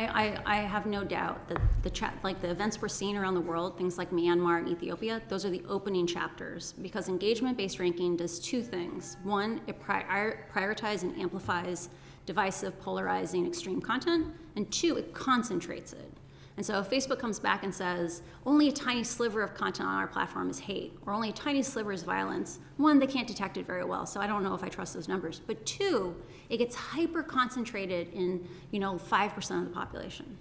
I have no doubt that the events we're seeing around the world, things like Myanmar and Ethiopia, those are the opening chapters, because engagement-based ranking does two things. One, it prioritizes and amplifies divisive, polarizing, extreme content, and two, it concentrates it. And so if Facebook comes back and says, only a tiny sliver of content on our platform is hate, or only a tiny sliver is violence, one, they can't detect it very well, so I don't know if I trust those numbers. But two, it gets hyper-concentrated in 5% of the population.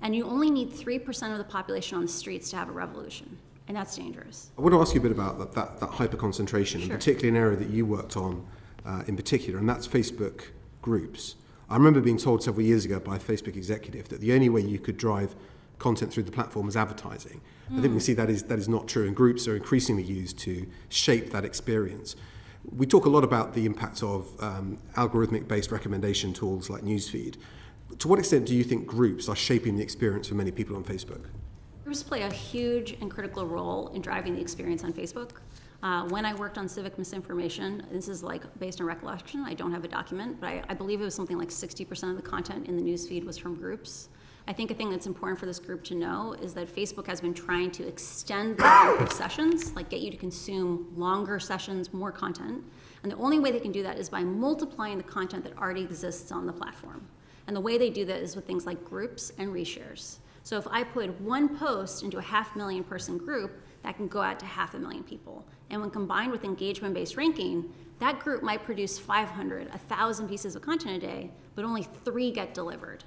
And you only need 3% of the population on the streets to have a revolution. And that's dangerous. I want to ask you a bit about that hyper-concentration, Sure. and particularly an area that you worked on in particular, and that's Facebook groups. I remember being told several years ago by a Facebook executive that the only way you could drive content through the platform was advertising. I think we see that is not true, and groups are increasingly used to shape that experience. We talk a lot about the impact of algorithmic-based recommendation tools like Newsfeed. To what extent do you think groups are shaping the experience for many people on Facebook? Groups play a huge and critical role in driving the experience on Facebook. When I worked on civic misinformation, this is based on recollection, I don't have a document, but I believe it was something like 60% of the content in the newsfeed was from groups. I think a thing that's important for this group to know is that Facebook has been trying to extend the number of sessions, get you to consume longer sessions, more content. And the only way they can do that is by multiplying the content that already exists on the platform. And the way they do that is with things like groups and reshares. So if I put one post into a 500,000 person group, that can go out to 500,000 people. And when combined with engagement-based ranking, that group might produce 500, 1,000 pieces of content a day, but only 3 get delivered.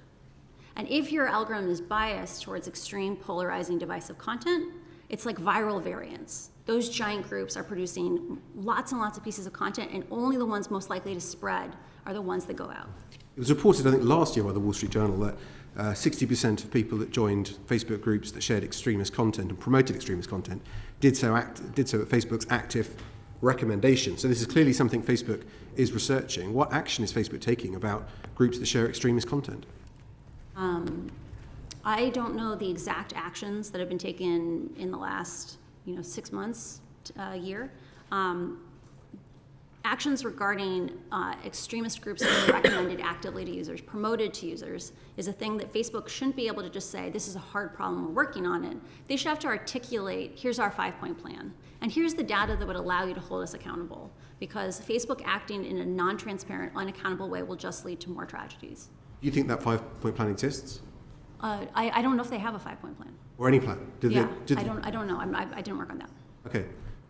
And if your algorithm is biased towards extreme, polarizing, divisive content, it's like viral variants. Those giant groups are producing lots and lots of pieces of content, and only the ones most likely to spread are the ones that go out. It was reported, I think, last year by the Wall Street Journal that 60% of people that joined Facebook groups that shared extremist content and promoted extremist content did so at Facebook's active recommendation. So this is clearly something Facebook is researching. What action is Facebook taking about groups that share extremist content? I don't know the exact actions that have been taken in the last 6 months, year. Actions regarding extremist groups being recommended actively to users, promoted to users, is a thing that Facebook shouldn't be able to just say, this is a hard problem, we're working on it. They should have to articulate, here's our 5-point plan, and here's the data that would allow you to hold us accountable, because Facebook acting in a non-transparent, unaccountable way will just lead to more tragedies. Do you think that 5-point plan exists? I don't know if they have a 5-point plan. Or any plan? I don't know. I didn't work on that. Okay.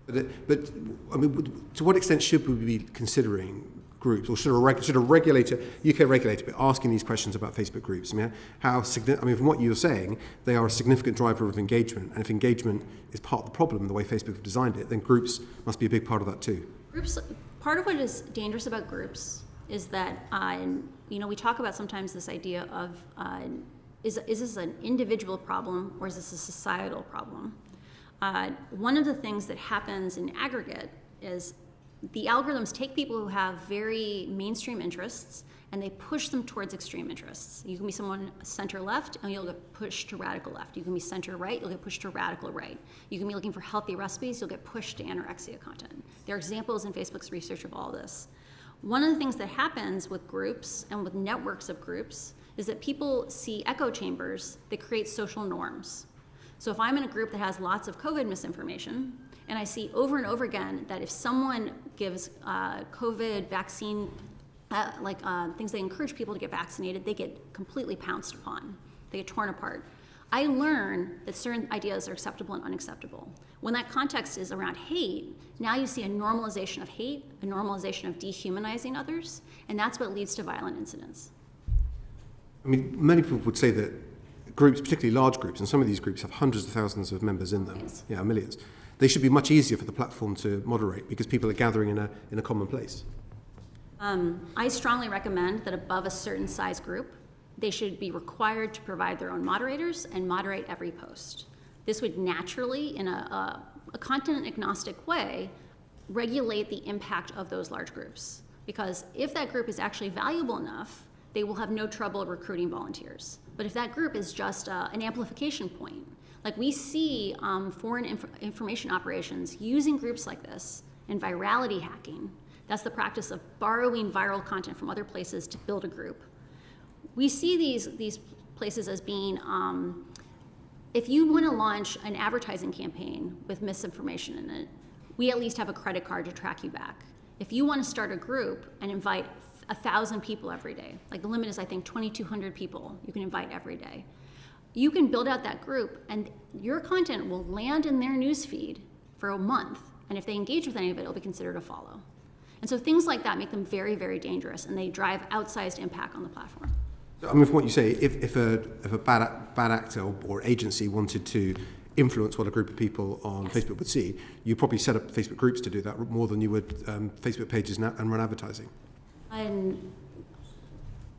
But I mean, to what extent should we be considering groups, or should a regulator, UK regulator, be asking these questions about Facebook groups? I mean, from what you're saying, they are a significant driver of engagement, and if engagement is part of the problem, the way Facebook have designed it, then groups must be a big part of that too. Groups. Part of what is dangerous about groups is that we talk about sometimes this idea of is this an individual problem or is this a societal problem? One of the things that happens in aggregate is the algorithms take people who have very mainstream interests and they push them towards extreme interests. You can be someone center left and you'll get pushed to radical left. You can be center right, you'll get pushed to radical right. You can be looking for healthy recipes, you'll get pushed to anorexia content. There are examples in Facebook's research of all this. One of the things that happens with groups and with networks of groups is that people see echo chambers that create social norms. So if I'm in a group that has lots of COVID misinformation, and I see over and over again that if someone gives COVID vaccine, things that encourage people to get vaccinated, they get completely pounced upon. They get torn apart. I learn that certain ideas are acceptable and unacceptable. When that context is around hate, now you see a normalization of hate, a normalization of dehumanizing others, and that's what leads to violent incidents. I mean, many people would say that groups, particularly large groups, and some of these groups have hundreds of thousands of members in them, millions. They should be much easier for the platform to moderate because people are gathering in a common place. I strongly recommend that above a certain size group, they should be required to provide their own moderators and moderate every post. This would naturally, in a content agnostic way, regulate the impact of those large groups. Because if that group is actually valuable enough, they will have no trouble recruiting volunteers. But if that group is just an amplification point, like we see foreign information operations using groups like this and virality hacking, that's the practice of borrowing viral content from other places to build a group. We see these places as being, if you want to launch an advertising campaign with misinformation in it, we at least have a credit card to track you back. If you want to start a group and invite 1,000 people every day, like the limit is I think 2,200 people you can invite every day, you can build out that group and your content will land in their newsfeed for a month. And if they engage with any of it, it'll be considered a follow. And so things like that make them very, very dangerous, and they drive outsized impact on the platform. I mean, from what you say, if a bad actor or agency wanted to influence what a group of people on Facebook would see, you'd probably set up Facebook groups to do that more than you would Facebook pages and run advertising. And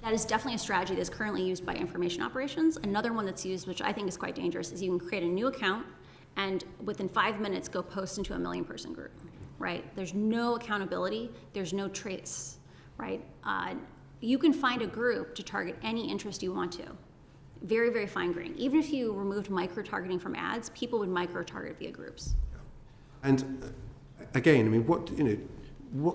that is definitely a strategy that's currently used by information operations. Another one that's used, which I think is quite dangerous, is you can create a new account and within 5 minutes go post into a 1 million person group, right? There's no accountability, there's no trace, right? You can find a group to target any interest you want to. Very, very fine grain. Even if you removed micro-targeting from ads, people would micro-target via groups. And again, I mean, what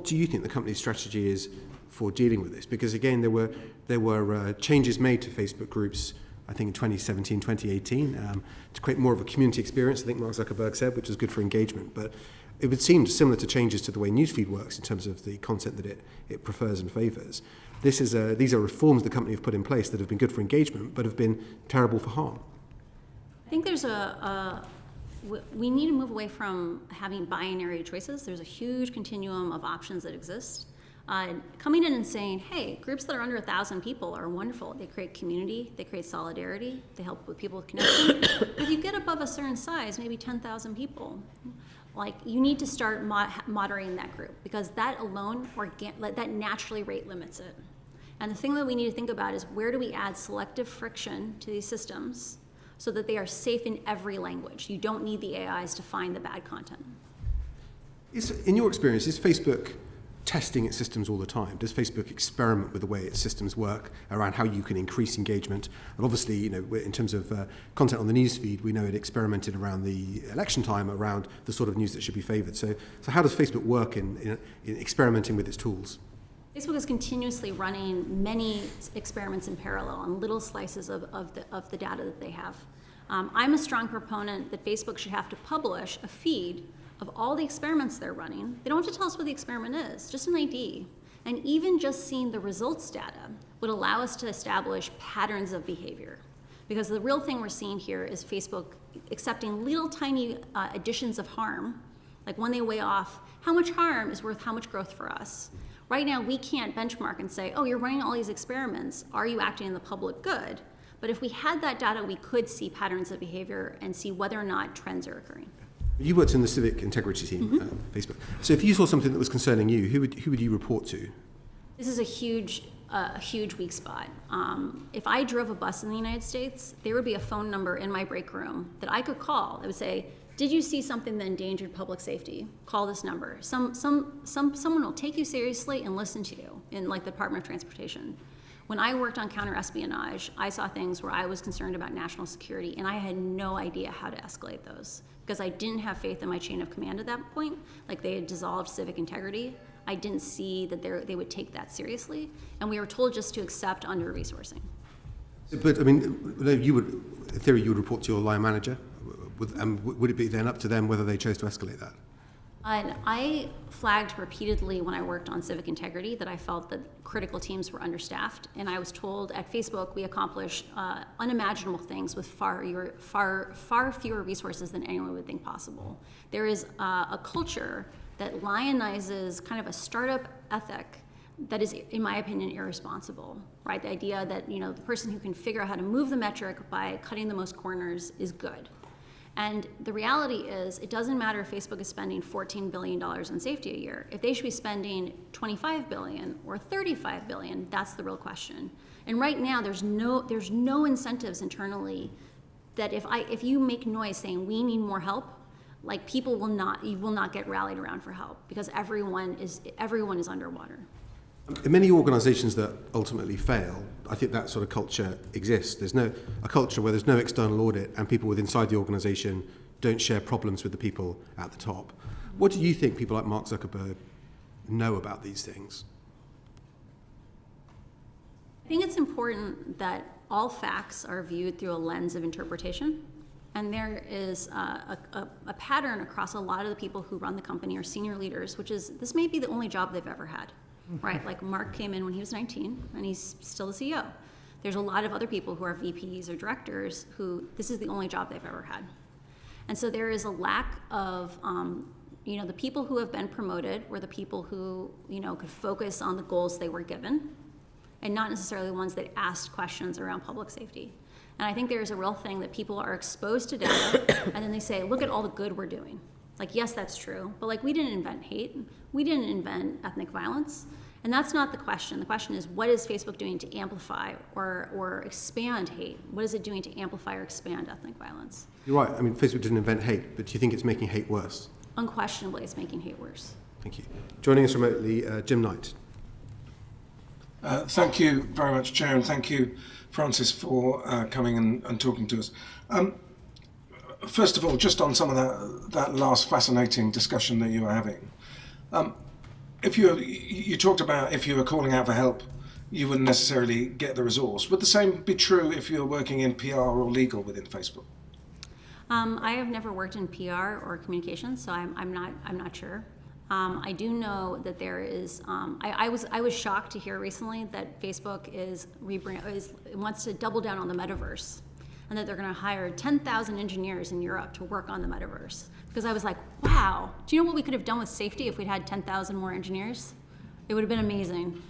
do you think the company's strategy is for dealing with this? Because again, there were changes made to Facebook groups, I think in 2017, 2018, to create more of a community experience, I think Mark Zuckerberg said, which was good for engagement. But it would seem similar to changes to the way newsfeed works in terms of the content that it prefers and favors. These are reforms the company have put in place that have been good for engagement, but have been terrible for harm. I think there's we need to move away from having binary choices. There's a huge continuum of options that exist. Coming in and saying, hey, groups that are under 1,000 people are wonderful. They create community, they create solidarity, they help with people with connection. But if you get above a certain size, maybe 10,000 people, like you need to start moderating that group, because that alone, that naturally rate limits it. And the thing that we need to think about is where do we add selective friction to these systems so that they are safe in every language. You don't need the AIs to find the bad content. In your experience, is Facebook testing its systems all the time? Does Facebook experiment with the way its systems work around how you can increase engagement? And obviously, in terms of content on the newsfeed, we know it experimented around the election time around the sort of news that should be favored. So how does Facebook work in experimenting with its tools? Facebook is continuously running many experiments in parallel on little slices of the data that they have. I'm a strong proponent that Facebook should have to publish a feed of all the experiments they're running. They don't have to tell us what the experiment is, just an ID. And even just seeing the results data would allow us to establish patterns of behavior. Because the real thing we're seeing here is Facebook accepting little tiny additions of harm, like when they weigh off how much harm is worth how much growth for us. Right now, we can't benchmark and say, oh, you're running all these experiments, are you acting in the public good? But if we had that data, we could see patterns of behavior and see whether or not trends are occurring. You worked in the civic integrity team at Facebook. So if you saw something that was concerning you, who would you report to? This is a huge weak spot. If I drove a bus in the United States, there would be a phone number in my break room that I could call. It would say, did you see something that endangered public safety? Call this number. Someone will take you seriously and listen to you in like the Department of Transportation. When I worked on counter-espionage, I saw things where I was concerned about national security, and I had no idea how to escalate those because I didn't have faith in my chain of command at that point. Like they had dissolved civic integrity. I didn't see that they would take that seriously, and we were told just to accept under-resourcing. But I mean, in theory, you would report to your line manager. Would it be then up to them whether they chose to escalate that? I flagged repeatedly when I worked on civic integrity that I felt that critical teams were understaffed, and I was told at Facebook we accomplish unimaginable things with far fewer resources than anyone would think possible. There is a culture that lionizes kind of a startup ethic that is, in my opinion, irresponsible, right? The idea that the person who can figure out how to move the metric by cutting the most corners is good. And the reality is, it doesn't matter if Facebook is spending $14 billion on safety a year. If they should be spending $25 billion or $35 billion, that's the real question. And right now, there's no incentives internally that if you make noise saying we need more help, like you will not get rallied around for help because everyone is underwater. In many organisations that ultimately fail, I think that sort of culture exists. There's a culture where there's no external audit and people inside the organisation don't share problems with the people at the top. What do you think people like Mark Zuckerberg know about these things? I think it's important that all facts are viewed through a lens of interpretation. And there is a pattern across a lot of the people who run the company or senior leaders, which is this may be the only job they've ever had, right? Like Mark came in when he was 19 and he's still the CEO. There's a lot of other people who are VPs or directors who this is the only job they've ever had. And so there is a lack of, the people who have been promoted were the people who, could focus on the goals they were given and not necessarily the ones that asked questions around public safety. And I think there's a real thing that people are exposed to data and then they say, look at all the good we're doing. Like, yes, that's true, but like we didn't invent hate. We didn't invent ethnic violence. And that's not the question. The question is, what is Facebook doing to amplify or expand hate? What is it doing to amplify or expand ethnic violence? You're right. I mean, Facebook didn't invent hate, but do you think it's making hate worse? Unquestionably, it's making hate worse. Thank you. Joining us remotely, Jim Knight. Thank you very much, Chair, and thank you, Francis, for coming and talking to us. First of all, just on some of that last fascinating discussion that you were having, if you talked about if you were calling out for help, you wouldn't necessarily get the resource. Would the same be true if you were working in PR or legal within Facebook? I have never worked in PR or communications, so I'm not sure. I do know that there is. I was shocked to hear recently that Facebook wants to double down on the metaverse, and that they're going to hire 10,000 engineers in Europe to work on the metaverse. Because I was like, wow, do you know what we could have done with safety if we'd had 10,000 more engineers? It would have been amazing.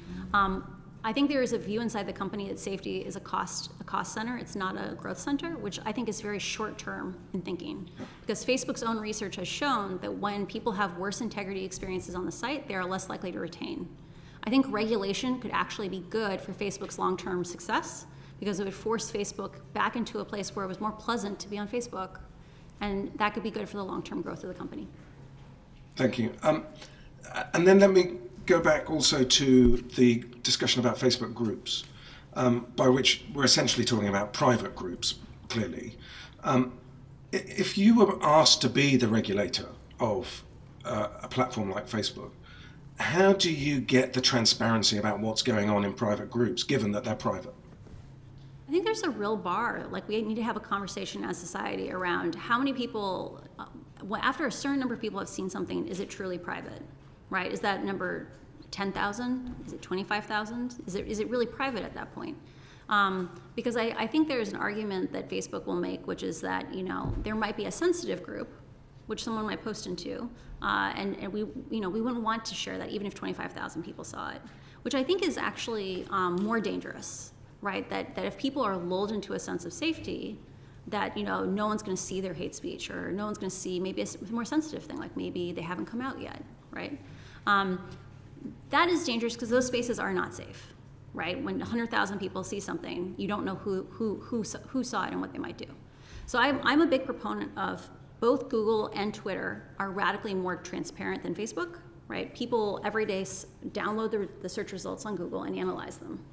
I think there is a view inside the company that safety is a cost center. It's not a growth center, which I think is very short term in thinking. Because Facebook's own research has shown that when people have worse integrity experiences on the site, they are less likely to retain. I think regulation could actually be good for Facebook's long-term success because it would force Facebook back into a place where it was more pleasant to be on Facebook. And that could be good for the long-term growth of the company. Thank you. And then let me go back also to the discussion about Facebook groups, by which we're essentially talking about private groups, clearly. If you were asked to be the regulator of a platform like Facebook, how do you get the transparency about what's going on in private groups, given that they're private? I think there's a real bar. Like, we need to have a conversation as society around how many people, after a certain number of people have seen something, is it truly private, right? Is that number 10,000? Is it 25,000? Is it really private at that point? Because I think there's an argument that Facebook will make, which is that, there might be a sensitive group, which someone might post into, and we wouldn't want to share that even if 25,000 people saw it, which I think is actually more dangerous. Right, that if people are lulled into a sense of safety, that no one's going to see their hate speech, or no one's going to see maybe a more sensitive thing, like maybe they haven't come out yet, right? That is dangerous because those spaces are not safe, right? When 100,000 people see something, you don't know who saw it and what they might do. So I'm a big proponent of both Google and Twitter are radically more transparent than Facebook, right? People every day download the search results on Google and analyze them.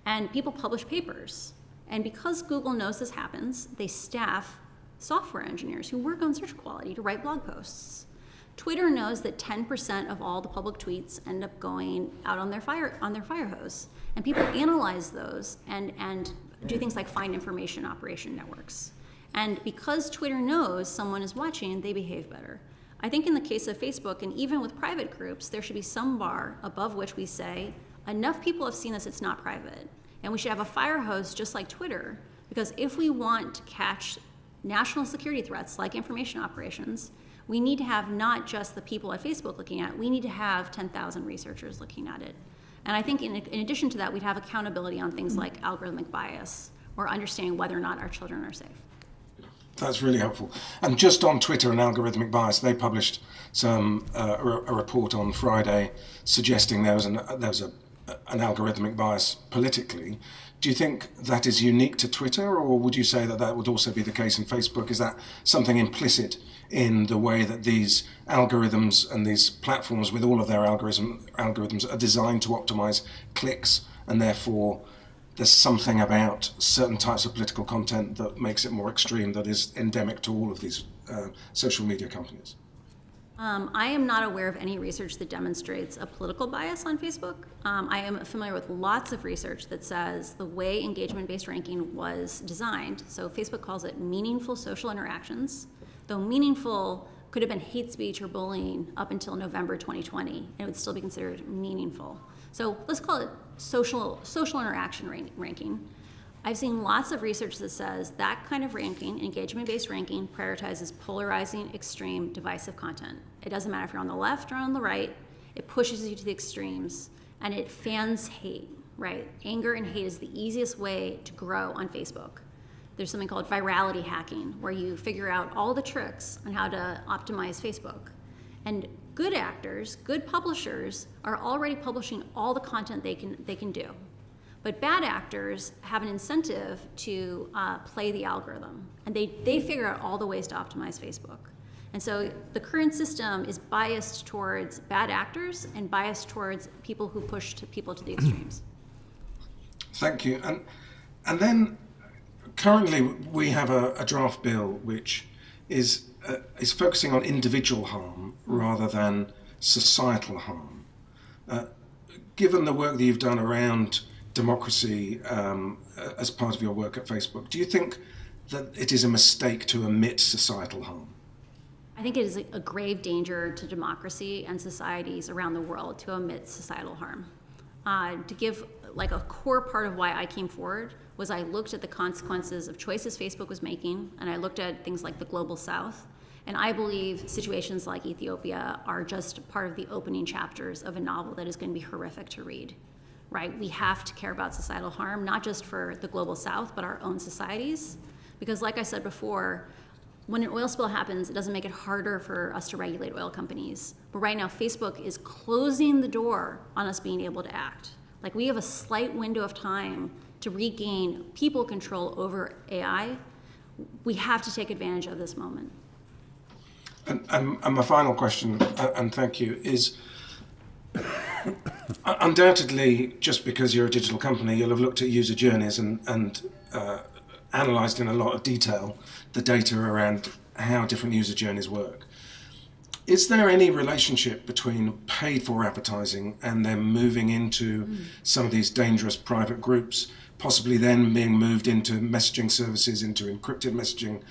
And people publish papers. And because Google knows this happens, they staff software engineers who work on search quality to write blog posts. Twitter knows that 10% of all the public tweets end up going out on their fire hose. And people analyze those and do things like find information operation networks. And because Twitter knows someone is watching, they behave better. I think in the case of Facebook, and even with private groups, there should be some bar above which we say, enough people have seen this, it's not private. And we should have a fire hose just like Twitter, because if we want to catch national security threats like information operations, we need to have not just the people at Facebook looking at it, we need to have 10,000 researchers looking at it. And I think in addition to that, we'd have accountability on things like algorithmic bias or understanding whether or not our children are safe. That's really helpful. And just on Twitter and algorithmic bias, they published a report on Friday suggesting there was an algorithmic bias politically. Do you think that is unique to Twitter, or would you say that would also be the case in Facebook? Is that something implicit in the way that these algorithms and these platforms with all of their algorithms are designed to optimize clicks, and therefore there's something about certain types of political content that makes it more extreme, that is endemic to all of these social media companies? I am not aware of any research that demonstrates a political bias on Facebook. I am familiar with lots of research that says the way engagement-based ranking was designed, so Facebook calls it meaningful social interactions, though meaningful could have been hate speech or bullying up until November 2020, and it would still be considered meaningful. So let's call it social interaction ranking. I've seen lots of research that says that kind of ranking, engagement-based ranking, prioritizes polarizing, extreme, divisive content. It doesn't matter if you're on the left or on the right, it pushes you to the extremes, and it fans hate, right? Anger and hate is the easiest way to grow on Facebook. There's something called virality hacking, where you figure out all the tricks on how to optimize Facebook. And good actors, good publishers, are already publishing all the content they can do. But bad actors have an incentive to play the algorithm, and they figure out all the ways to optimize Facebook. And so the current system is biased towards bad actors and biased towards people who push people to the extremes. Thank you. And then currently we have a draft bill which is focusing on individual harm rather than societal harm. Given the work that you've done around democracy as part of your work at Facebook, do you think that it is a mistake to omit societal harm? I think it is a grave danger to democracy and societies around the world to omit societal harm. To give like a core part of why I came forward was I looked at the consequences of choices Facebook was making, and I looked at things like the global south, and I believe situations like Ethiopia are just part of the opening chapters of a novel that is going to be horrific to read. Right? We have to care about societal harm, not just for the global south, but our own societies. Because like I said before, when an oil spill happens, it doesn't make it harder for us to regulate oil companies. But right now, Facebook is closing the door on us being able to act. Like, we have a slight window of time to regain people control over AI. We have to take advantage of this moment. And my final question, and thank you, is undoubtedly, just because you're a digital company, you'll have looked at user journeys and analysed in a lot of detail the data around how different user journeys work. Is there any relationship between paid for advertising and then moving into some of these dangerous private groups, possibly then being moved into messaging services, into encrypted messaging?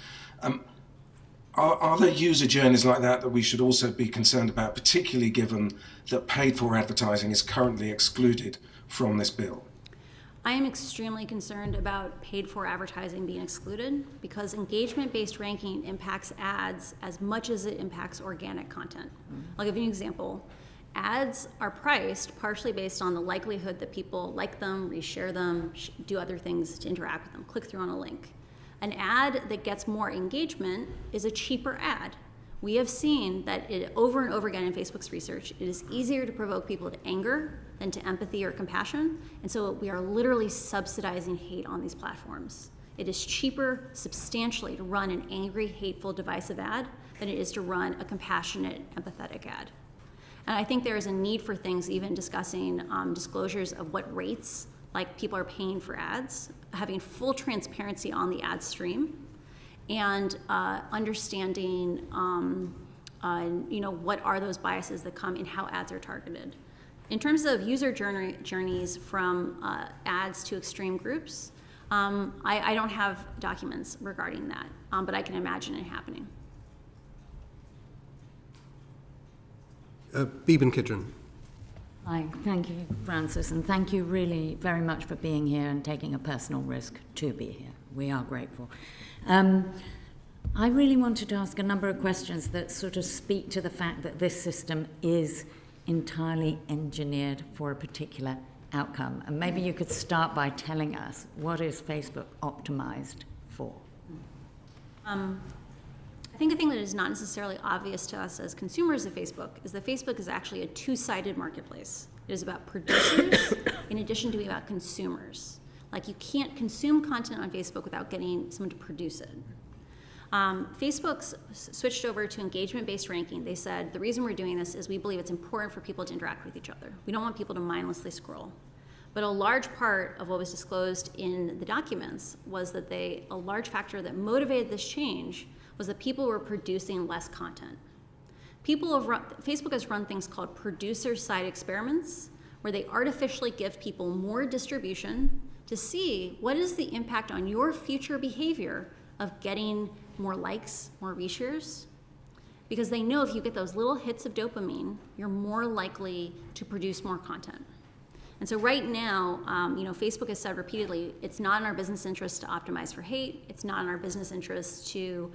Are there user journeys like that we should also be concerned about, particularly given that paid for advertising is currently excluded from this bill? I am extremely concerned about paid for advertising being excluded because engagement-based ranking impacts ads as much as it impacts organic content. I'll give you an example. Ads are priced partially based on the likelihood that people like them, reshare them, do other things to interact with them, click through on a link. An ad that gets more engagement is a cheaper ad. We have seen that over and over again in Facebook's research, it is easier to provoke people to anger than to empathy or compassion, and so we are literally subsidizing hate on these platforms. It is cheaper substantially to run an angry, hateful, divisive ad than it is to run a compassionate, empathetic ad. And I think there is a need for things, even discussing disclosures of what rates like people are paying for ads, having full transparency on the ad stream, and understanding what are those biases that come in how ads are targeted. In terms of user journeys from ads to extreme groups, I don't have documents regarding that, but I can imagine it happening. Beeben Kidron. Hi, thank you, Francis, and thank you really very much for being here and taking a personal risk to be here. We are grateful. I really wanted to ask a number of questions that sort of speak to the fact that this system is entirely engineered for a particular outcome. And maybe you could start by telling us, what is Facebook optimized for? I think a thing that is not necessarily obvious to us as consumers of Facebook is that Facebook is actually a two-sided marketplace. It is about producers in addition to being about consumers. Like, you can't consume content on Facebook without getting someone to produce it. Facebook's switched over to engagement-based ranking. They said, the reason we're doing this is we believe it's important for people to interact with each other. We don't want people to mindlessly scroll. But a large part of what was disclosed in the documents was that a large factor that motivated this change was that people were producing less content. Facebook has run things called producer-side experiments, where they artificially give people more distribution to see what is the impact on your future behavior of getting more likes, more reshares, because they know if you get those little hits of dopamine, you're more likely to produce more content. And so right now, Facebook has said repeatedly, it's not in our business interest to optimize for hate. It's not in our business interest to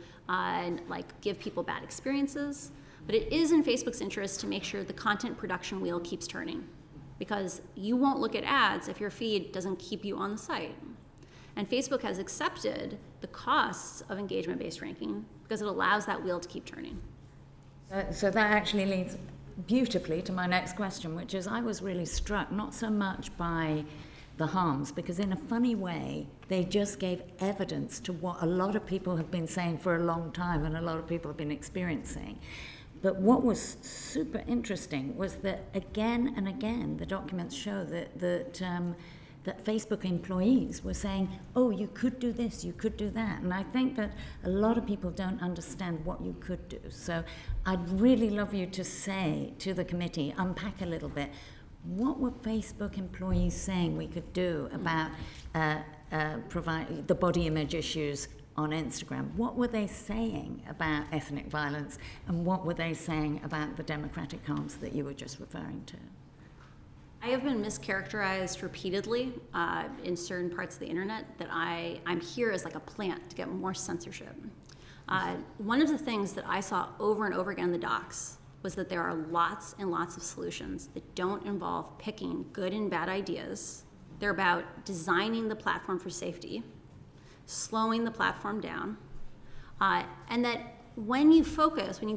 give people bad experiences. But it is in Facebook's interest to make sure the content production wheel keeps turning, because you won't look at ads if your feed doesn't keep you on the site. And Facebook has accepted the costs of engagement-based ranking because it allows that wheel to keep turning. So that actually leads beautifully to my next question, which is I was really struck not so much by the harms, because in a funny way, they just gave evidence to what a lot of people have been saying for a long time and a lot of people have been experiencing. But what was super interesting was that again and again, the documents show that Facebook employees were saying, oh, you could do this, you could do that. And I think that a lot of people don't understand what you could do. So I'd really love you to say to the committee, unpack a little bit, what were Facebook employees saying we could do about provide the body image issues on Instagram? What were they saying about ethnic violence, and what were they saying about the democratic harms that you were just referring to? I have been mischaracterized repeatedly in certain parts of the internet that I'm here as like a plant to get more censorship. One of the things that I saw over and over again in the docs was that there are lots and lots of solutions that don't involve picking good and bad ideas. They're about designing the platform for safety, slowing the platform down, and that when you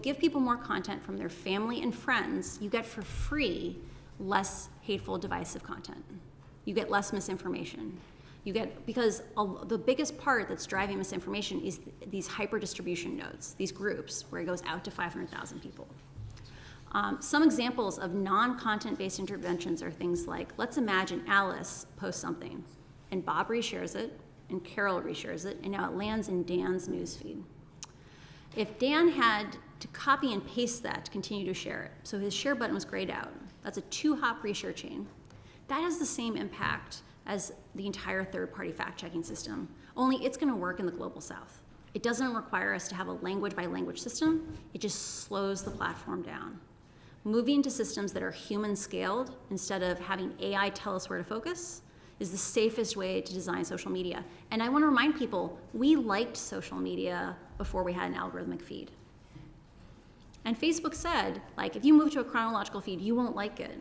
give people more content from their family and friends, you get for free less hateful, divisive content. You get less misinformation. Because the biggest part that's driving misinformation is these hyper-distribution nodes, these groups where it goes out to 500,000 people. Some examples of non-content-based interventions are things like, let's imagine Alice posts something, and Bob reshares it, and Carol reshares it, and now it lands in Dan's newsfeed. If Dan had to copy and paste that to continue to share it, so his share button was grayed out, that's a 2-hop reshare chain. That has the same impact as the entire third-party fact-checking system, only it's going to work in the global south. It doesn't require us to have a language-by-language system. It just slows the platform down. Moving to systems that are human-scaled instead of having AI tell us where to focus is the safest way to design social media. And I want to remind people, we liked social media before we had an algorithmic feed. And Facebook said, if you move to a chronological feed, you won't like it.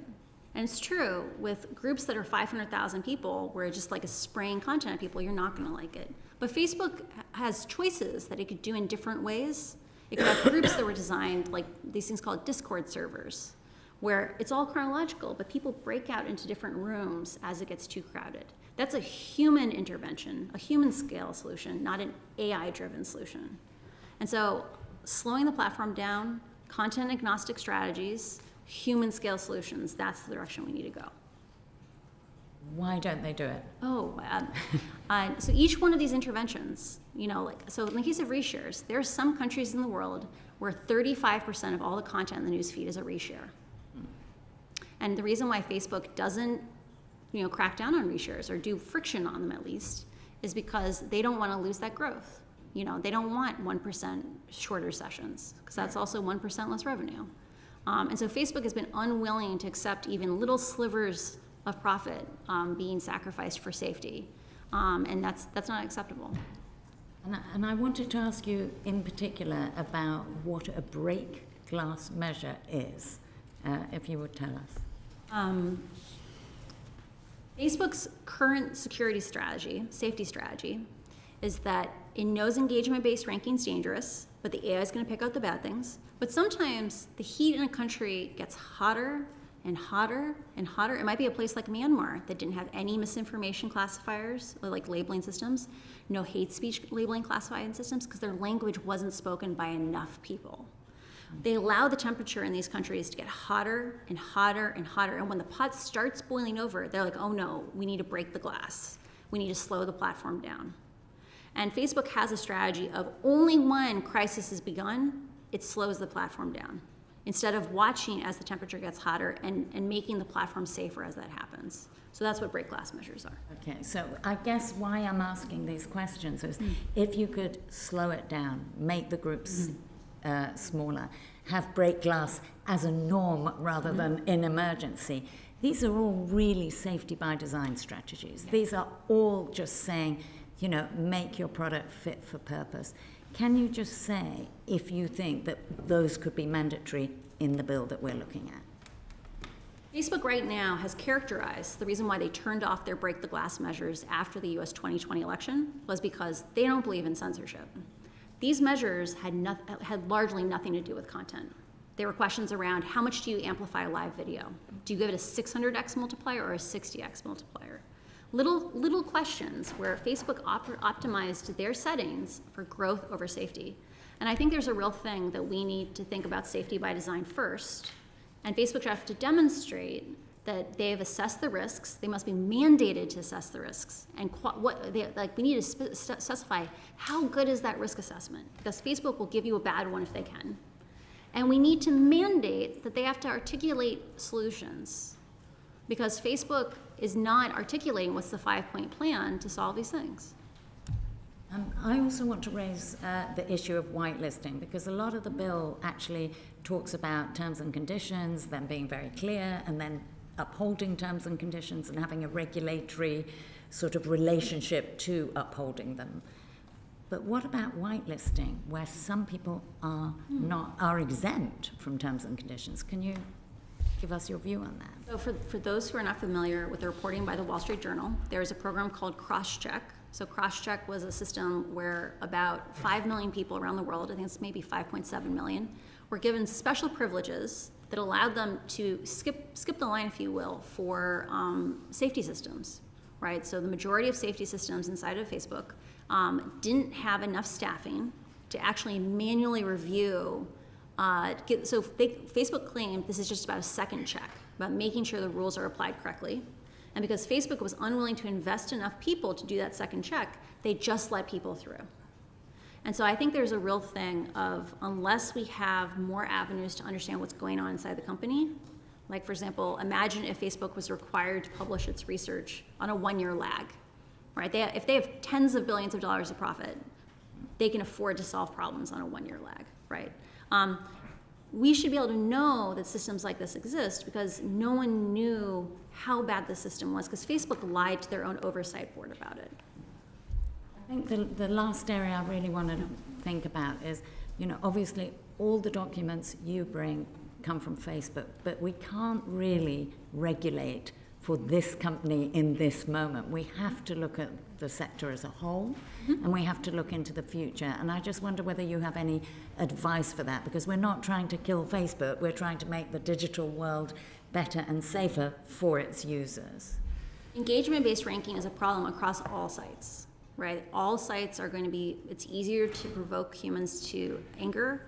And it's true, with groups that are 500,000 people, where it's just like a spraying content at people, you're not going to like it. But Facebook has choices that it could do in different ways. It could have groups that were designed like these things called Discord servers, where it's all chronological, but people break out into different rooms as it gets too crowded. That's a human intervention, a human scale solution, not an AI-driven solution. And so slowing the platform down, content agnostic strategies, human scale solutions, that's the direction we need to go. Why don't they do it? So each one of these interventions, so in the case of reshares, there are some countries in the world where 35% of all the content in the newsfeed is a reshare. And the reason why Facebook doesn't, crack down on reshares or do friction on them at least, is because they don't want to lose that growth. They don't want 1% shorter sessions, because that's also 1% less revenue. And so Facebook has been unwilling to accept even little slivers of profit being sacrificed for safety. And that's not acceptable. And I wanted to ask you in particular about what a break glass measure is, if you would tell us. Facebook's current security strategy, safety strategy, is that it knows engagement-based ranking is dangerous, but the AI is going to pick out the bad things. But sometimes the heat in a country gets hotter and hotter and hotter. It might be a place like Myanmar that didn't have any misinformation classifiers, or like labeling systems, no hate speech labeling classifying systems, because their language wasn't spoken by enough people. They allow the temperature in these countries to get hotter and hotter and hotter. And when the pot starts boiling over, they're like, oh no, we need to break the glass. We need to slow the platform down. And Facebook has a strategy of only when crisis has begun, it slows the platform down. instead of watching as the temperature gets hotter and making the platform safer as that happens. So that's what break glass measures are. Okay, so I guess why I'm asking these questions is if you could slow it down, make the groups smaller, have break glass as a norm rather than in emergency. These are all really safety by design strategies. These are all just saying, you know, make your product fit for purpose. Can you just say if you think that those could be mandatory in the bill that we're looking at? Facebook right now has characterized the reason why they turned off their break the glass measures after the US 2020 election was because they don't believe in censorship. These measures had largely nothing to do with content. There were questions around how much do you amplify live video? Do you give it a 600x multiplier or a 60x multiplier? Little questions where Facebook optimized their settings for growth over safety. And I think there's a real thing that we need to think about safety by design first. And Facebook should have to demonstrate that they have assessed the risks. They must be mandated to assess the risks. And we need to specify how good is that risk assessment, because Facebook will give you a bad one if they can. And we need to mandate that they have to articulate solutions, because Facebook is not articulating what's the 5-point plan to solve these things. I also want to raise the issue of whitelisting, because a lot of the bill actually talks about terms and conditions, them being very clear, and then upholding terms and conditions and having a regulatory sort of relationship to upholding them. But what about whitelisting, where some people are exempt from terms and conditions? Can you give us your view on that? So for those who are not familiar with the reporting by the Wall Street Journal, there is a program called Crosscheck. So Crosscheck was a system where about 5 million people around the world, I think it's maybe 5.7 million, were given special privileges that allowed them to skip the line, if you will, for safety systems, right? So the majority of safety systems inside of Facebook didn't have enough staffing to actually manually review. Facebook claimed this is just about a second check, about making sure the rules are applied correctly. And because Facebook was unwilling to invest enough people to do that second check, they just let people through. And so I think there's a real thing of, unless we have more avenues to understand what's going on inside the company, like for example, imagine if Facebook was required to publish its research on a 1-year lag, right? If they have tens of billions of dollars of profit, they can afford to solve problems on a 1-year lag, right? We should be able to know that systems like this exist because no one knew how bad the system was, because Facebook lied to their own oversight board about it. I think the last area I really want to think about is, you know, obviously all the documents you bring come from Facebook, but we can't really regulate for this company in this moment. We have to look at the sector as a whole, and we have to look into the future. And I just wonder whether you have any advice for that, because we're not trying to kill Facebook, we're trying to make the digital world better and safer for its users. Engagement-based ranking is a problem across all sites, right? All sites are going to be, it's easier to provoke humans to anger.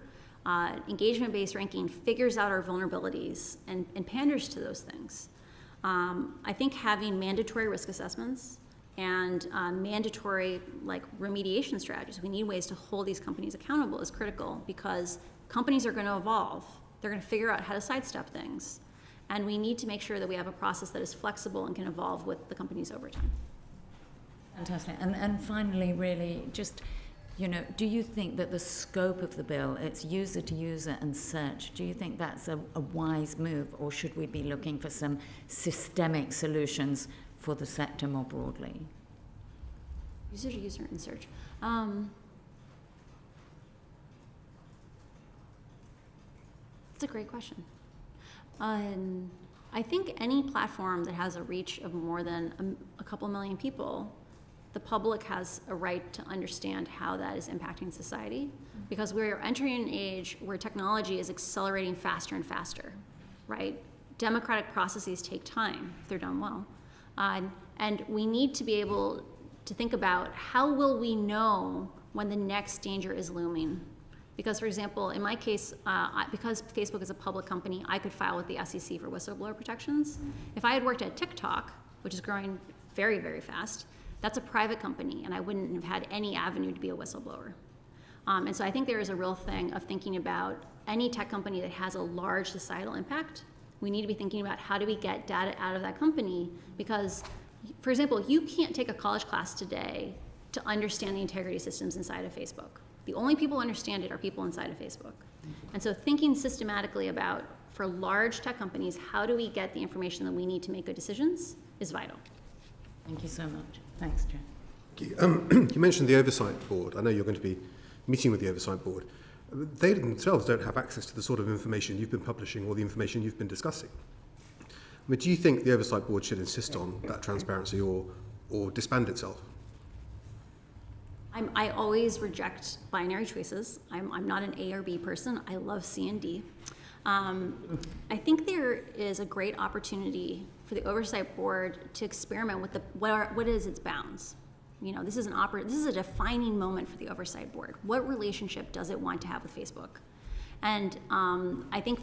Engagement-based ranking figures out our vulnerabilities and panders to those things. I think having mandatory risk assessments and mandatory remediation strategies, we need ways to hold these companies accountable, is critical, because companies are going to evolve. They're going to figure out how to sidestep things. And we need to make sure that we have a process that is flexible and can evolve with the companies over time. Fantastic. And finally, really, just, you know, do you think that the scope of the bill, it's user to user and search, do you think that's a wise move, or should we be looking for some systemic solutions for the sector more broadly? User to user and search. That's a great question. I think any platform that has a reach of more than a couple million people, the public has a right to understand how that is impacting society, because we're entering an age where technology is accelerating faster and faster, right? Democratic processes take time if they're done well. And we need to be able to think about how will we know when the next danger is looming. Because, for example, in my case, because Facebook is a public company, I could file with the SEC for whistleblower protections. If I had worked at TikTok, which is growing very, very fast, that's a private company, and I wouldn't have had any avenue to be a whistleblower. And so I think there is a real thing of thinking about any tech company that has a large societal impact. We need to be thinking about how do we get data out of that company, because, for example, you can't take a college class today to understand the integrity systems inside of Facebook. The only people who understand it are people inside of Facebook. And so thinking systematically about, for large tech companies, how do we get the information that we need to make good decisions is vital. Thank you so much. Thanks, Jen. You mentioned the Oversight Board. I know you're going to be meeting with the Oversight Board. They themselves don't have access to the sort of information you've been publishing or the information you've been discussing. I mean, do you think the Oversight Board should insist on that transparency or disband itself? I always reject binary choices. I'm not an A or B person. I love C and D. I think there is a great opportunity for the Oversight Board to experiment with what is its bounds. You know, this is a defining moment for the Oversight Board. What relationship does it want to have with Facebook? And I think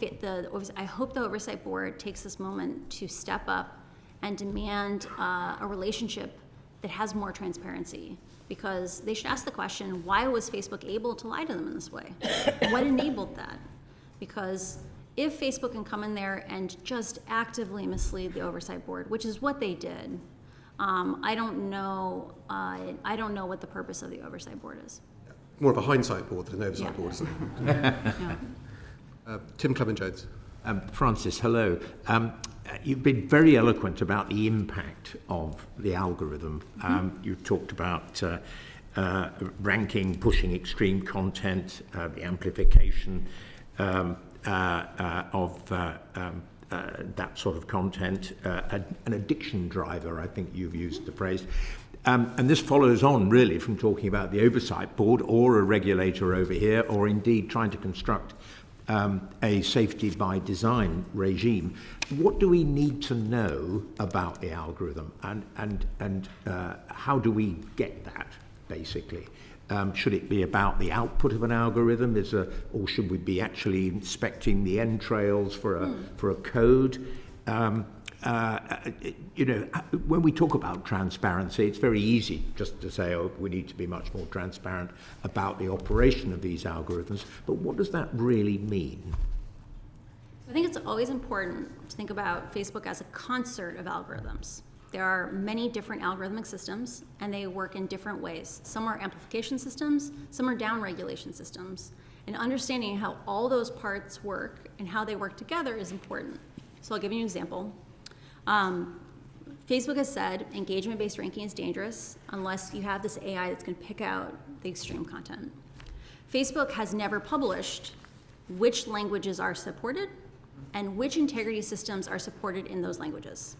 I hope the Oversight Board takes this moment to step up and demand a relationship that has more transparency, because they should ask the question, why was Facebook able to lie to them in this way? What enabled that? Because if Facebook can come in there and just actively mislead the Oversight Board, which is what they did, I don't know what the purpose of the Oversight Board is. More of a hindsight board than an Oversight Board, isn't it? Yeah. Tim Clement-Jones. Francis, hello. You've been very eloquent about the impact of the algorithm. You've talked about ranking, pushing extreme content, the amplification of that sort of content, an addiction driver, I think you've used the phrase. And this follows on really from talking about the Oversight Board or a regulator over here, or indeed trying to construct a safety by design regime. What do we need to know about the algorithm, and how do we get that, basically? Should it be about the output of an algorithm, or should we be actually inspecting the entrails for a code? You know, when we talk about transparency, it's very easy just to say, oh, we need to be much more transparent about the operation of these algorithms. But what does that really mean? I think it's always important to think about Facebook as a concert of algorithms. There are many different algorithmic systems, and they work in different ways. Some are amplification systems, some are downregulation systems. And understanding how all those parts work and how they work together is important. So I'll give you an example. Facebook has said engagement-based ranking is dangerous unless you have this AI that's going to pick out the extreme content. Facebook has never published which languages are supported and which integrity systems are supported in those languages.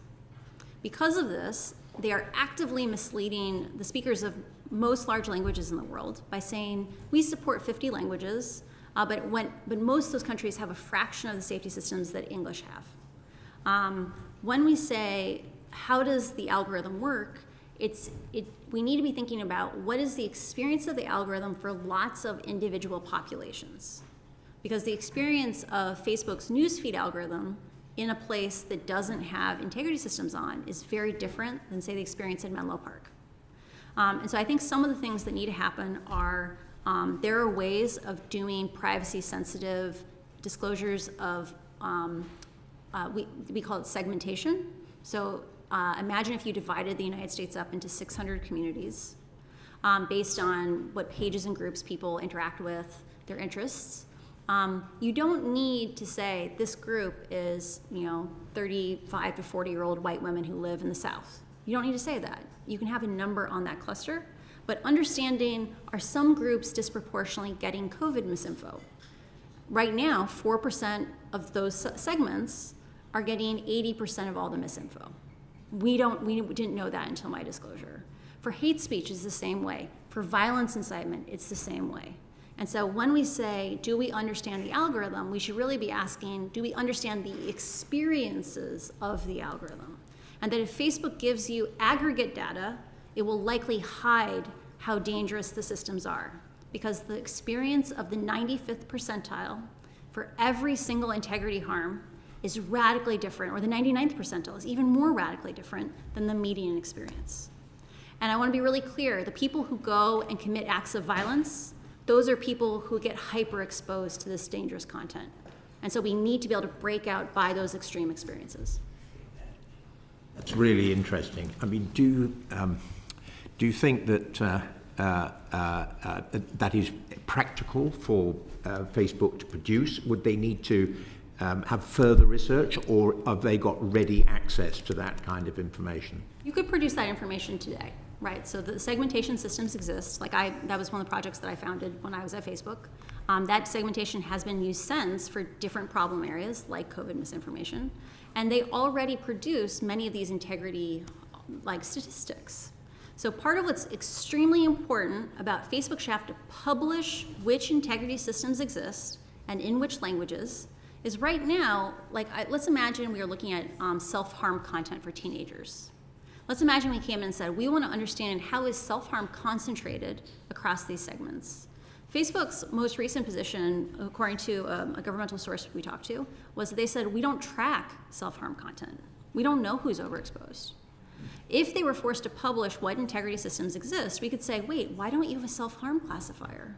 Because of this, they are actively misleading the speakers of most large languages in the world by saying, we support 50 languages, but most of those countries have a fraction of the safety systems that English have. When we say, how does the algorithm work, we need to be thinking about what is the experience of the algorithm for lots of individual populations. Because the experience of Facebook's newsfeed algorithm in a place that doesn't have integrity systems on is very different than, say, the experience in Menlo Park. And so I think some of the things that need to happen are, there are ways of doing privacy-sensitive disclosures of, we call it segmentation. So imagine if you divided the United States up into 600 communities based on what pages and groups people interact with, their interests. You don't need to say this group is, 35 to 40-year-old white women who live in the South. You don't need to say that. You can have a number on that cluster, but understanding, are some groups disproportionately getting COVID misinfo? Right now, 4% of those segments are getting 80% of all the misinfo. We didn't know that until my disclosure. For hate speech, it's the same way. For violence incitement, it's the same way. And so when we say, do we understand the algorithm, we should really be asking, do we understand the experiences of the algorithm? And that if Facebook gives you aggregate data, it will likely hide how dangerous the systems are, because the experience of the 95th percentile for every single integrity harm is radically different, or the 99th percentile is even more radically different than the median experience. And I want to be really clear, the people who go and commit acts of violence those are people who get hyper exposed to this dangerous content. And so we need to be able to break out by those extreme experiences. That's really interesting. I mean, do you think that that is practical for Facebook to produce? Would they need to have further research, or have they got ready access to that kind of information? You could produce that information today, right? So the segmentation systems exist. That was one of the projects that I founded when I was at Facebook. That segmentation has been used since for different problem areas like COVID misinformation. And they already produce many of these integrity statistics. So part of what's extremely important about Facebook should have to publish which integrity systems exist and in which languages is right now, let's imagine we are looking at self-harm content for teenagers. Let's imagine we came in and said, we want to understand how is self-harm concentrated across these segments. Facebook's most recent position, according to a governmental source we talked to, was that they said, we don't track self-harm content. We don't know who's overexposed. If they were forced to publish what integrity systems exist, we could say, wait, why don't you have a self-harm classifier?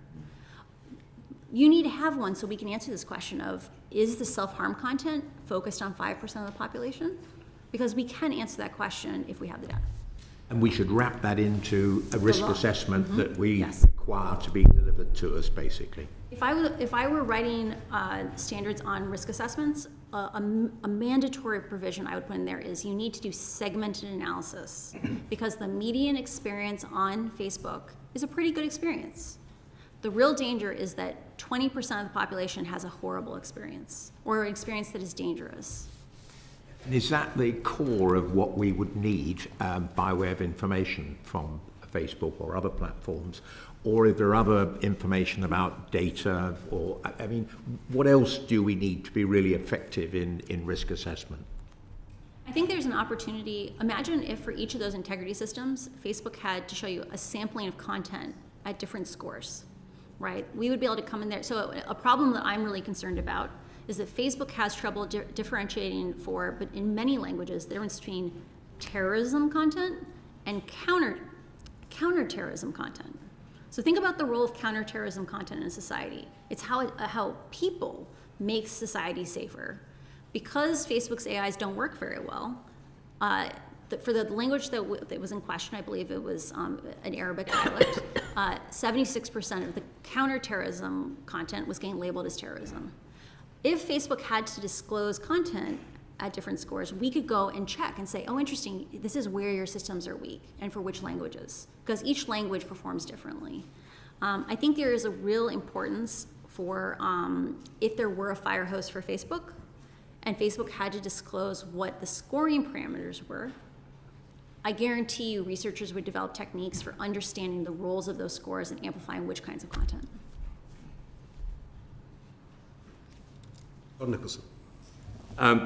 You need to have one so we can answer this question of, is the self-harm content focused on 5% of the population? Because we can answer that question if we have the data. And we should wrap that into a risk assessment that we Yes. require to be delivered to us, basically. If I were writing standards on risk assessments, a mandatory provision I would put in there is you need to do segmented analysis because the median experience on Facebook is a pretty good experience. The real danger is that 20% of the population has a horrible experience or an experience that is dangerous. And is that the core of what we would need by way of information from Facebook or other platforms? Or is there other information about data? Or, I mean, what else do we need to be really effective in risk assessment? I think there's an opportunity. Imagine if for each of those integrity systems, Facebook had to show you a sampling of content at different scores, right? We would be able to come in there. So a problem that I'm really concerned about is that Facebook has trouble differentiating but in many languages, the difference between terrorism content and counterterrorism content. So think about the role of counterterrorism content in society. It's how people make society safer. Because Facebook's AIs don't work very well, for the language that was in question, I believe it was an Arabic dialect, 76% of the counterterrorism content was getting labeled as terrorism. If Facebook had to disclose content at different scores, we could go and check and say, oh, interesting, this is where your systems are weak and for which languages, because each language performs differently. I think there is a real importance for if there were a fire hose for Facebook and Facebook had to disclose what the scoring parameters were, I guarantee you researchers would develop techniques for understanding the roles of those scores and amplifying which kinds of content. Todd Nicholson.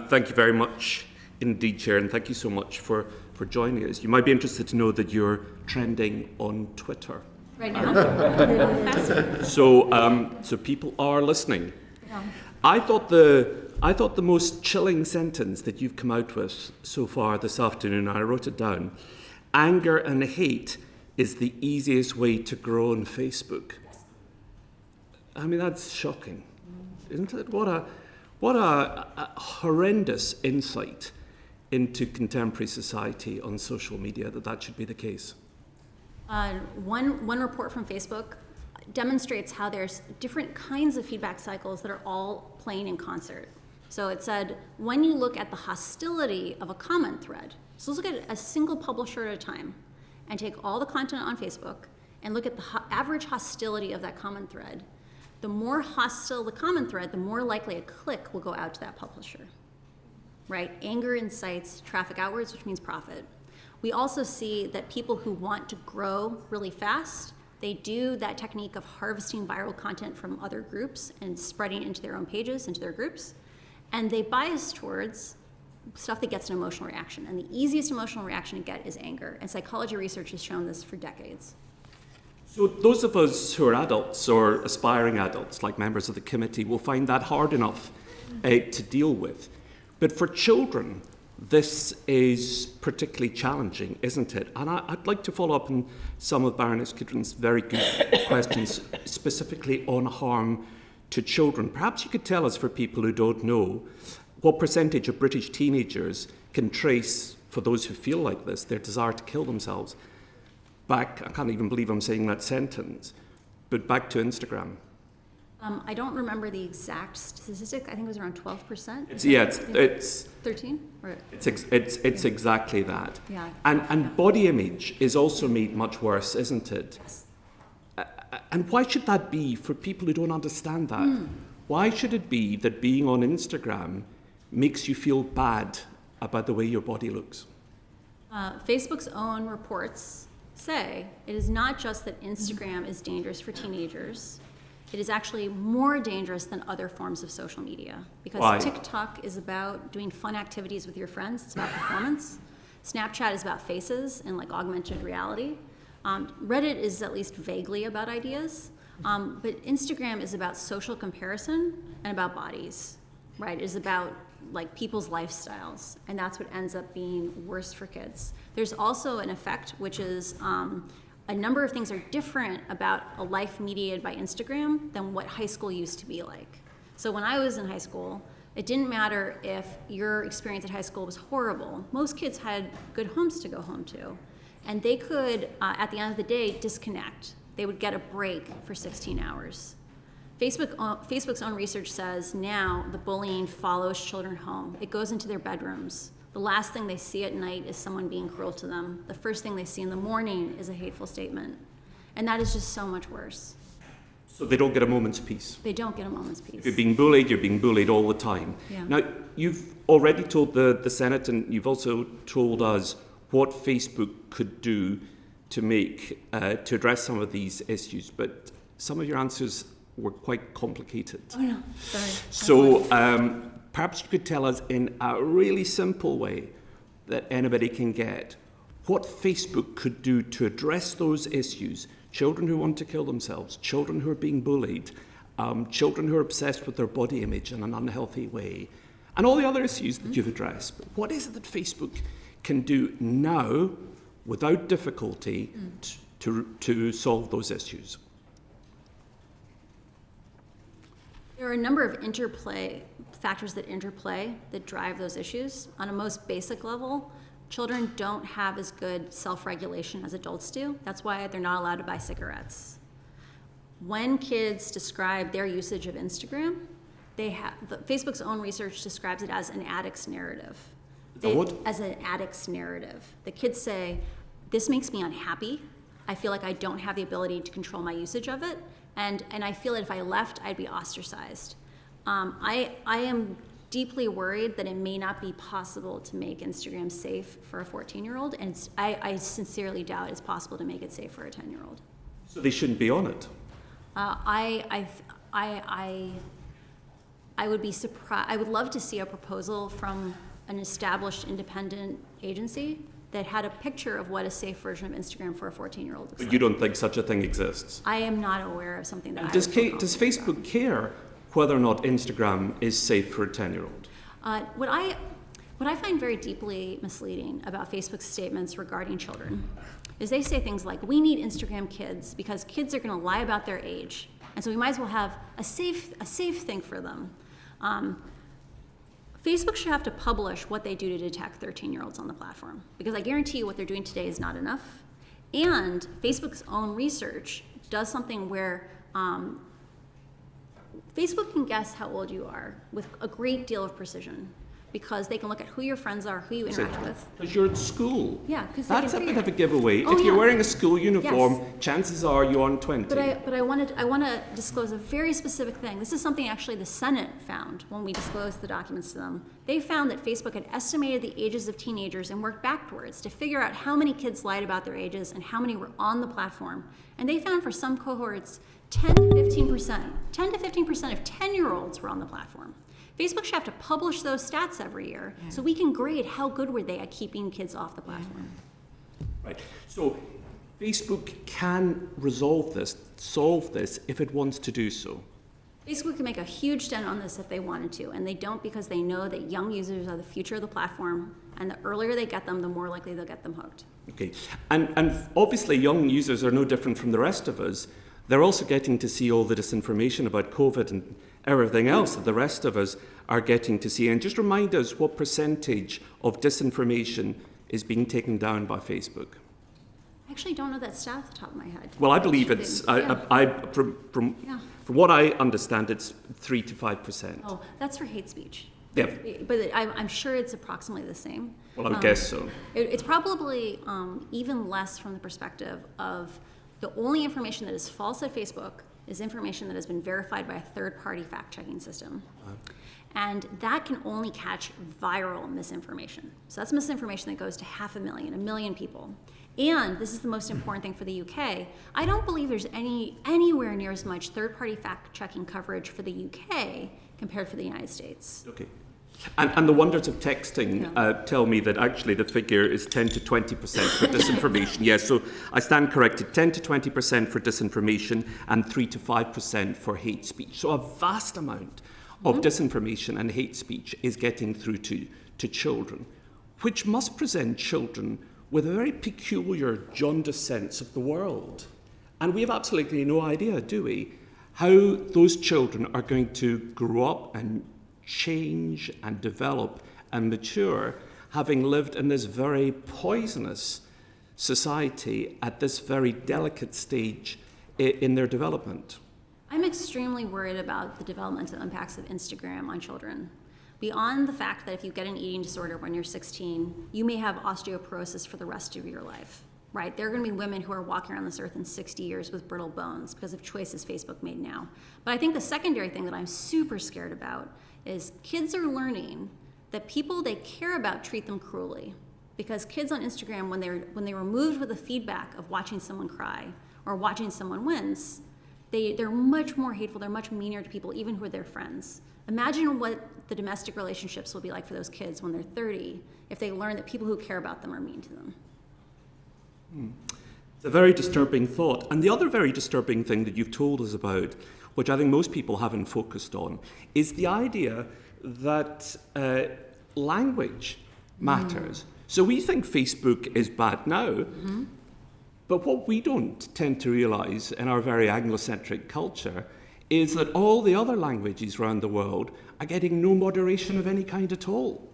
Thank you very much indeed, Chair, and thank you so much for joining us. You might be interested to know that you're trending on Twitter. Right now? Fascinating. So people are listening. Yeah. I thought the most chilling sentence that you've come out with so far this afternoon, I wrote it down, anger and hate is the easiest way to grow on Facebook. I mean, that's shocking, isn't it? What a horrendous insight into contemporary society on social media that should be the case. One report from Facebook demonstrates how there's different kinds of feedback cycles that are all playing in concert. So it said, when you look at the hostility of a comment thread, so let's look at a single publisher at a time and take all the content on Facebook and look at the average hostility of that comment thread. The more hostile the comment thread, the more likely a click will go out to that publisher, right? Anger incites traffic outwards, which means profit. We also see that people who want to grow really fast, they do that technique of harvesting viral content from other groups and spreading into their own pages, into their groups, and they bias towards stuff that gets an emotional reaction. And the easiest emotional reaction to get is anger, and psychology research has shown this for decades. So those of us who are adults or aspiring adults, like members of the committee, will find that hard enough to deal with. But for children, this is particularly challenging, isn't it? And I'd like to follow up on some of Baroness Kidron's very good questions, specifically on harm to children. Perhaps you could tell us, for people who don't know, what percentage of British teenagers can trace, for those who feel like this, their desire to kill themselves back, I can't even believe I'm saying that sentence, but back to Instagram. I don't remember the exact statistic. I think it was around 12%. It's 13? Or, it's exactly that. Yeah. And body image is also made much worse, isn't it? yes. And why should that be for people who don't understand that? Why should it be that being on Instagram makes you feel bad about the way your body looks? Facebook's own reports say it is not just that Instagram is dangerous for teenagers. It is actually more dangerous than other forms of social media. Because Why? TikTok is about doing fun activities with your friends. It's about performance. Snapchat is about faces and like augmented reality. Reddit is at least vaguely about ideas. But Instagram is about social comparison and about bodies, right? It is about like people's lifestyles. And that's what ends up being worse for kids. There's also an effect, which is a number of things are different about a life mediated by Instagram than what high school used to be like. So when I was in high school, it didn't matter if your experience at high school was horrible. Most kids had good homes to go home to. And they could, at the end of the day, disconnect. They would get a break for 16 hours. Facebook's own research says now the bullying follows children home. It goes into their bedrooms. The last thing they see at night is someone being cruel to them. The first thing they see in the morning is a hateful statement. And that is just so much worse. So they don't get a moment's peace. They don't get a moment's peace. If you're being bullied all the time. Yeah. Now, you've already told the Senate, and you've also told us what Facebook could do to make, to address some of these issues, but some of your answers were quite complicated. Oh no, sorry. So perhaps you could tell us in a really simple way that anybody can get what Facebook could do to address those issues. Children who want to kill themselves, children who are being bullied, children who are obsessed with their body image in an unhealthy way, and all the other issues that you've addressed. But what is it that Facebook can do now without difficulty to solve those issues? There are a number of factors that interplay that drive those issues. On a most basic level, children don't have as good self-regulation as adults do. That's why they're not allowed to buy cigarettes. When kids describe their usage of Instagram, Facebook's own research describes it as an addict's narrative. As an addict's narrative. The kids say, this makes me unhappy. I feel like I don't have the ability to control my usage of it. And I feel that if I left, I'd be ostracized. I am deeply worried that it may not be possible to make Instagram safe for a 14-year-old, and I sincerely doubt it's possible to make it safe for a 10-year-old. So they shouldn't be on it. I would be surprised. I would love to see a proposal from an established independent agency that had a picture of what a safe version of Instagram for a 14-year-old looks like. But you don't think such a thing exists? I am not aware of something that Does Facebook care whether or not Instagram is safe for a 10-year-old? What I find very deeply misleading about Facebook's statements regarding children is they say things like, we need Instagram kids because kids are going to lie about their age, and so we might as well have a safe thing for them. Facebook should have to publish what they do to detect 13-year-olds on the platform, because I guarantee you what they're doing today is not enough. And Facebook's own research does something where Facebook can guess how old you are with a great deal of precision, because they can look at who your friends are, who you interact with. Because you're at school. Yeah, because that's a bit of a giveaway. Oh, if you're yeah. wearing a school uniform, Yes. chances are you're on 20. But I want to disclose a very specific thing. This is something actually the Senate found when we disclosed the documents to them. They found that Facebook had estimated the ages of teenagers and worked backwards to figure out how many kids lied about their ages and how many were on the platform. And they found for some cohorts, 10 to 15% of 10-year-olds were on the platform. Facebook should have to publish those stats every year so we can grade how good were they at keeping kids off the platform. Right. So Facebook can solve this if it wants to do so. Facebook can make a huge dent on this if they wanted to, and they don't, because they know that young users are the future of the platform, and the earlier they get them, the more likely they'll get them hooked. Okay. And obviously young users are no different from the rest of us. They're also getting to see all the disinformation about COVID and everything else that the rest of us are getting to see. And just remind us what percentage of disinformation is being taken down by Facebook. I actually don't know that stat off the top of my head. Well, I believe it's, from what I understand, it's 3 to 5%. Oh, that's for hate speech. Yeah. But I'm sure it's approximately the same. Well, I would guess so. It's probably even less from the perspective of the only information that is false at Facebook is information that has been verified by a third-party fact-checking system. And that can only catch viral misinformation. So that's misinformation that goes to 500,000, 1 million people. And this is the most important thing for the UK. I don't believe there's anywhere near as much third-party fact-checking coverage for the UK compared to the United States. Okay. And the wonders of texting tell me that actually the figure is 10 to 20% for disinformation. Yes, so I stand corrected, 10 to 20% for disinformation and 3 to 5% for hate speech. So a vast amount of disinformation and hate speech is getting through to children, which must present children with a very peculiar jaundiced sense of the world. And we have absolutely no idea, do we, how those children are going to grow up and change and develop and mature, having lived in this very poisonous society at this very delicate stage in their development. I'm extremely worried about the developmental impacts of Instagram on children. Beyond the fact that if you get an eating disorder when you're 16, you may have osteoporosis for the rest of your life, right? There are going to be women who are walking around this earth in 60 years with brittle bones because of choices Facebook made now. But I think the secondary thing that I'm super scared about is kids are learning that people they care about treat them cruelly. Because kids on Instagram, when they're removed with the feedback of watching someone cry or watching someone wince, they're much more hateful, they're much meaner to people, even who are their friends. Imagine what the domestic relationships will be like for those kids when they're 30 if they learn that people who care about them are mean to them. It's a very disturbing thought. And the other very disturbing thing that you've told us about, which I think most people haven't focused on, is the idea that language matters. So we think Facebook is bad now, but what we don't tend to realize in our very Anglocentric culture is that all the other languages around the world are getting no moderation of any kind at all.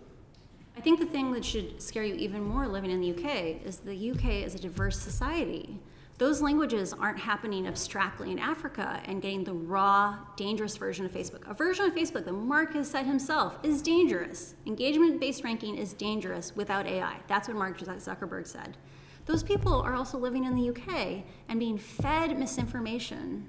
I think the thing that should scare you even more living in the UK is the UK is a diverse society. Those languages aren't happening abstractly in Africa and getting the raw, dangerous version of Facebook. A version of Facebook that Mark has said himself is dangerous. Engagement-based ranking is dangerous without AI. That's what Mark Zuckerberg said. Those people are also living in the UK and being fed misinformation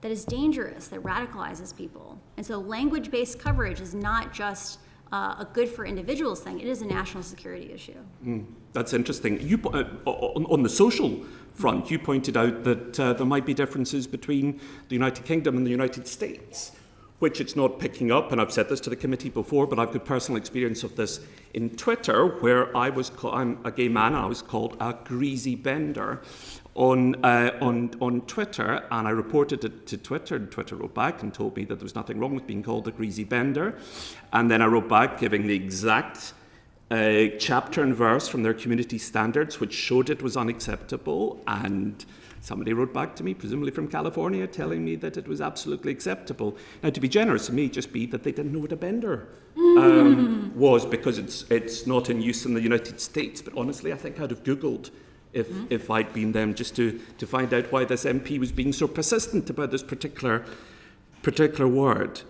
that is dangerous, that radicalizes people. And so language-based coverage is not just a good for individuals thing, it is a national security issue. That's interesting. You, on the social front, you pointed out that there might be differences between the United Kingdom and the United States, which it's not picking up, and I've said this to the committee before, but I've got personal experience of this in Twitter, where I'm a gay man, I was called a greasy bender on Twitter, and I reported it to Twitter, and Twitter wrote back and told me that there was nothing wrong with being called a greasy bender. And then I wrote back giving the exact chapter and verse from their community standards, which showed it was unacceptable, and somebody wrote back to me, presumably from California, telling me that it was absolutely acceptable. Now, to be generous, it may just be that they didn't know what a bender was, because it's not in use in the United States. But honestly, I think I'd have Googled if I'd been them, just to find out why this MP was being so persistent about this particular word.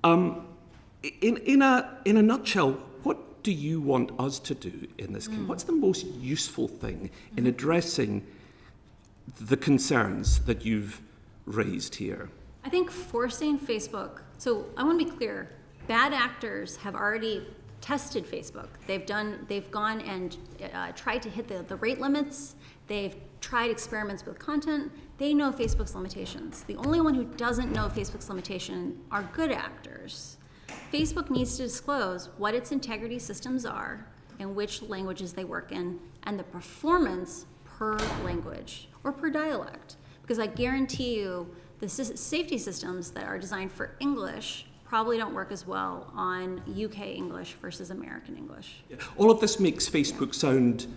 In a nutshell, what do you want us to do in this case? What's the most useful thing in addressing the concerns that you've raised here? I think forcing Facebook, so I want to be clear, bad actors have already tested Facebook. They've gone and tried to hit the rate limits. They've tried experiments with content. They know Facebook's limitations. The only one who doesn't know Facebook's limitation are good actors. Facebook needs to disclose what its integrity systems are and which languages they work in, and the performance per language or per dialect. Because I guarantee you the safety systems that are designed for English probably don't work as well on UK English versus American English. All of this makes Facebook sound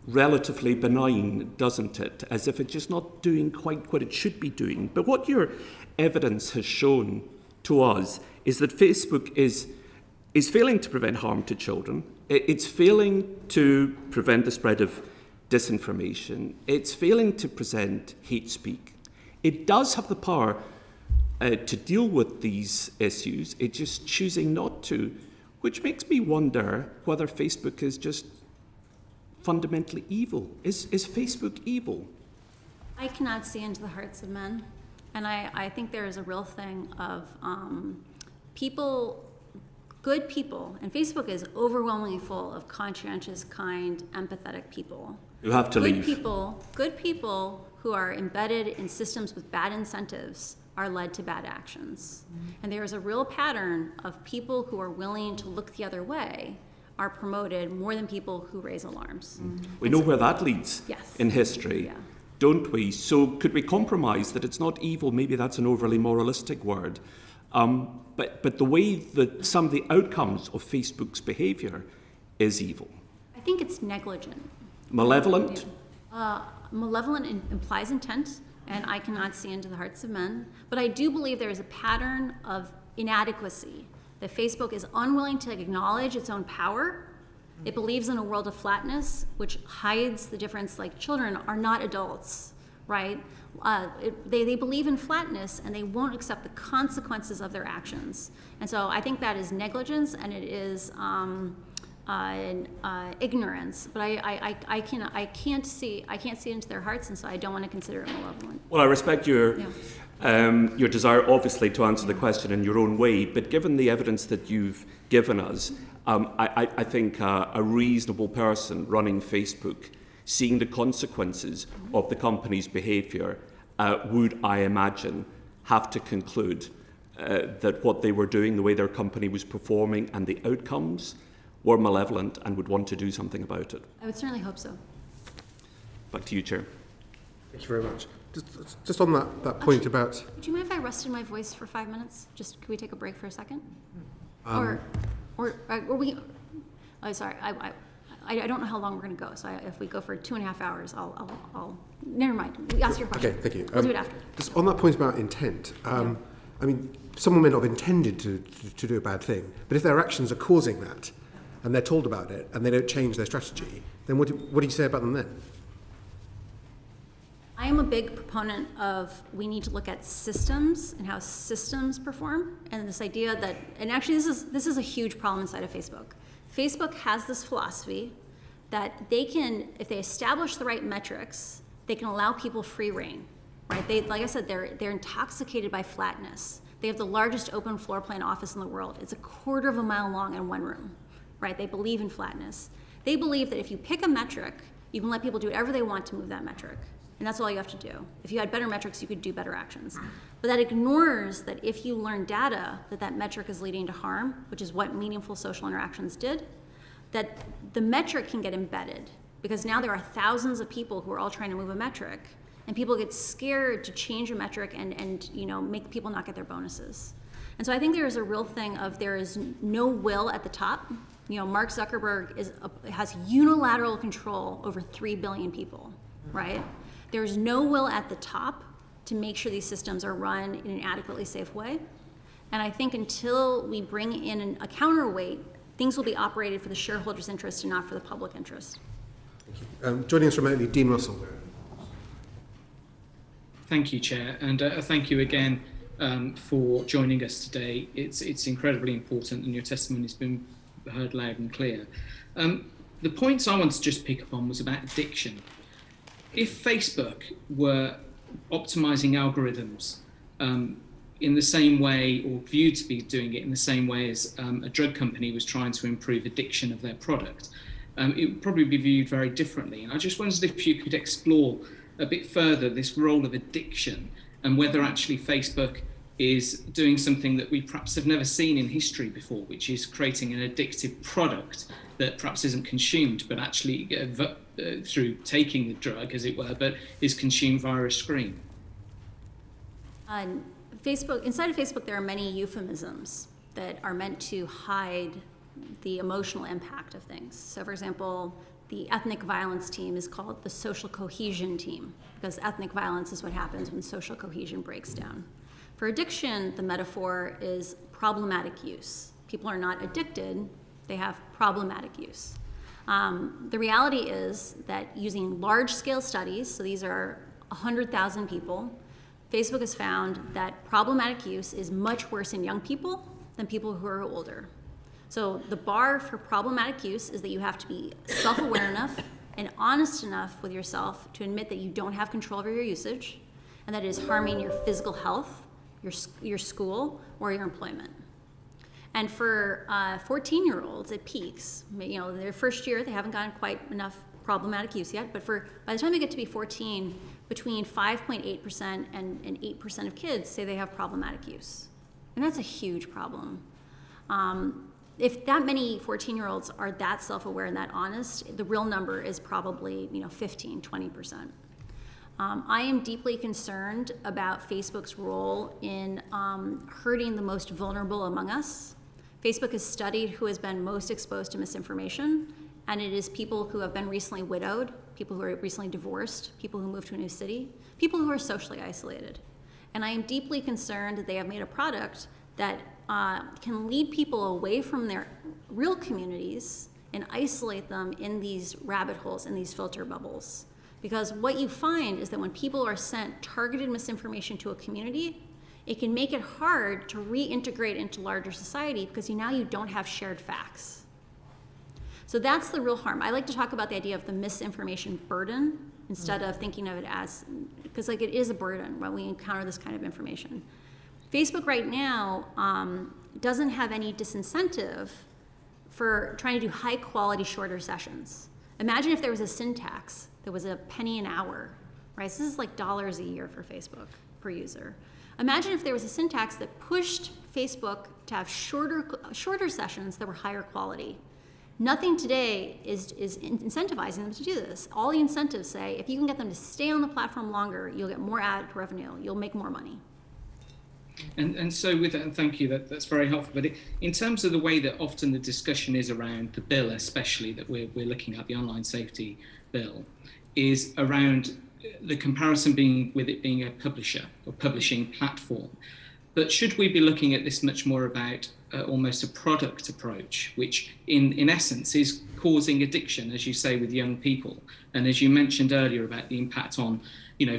relatively benign, doesn't it? As if it's just not doing quite what it should be doing. But what your evidence has shown to us is that Facebook is failing to prevent harm to children. It's failing to prevent the spread of disinformation. It's failing to present hate speak. It does have the power to deal with these issues. It's just choosing not to, which makes me wonder whether Facebook is just fundamentally evil. Is Facebook evil? I cannot see into the hearts of men. And I think there is a real thing of people, good people, and Facebook is overwhelmingly full of conscientious, kind, empathetic people. You have to leave. Good people who are embedded in systems with bad incentives are led to bad actions. And there is a real pattern of people who are willing to look the other way are promoted more than people who raise alarms. We know where that leads Yes. in history, Yeah. don't we? So could we compromise that it's not evil? Maybe that's an overly moralistic word. But the way that some of the outcomes of Facebook's behaviour is evil. I think it's negligent. Malevolent? Malevolent implies intent, and I cannot see into the hearts of men. But I do believe there is a pattern of inadequacy, that Facebook is unwilling to acknowledge its own power. It believes in a world of flatness, which hides the difference, like children are not adults, right? They believe in flatness, and they won't accept the consequences of their actions. And so I think that is negligence, and it is ignorance. But I can't see into their hearts, and so I don't want to consider it malevolent. Well, I respect your desire, obviously, to answer the question in your own way, but given the evidence that you've given us, I think a reasonable person running Facebook, seeing the consequences of the company's behaviour, would, I imagine, have to conclude that what they were doing, the way their company was performing, and the outcomes were malevolent and would want to do something about it. I would certainly hope so. Back to you, Chair. Thank you very much. Just on that point about... Do you mind if I rested my voice for 5 minutes? Just, could we take a break for a second? Or we... Oh, sorry. I don't know how long we're going to go. So if we go for 2.5 hours, I'll... Never mind. We ask your question. Okay, thank you. We'll do it after. Just on that point about intent, I mean, someone may not have intended to do a bad thing, but if their actions are causing that, and they're told about it, and they don't change their strategy, then what do you say about them then? I am a big proponent of we need to look at systems and how systems perform, and this idea that, and actually this is a huge problem inside of Facebook. Facebook has this philosophy that they can, if they establish the right metrics, they can allow people free reign, right? They, like I said, they're intoxicated by flatness. They have the largest open floor plan office in the world. It's 1/4 of a mile long in one room, right? They believe in flatness. They believe that if you pick a metric, you can let people do whatever they want to move that metric. And that's all you have to do. If you had better metrics, you could do better actions. But that ignores that if you learn data that metric is leading to harm, which is what meaningful social interactions did, that the metric can get embedded. Because now there are thousands of people who are all trying to move a metric, and people get scared to change a metric and make people not get their bonuses. And so I think there is a real thing of there is no will at the top. Mark Zuckerberg has unilateral control over 3 billion people, right? There's no will at the top to make sure these systems are run in an adequately safe way. And I think until we bring in a counterweight, things will be operated for the shareholders' interest and not for the public interest. Thank you. Joining us remotely, Dean Russell. Thank you, Chair, and thank you again for joining us today. It's incredibly important, and your testimony has been heard loud and clear. The points I want to just pick up on was about addiction. If Facebook were optimizing algorithms in the same way, or viewed to be doing it in the same way as a drug company was trying to improve addiction of their product, it would probably be viewed very differently. And I just wondered if you could explore a bit further this role of addiction and whether actually Facebook is doing something that we perhaps have never seen in history before, which is creating an addictive product that perhaps isn't consumed, but actually through taking the drug, as it were, but is consumed via a screen. Inside of Facebook, there are many euphemisms that are meant to hide the emotional impact of things. So, for example, the ethnic violence team is called the social cohesion team, because ethnic violence is what happens when social cohesion breaks down. For addiction, the metaphor is problematic use. People are not addicted, they have problematic use. The reality is that using large-scale studies, so these are 100,000 people, Facebook has found that problematic use is much worse in young people than people who are older. So the bar for problematic use is that you have to be self-aware enough and honest enough with yourself to admit that you don't have control over your usage and that it is harming your physical health, your school, or your employment. And for 14-year-olds, it peaks. You know, their first year, they haven't gotten quite enough problematic use yet, but by the time they get to be 14, between 5.8% and 8% of kids say they have problematic use. And that's a huge problem. If that many 14-year-olds are that self-aware and that honest, the real number is probably 15, 20%. I am deeply concerned about Facebook's role in hurting the most vulnerable among us. Facebook has studied who has been most exposed to misinformation, and it is people who have been recently widowed, people who are recently divorced, people who moved to a new city, people who are socially isolated. And I am deeply concerned that they have made a product that can lead people away from their real communities and isolate them in these rabbit holes, in these filter bubbles. Because what you find is that when people are sent targeted misinformation to a community, it can make it hard to reintegrate into larger society because now you don't have shared facts. So that's the real harm. I like to talk about the idea of the misinformation burden instead of thinking of it as, because it is a burden when we encounter this kind of information. Facebook right now doesn't have any disincentive for trying to do high quality, shorter sessions. Imagine if there was a syntax that was a penny an hour, right? So this is like dollars a year for Facebook per user. Imagine if there was a syntax that pushed Facebook to have shorter sessions that were higher quality. Nothing today is incentivizing them to do this. All the incentives say, if you can get them to stay on the platform longer, you'll get more ad revenue, you'll make more money. And so with that, and thank you, that's very helpful. But in terms of the way that often the discussion is around the bill, especially that we're looking at, the online safety bill, is around the comparison with it being a publisher or publishing platform. But should we be looking at this much more about almost a product approach, which in essence is causing addiction, as you say, with young people? And as you mentioned earlier about the impact on,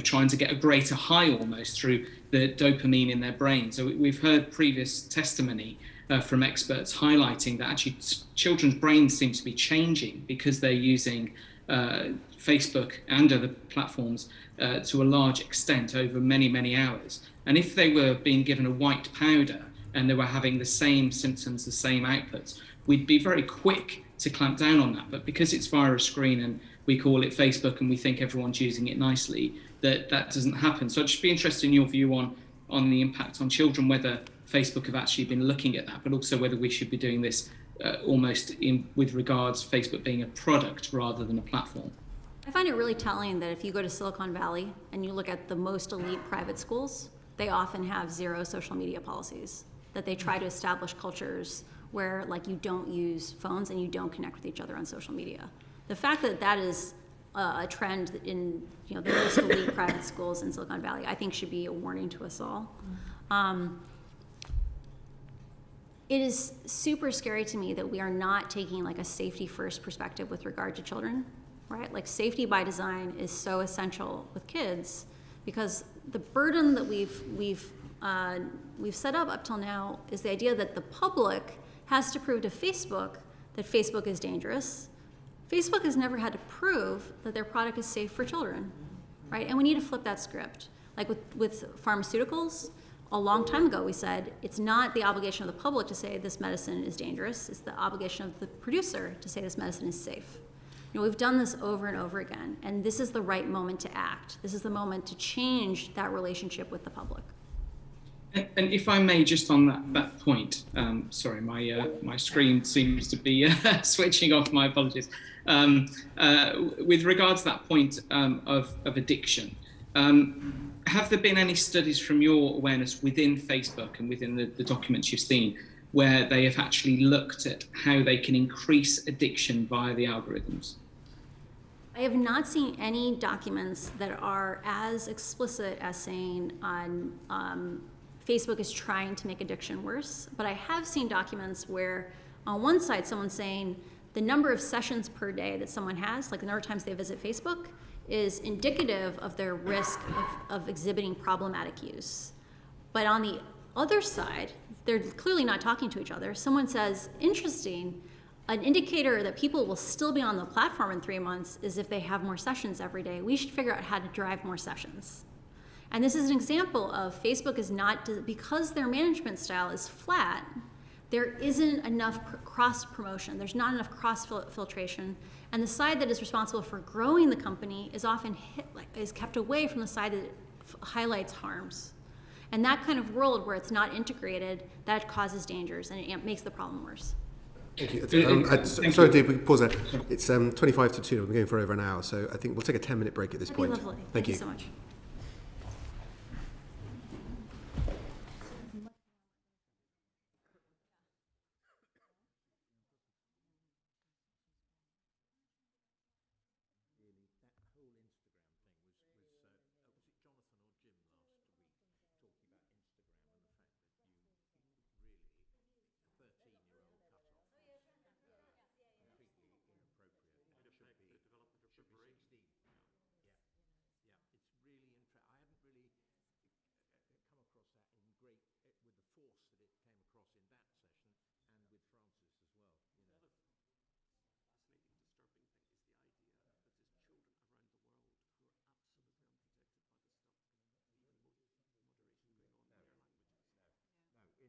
trying to get a greater high almost through the dopamine in their brain. So we've heard previous testimony from experts highlighting that actually children's brains seem to be changing because they're using Facebook and other platforms to a large extent over many, many hours. And if they were being given a white powder and they were having the same symptoms, the same outputs, we'd be very quick to clamp down on that. But because it's via a screen and we call it Facebook and we think everyone's using it nicely, that doesn't happen. So I'd just be interested in your view on the impact on children, whether Facebook have actually been looking at that, but also whether we should be doing this almost with regards to Facebook being a product rather than a platform. I find it really telling that if you go to Silicon Valley and you look at the most elite private schools, they often have zero social media policies, that they try to establish cultures where you don't use phones and you don't connect with each other on social media. The fact that that is a trend in the most elite private schools in Silicon Valley, I think should be a warning to us all. It is super scary to me that we are not taking a safety first perspective with regard to children, right? Safety by design is so essential with kids because the burden that we've set up till now is the idea that the public has to prove to Facebook that Facebook is dangerous. Facebook has never had to prove that their product is safe for children, right? And we need to flip that script. With pharmaceuticals, a long time ago we said it's not the obligation of the public to say this medicine is dangerous, it's the obligation of the producer to say this medicine is safe. We've done this over and over again, and this is the right moment to act. This is the moment to change that relationship with the public. And if I may, just on that point, sorry, my screen seems to be switching off. My apologies. With regards to that point of addiction, have there been any studies from your awareness within Facebook and within the documents you've seen where they have actually looked at how they can increase addiction via the algorithms? I have not seen any documents that are as explicit as saying Facebook is trying to make addiction worse, but I have seen documents where on one side someone's saying the number of sessions per day that someone has, like the number of times they visit Facebook, is indicative of their risk of exhibiting problematic use. But on the other side, they're clearly not talking to each other. Someone says, interesting, an indicator that people will still be on the platform in 3 months is if they have more sessions every day. We should figure out how to drive more sessions. And this is an example of Facebook is not, because their management style is flat, there isn't enough cross-promotion. There's not enough cross-filtration. And the side that is responsible for growing the company is often is kept away from the side that highlights harms. And that kind of world where it's not integrated, that causes dangers and it makes the problem worse. Thank you. Sorry, Dave, we can pause there. It's 25 to 2. We're going for over an hour, so I think we'll take a 10-minute break at this point. Lovely. Thank you So much.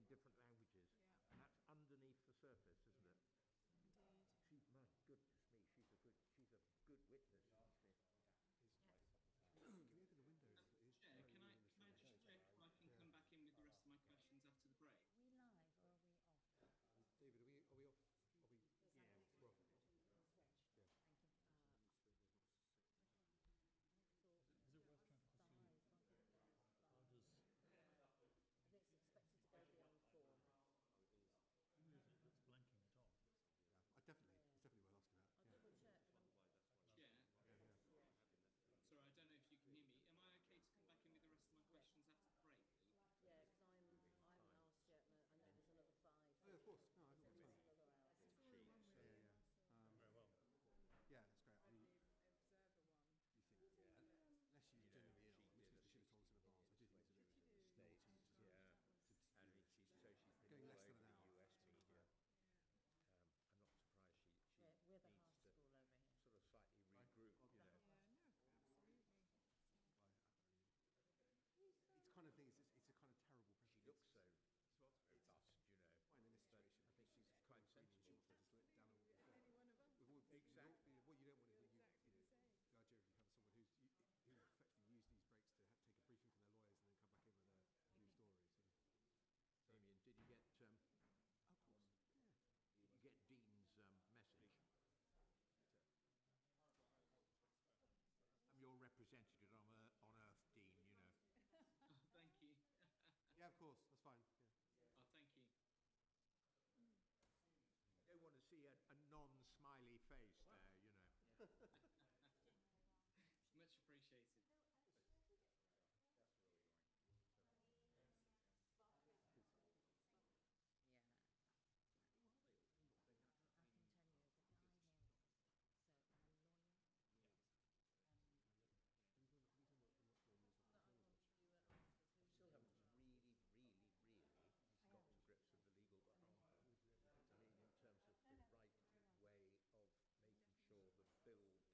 Definitely. It's definitely worth asking about. Chair. Sorry, I don't know if you can hear me. Am I okay to come back in with the rest of my questions after the break, Luke? Yeah, because I haven't asked yet, and I know there's another 5. Oh, yeah, of course. No, I think that's fine. Another hour. Very well. Yeah, that's great. You think, unless she's genuinely ill, in which case they should have told us in advance. I do think it's a bit naughty to going less than an hour. We're the hard school over here. Sort of slightly regroup, you know. It's kind of thing. It's a kind of terrible precedent. She looks so robust, you know. Fine in this situation. I think she's quite sensible. She wants to just let down all. Any one of us. Exactly. What you don't want is the idea of you have someone who effectively use these breaks to take a briefing from their lawyers and then come back in with a new story. Damien, did you get? Of course. Yeah. Did you get Dean's message? I'm your representative on Earth, Dean. You know. Oh, thank you. Yeah, of course. That's fine. Yeah. Oh, thank you. You don't want to see a non-smiley face there, you know. Much appreciated. Still haven't really, he's got to grips with the legal behind it. I mean, in terms of the right way of making sure the bill gets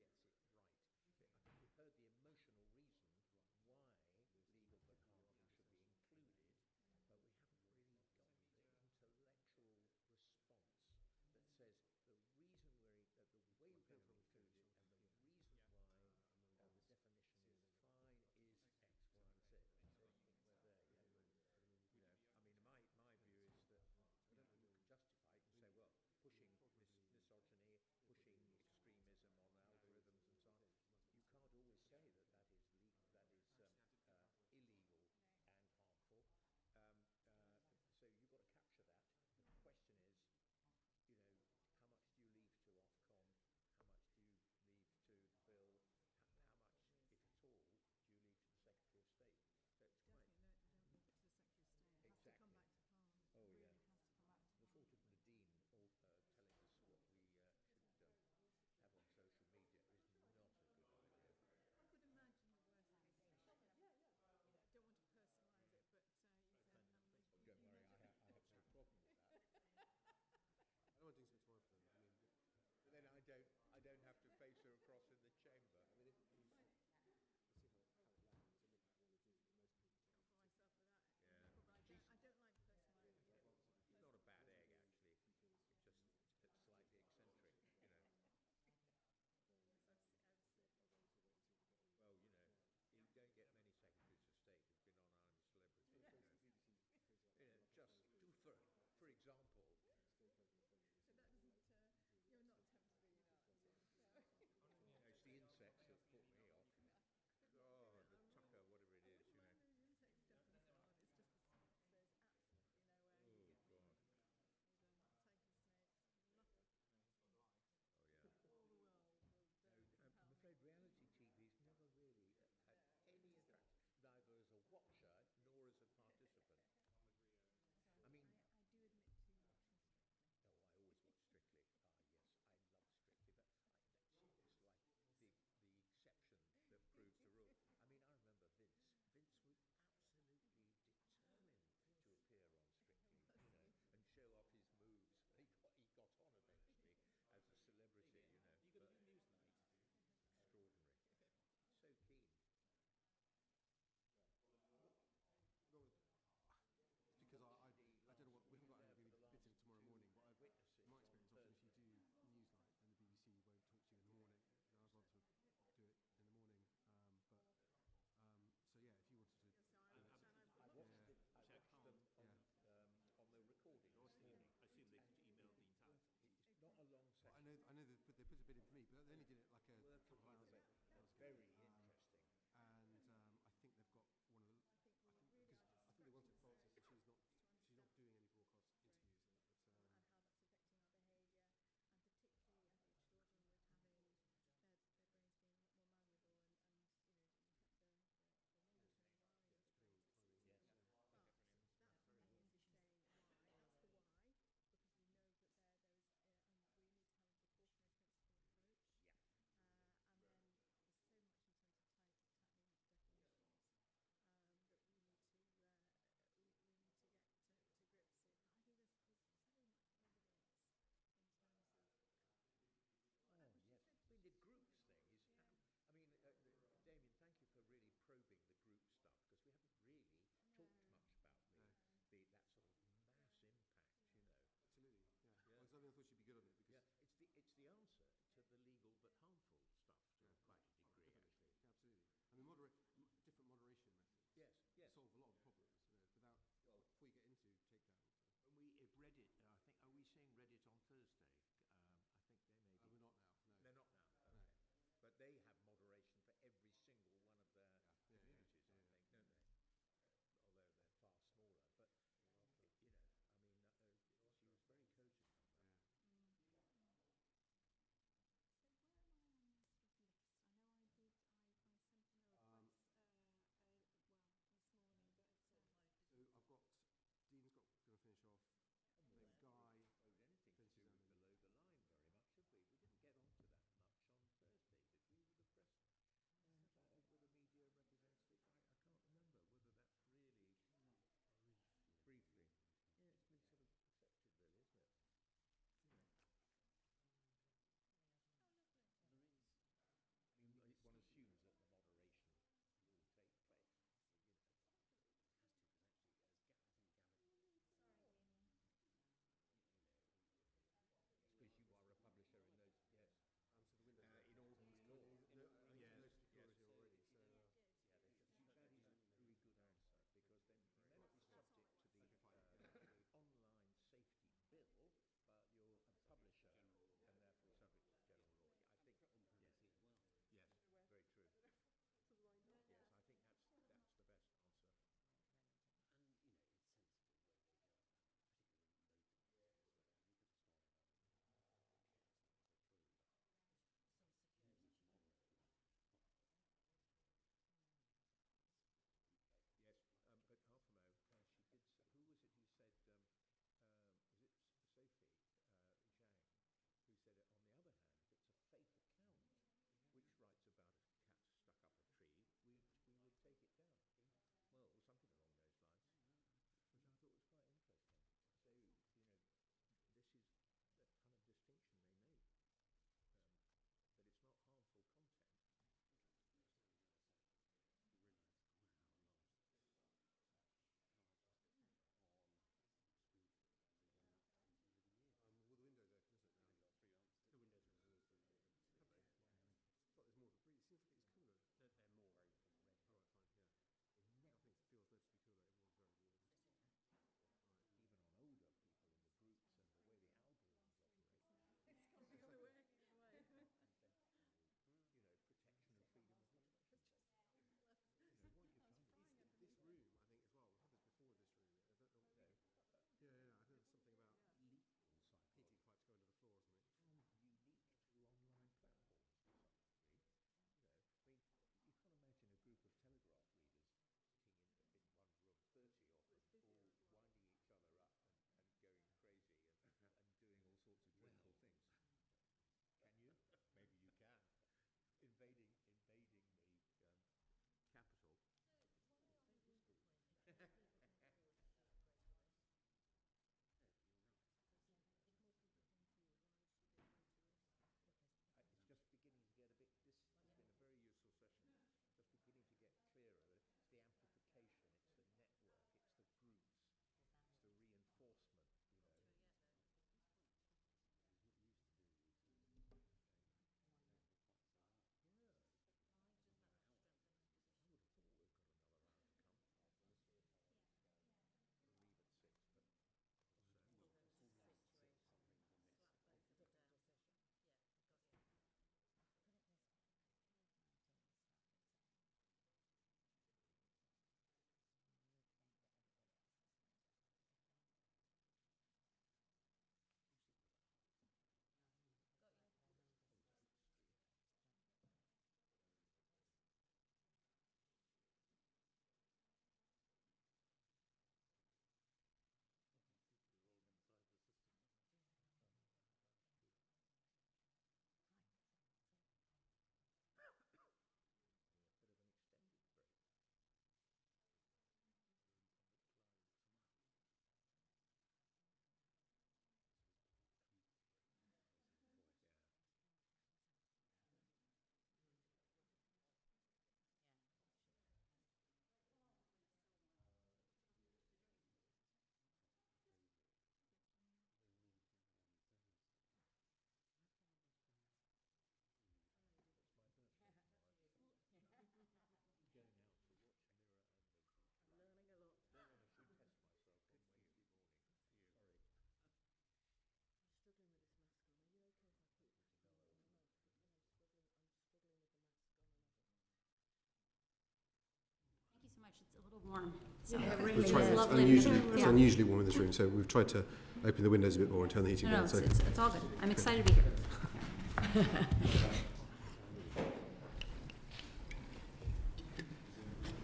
Warm. So We've tried, it's unusually warm in this room, so we've tried to open the windows a bit more and turn the heating down. No, it's all good. I'm excited to be here.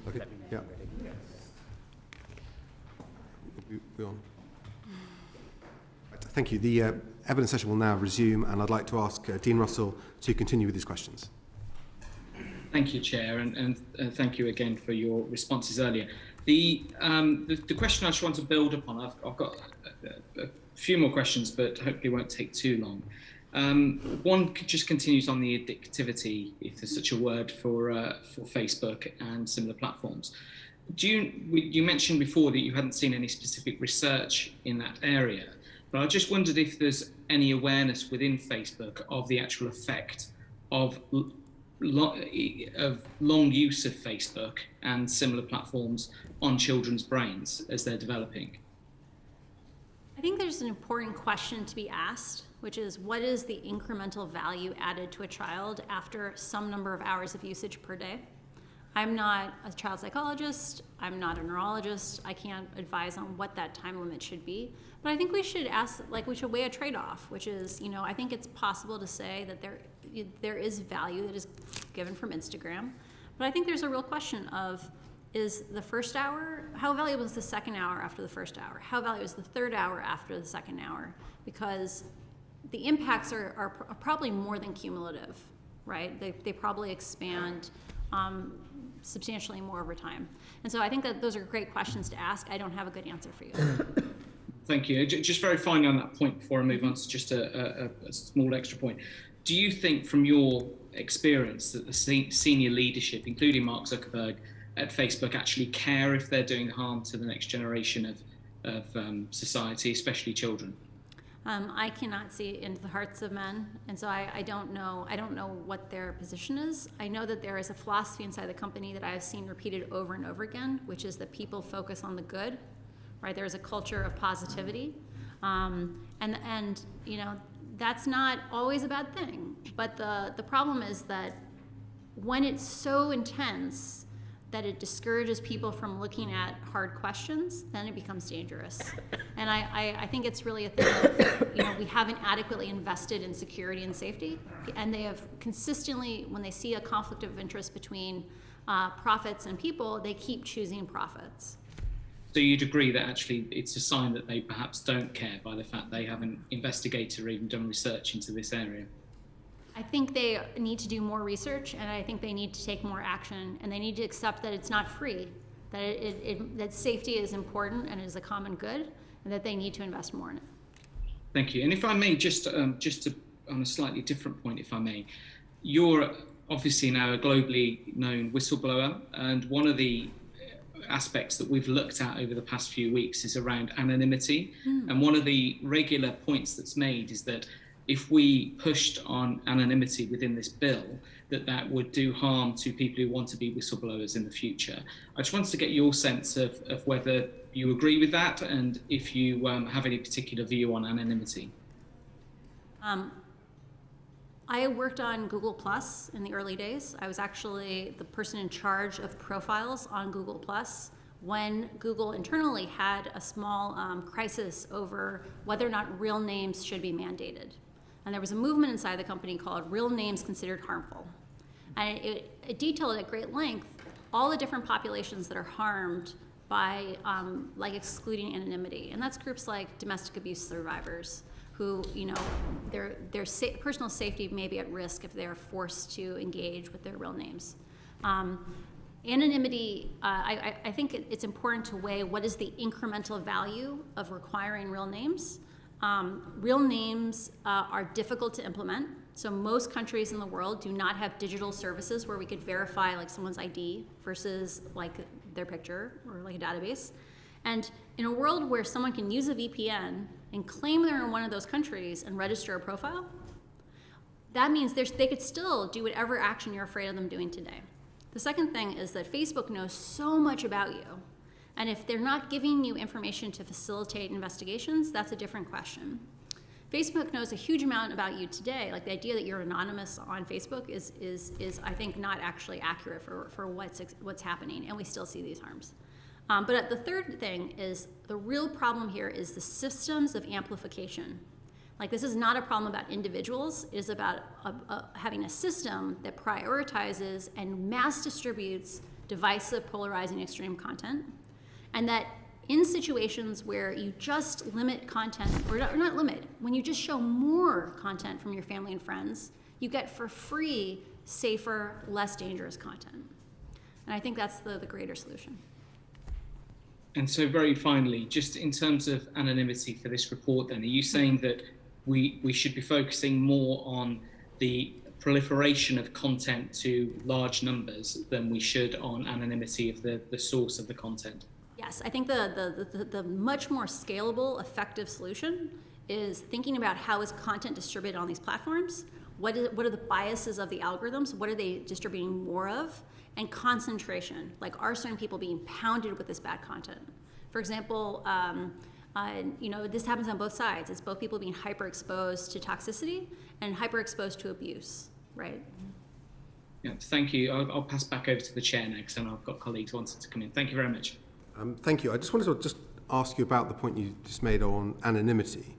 Okay, yeah. We on? Right, thank you. The evidence session will now resume, and I'd like to ask Dean Russell to continue with his questions. Thank you, Chair, and thank you again for your responses earlier. The question I just want to build upon, I've got a few more questions, but hopefully won't take too long. One just continues on the addictivity, if there's such a word, for Facebook and similar platforms. You mentioned before that you hadn't seen any specific research in that area, but I just wondered if there's any awareness within Facebook of the actual effect of long use of Facebook and similar platforms on children's brains as they're developing. I think there's an important question to be asked, which is what is the incremental value added to a child after some number of hours of usage per day? I'm not a child psychologist, I'm not a neurologist, I can't advise on what that time limit should be, but I think we should we should weigh a trade-off, which is, I think it's possible to say that there is value that is given from Instagram, but I think there's a real question of, is the first hour, how valuable is the second hour after the first hour? How valuable is the third hour after the second hour? Because the impacts are probably more than cumulative, right? They probably expand substantially more over time. And so I think that those are great questions to ask. I don't have a good answer for you. Thank you. Just very finally on that point before I move on to just a small extra point. Do you think from your experience that the senior leadership, including Mark Zuckerberg at Facebook, actually care if they're doing harm to the next generation of society, especially children? I cannot see into the hearts of men, and so I don't know what their position is. I know that there is a philosophy inside the company that I have seen repeated over and over again, which is that people focus on the good, right? There is a culture of positivity, and that's not always a bad thing. But the problem is that when it's so intense that it discourages people from looking at hard questions, then it becomes dangerous. And I think it's really a thing of, we haven't adequately invested in security and safety, and they have consistently, when they see a conflict of interest between profits and people, they keep choosing profits. So you'd agree that actually it's a sign that they perhaps don't care by the fact they haven't investigated or even done research into this area? I think they need to do more research, and I think they need to take more action, and they need to accept that it's not free, that that safety is important and is a common good, and that they need to invest more in it. Thank you. And if I may, just on a slightly different point, if I may, you're obviously now a globally known whistleblower, and one of the aspects that we've looked at over the past few weeks is around anonymity. And one of the regular points that's made is that if we pushed on anonymity within this bill, that would do harm to people who want to be whistleblowers in the future. I just wanted to get your sense of whether you agree with that, and if you have any particular view on anonymity. I worked on Google Plus in the early days. I was actually the person in charge of profiles on Google Plus when Google internally had a small crisis over whether or not real names should be mandated. And there was a movement inside the company called Real Names Considered Harmful. And it detailed at great length all the different populations that are harmed by excluding anonymity. And that's groups like domestic abuse survivors who, their personal safety may be at risk if they're forced to engage with their real names. Anonymity, I think it's important to weigh what is the incremental value of requiring real names. Real names are difficult to implement. So most countries in the world do not have digital services where we could verify someone's ID versus their picture or a database. And in a world where someone can use a VPN and claim they're in one of those countries and register a profile, that means they could still do whatever action you're afraid of them doing today. The second thing is that Facebook knows so much about you. And if they're not giving you information to facilitate investigations, that's a different question. Facebook knows a huge amount about you today. The idea that you're anonymous on Facebook is I think, not actually accurate for what's happening, and we still see these harms. But the third thing is the real problem here is the systems of amplification. Like, this is not a problem about individuals. It is about having a system that prioritizes and mass distributes divisive, polarizing, extreme content. And that in situations where you just limit content, or not limit, when you just show more content from your family and friends, you get for free, safer, less dangerous content. And I think that's the greater solution. And so very finally, just in terms of anonymity for this report then, are you saying that we should be focusing more on the proliferation of content to large numbers than we should on anonymity of the source of the content? Yes, I think the much more scalable, effective solution is thinking about how is content distributed on these platforms, what are the biases of the algorithms, what are they distributing more of, and concentration, like are certain people being pounded with this bad content? For example, this happens on both sides. It's both people being hyper-exposed to toxicity and hyper-exposed to abuse, right? Yeah, thank you. I'll pass back over to the chair next, and I've got colleagues who wanted to come in. Thank you very much. Thank you. I just wanted to ask you about the point you just made on anonymity.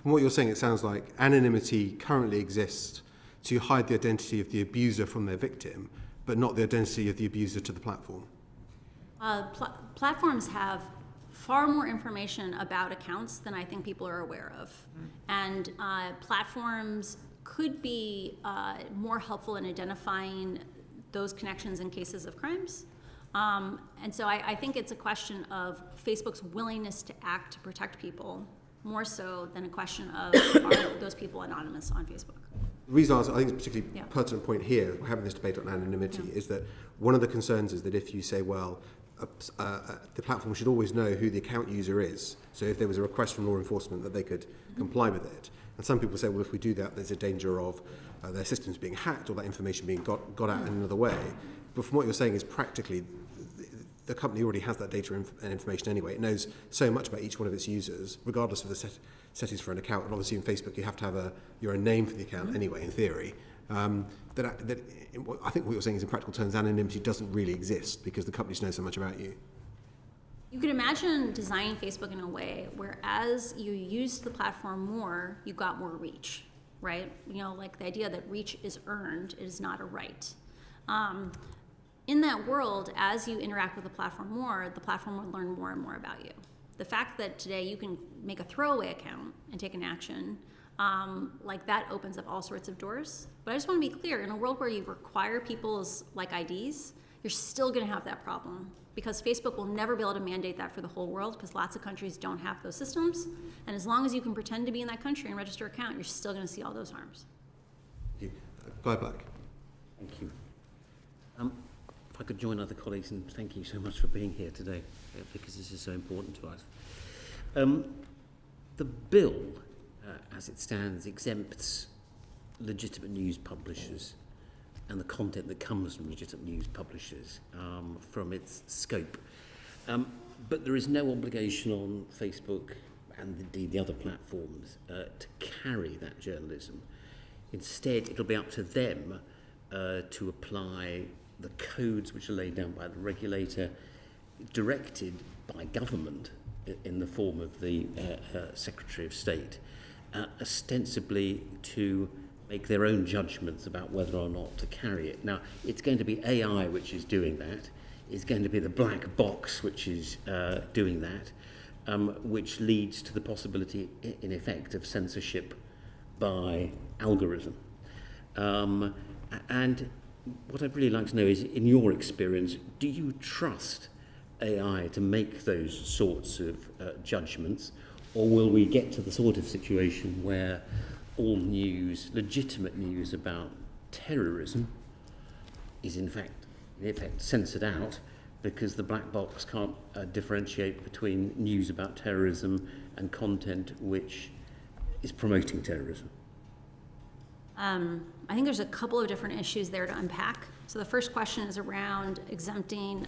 From what you're saying, it sounds like anonymity currently exists to hide the identity of the abuser from their victim, but not the identity of the abuser to the platform. Platforms have far more information about accounts than I think people are aware of. And platforms could be more helpful in identifying those connections in cases of crimes. And so I think it's a question of Facebook's willingness to act to protect people, more so than a question of are those people anonymous on Facebook. The reason I think it's a particularly pertinent point here, we're having this debate on anonymity, is that one of the concerns is that if you say, well, the platform should always know who the account user is, so if there was a request from law enforcement that they could comply with it. And some people say, well, if we do that, there's a danger of their systems being hacked or that information being got out in another way. But from what you're saying is practically, the company already has that data and information anyway. It knows so much about each one of its users, regardless of the settings for an account. And obviously in Facebook, you have to have your own name for the account anyway, in theory. I think what you're saying is in practical terms, anonymity doesn't really exist because the companies know so much about you. You could imagine designing Facebook in a way where as you use the platform more, you got more reach, right? Like the idea that reach is earned, it is not a right. In that world, as you interact with the platform more, the platform will learn more and more about you. The fact that today you can make a throwaway account and take an action, like that opens up all sorts of doors. But I just want to be clear, in a world where you require people's IDs, you're still going to have that problem because Facebook will never be able to mandate that for the whole world because lots of countries don't have those systems. And as long as you can pretend to be in that country and register an account, you're still going to see all those harms. Thank you. Guy Black. Thank you. If I could join other colleagues and thank you so much for being here today because this is so important to us. The bill, as it stands, exempts legitimate news publishers and the content that comes from legitimate news publishers from its scope. But there is no obligation on Facebook and indeed the other platforms to carry that journalism. Instead, it'll be up to them to apply the codes which are laid down by the regulator, directed by government in the form of the Secretary of State, ostensibly to make their own judgments about whether or not to carry it. Now, it's going to be AI which is doing that. It's going to be the black box which is doing that, which leads to the possibility, in effect, of censorship by algorithm. And what I'd really like to know is, in your experience, do you trust AI to make those sorts of judgments, or will we get to the sort of situation where all news, legitimate news about terrorism, is in effect censored out because the black box can't differentiate between news about terrorism and content which is promoting terrorism? I think there's a couple of different issues there to unpack. So the first question is around exempting,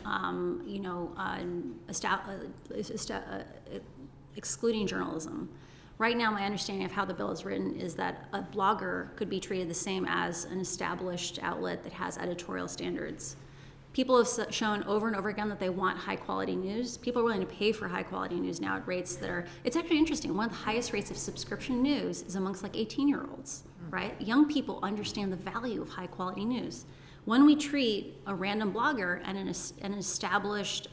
excluding journalism. Right now, my understanding of how the bill is written is that a blogger could be treated the same as an established outlet that has editorial standards. People have shown over and over again that they want high quality news. People are willing to pay for high quality news now at rates that are, it's actually interesting. One of the highest rates of subscription news is amongst like 18-year-olds, right? Young people understand the value of high quality news. When we treat a random blogger and an established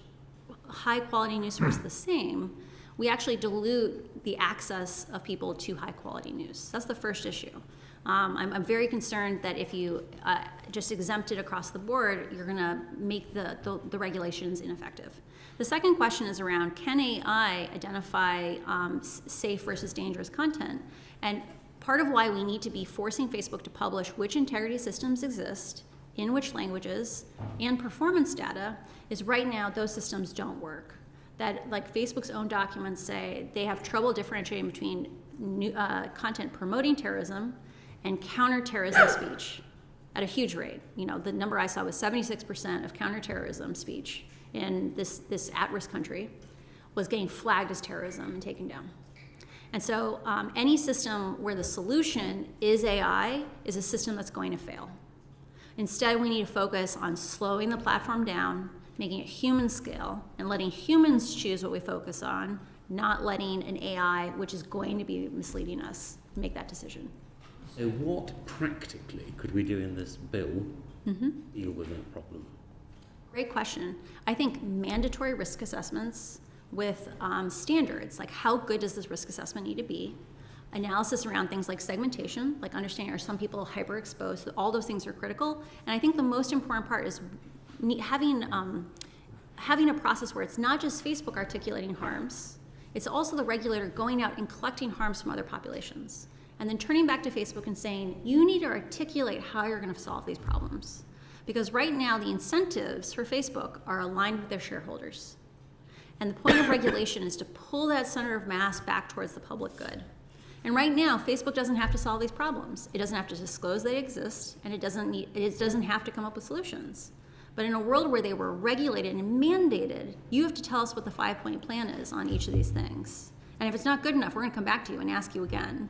high quality news source the same, we actually dilute the access of people to high quality news. That's the first issue. I'm very concerned that if you just exempt it across the board, you're going to make the regulations ineffective. The second question is around, can AI identify safe versus dangerous content? And part of why we need to be forcing Facebook to publish which integrity systems exist, in which languages, and performance data is right now those systems don't work. That, like Facebook's own documents say, they have trouble differentiating between content promoting terrorism and counterterrorism speech at a huge rate. You know, the number I saw was 76% of counterterrorism speech in this at-risk country was getting flagged as terrorism and taken down. And so any system where the solution is AI is a system that's going to fail. Instead, we need to focus on slowing the platform down, making it human scale, and letting humans choose what we focus on, not letting an AI, which is going to be misleading us, make that decision. So what practically could we do in this bill to deal with that problem? Great question. I think mandatory risk assessments with standards, like how good does this risk assessment need to be? Analysis around things like segmentation, like understanding are some people hyper-exposed, so all those things are critical. And I think the most important part is having a process where it's not just Facebook articulating harms, it's also the regulator going out and collecting harms from other populations. And then turning back to Facebook and saying, you need to articulate how you're going to solve these problems. Because right now, the incentives for Facebook are aligned with their shareholders. And the point of regulation is to pull that center of mass back towards the public good. And right now, Facebook doesn't have to solve these problems. It doesn't have to disclose they exist, and it doesn't have to come up with solutions. But in a world where they were regulated and mandated, you have to tell us what the 5-point plan is on each of these things. And if it's not good enough, we're going to come back to you and ask you again.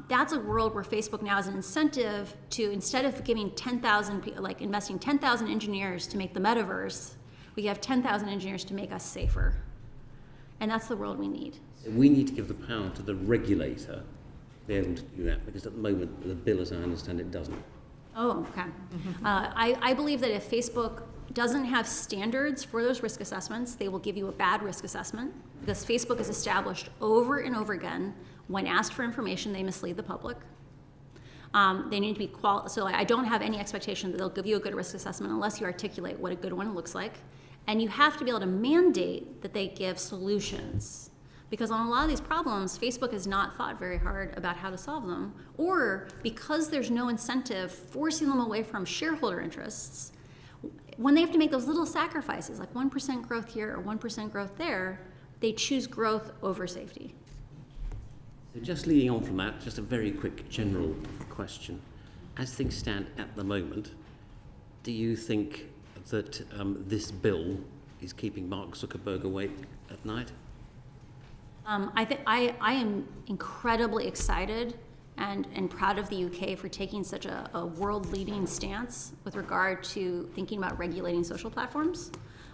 That's a world where Facebook now has an incentive to, instead of giving 10,000, like investing 10,000 engineers to make the metaverse, we have 10,000 engineers to make us safer. And that's the world we need. So we need to give the power to the regulator to be able to do that, because at the moment, the bill, as I understand it, doesn't. Oh, okay. I believe that if Facebook doesn't have standards for those risk assessments, they will give you a bad risk assessment, because Facebook has established over and over again, when asked for information, they mislead the public. They need to be so I don't have any expectation that they'll give you a good risk assessment unless you articulate what a good one looks like. And you have to be able to mandate that they give solutions. Because on a lot of these problems, Facebook has not thought very hard about how to solve them, or because there's no incentive forcing them away from shareholder interests, when they have to make those little sacrifices, like 1% growth here or 1% growth there, they choose growth over safety. So just leading on from that, just a very quick general question. As things stand at the moment, do you think that this bill is keeping Mark Zuckerberg awake at night? I am incredibly excited and proud of the UK for taking such a world-leading stance with regard to thinking about regulating social platforms.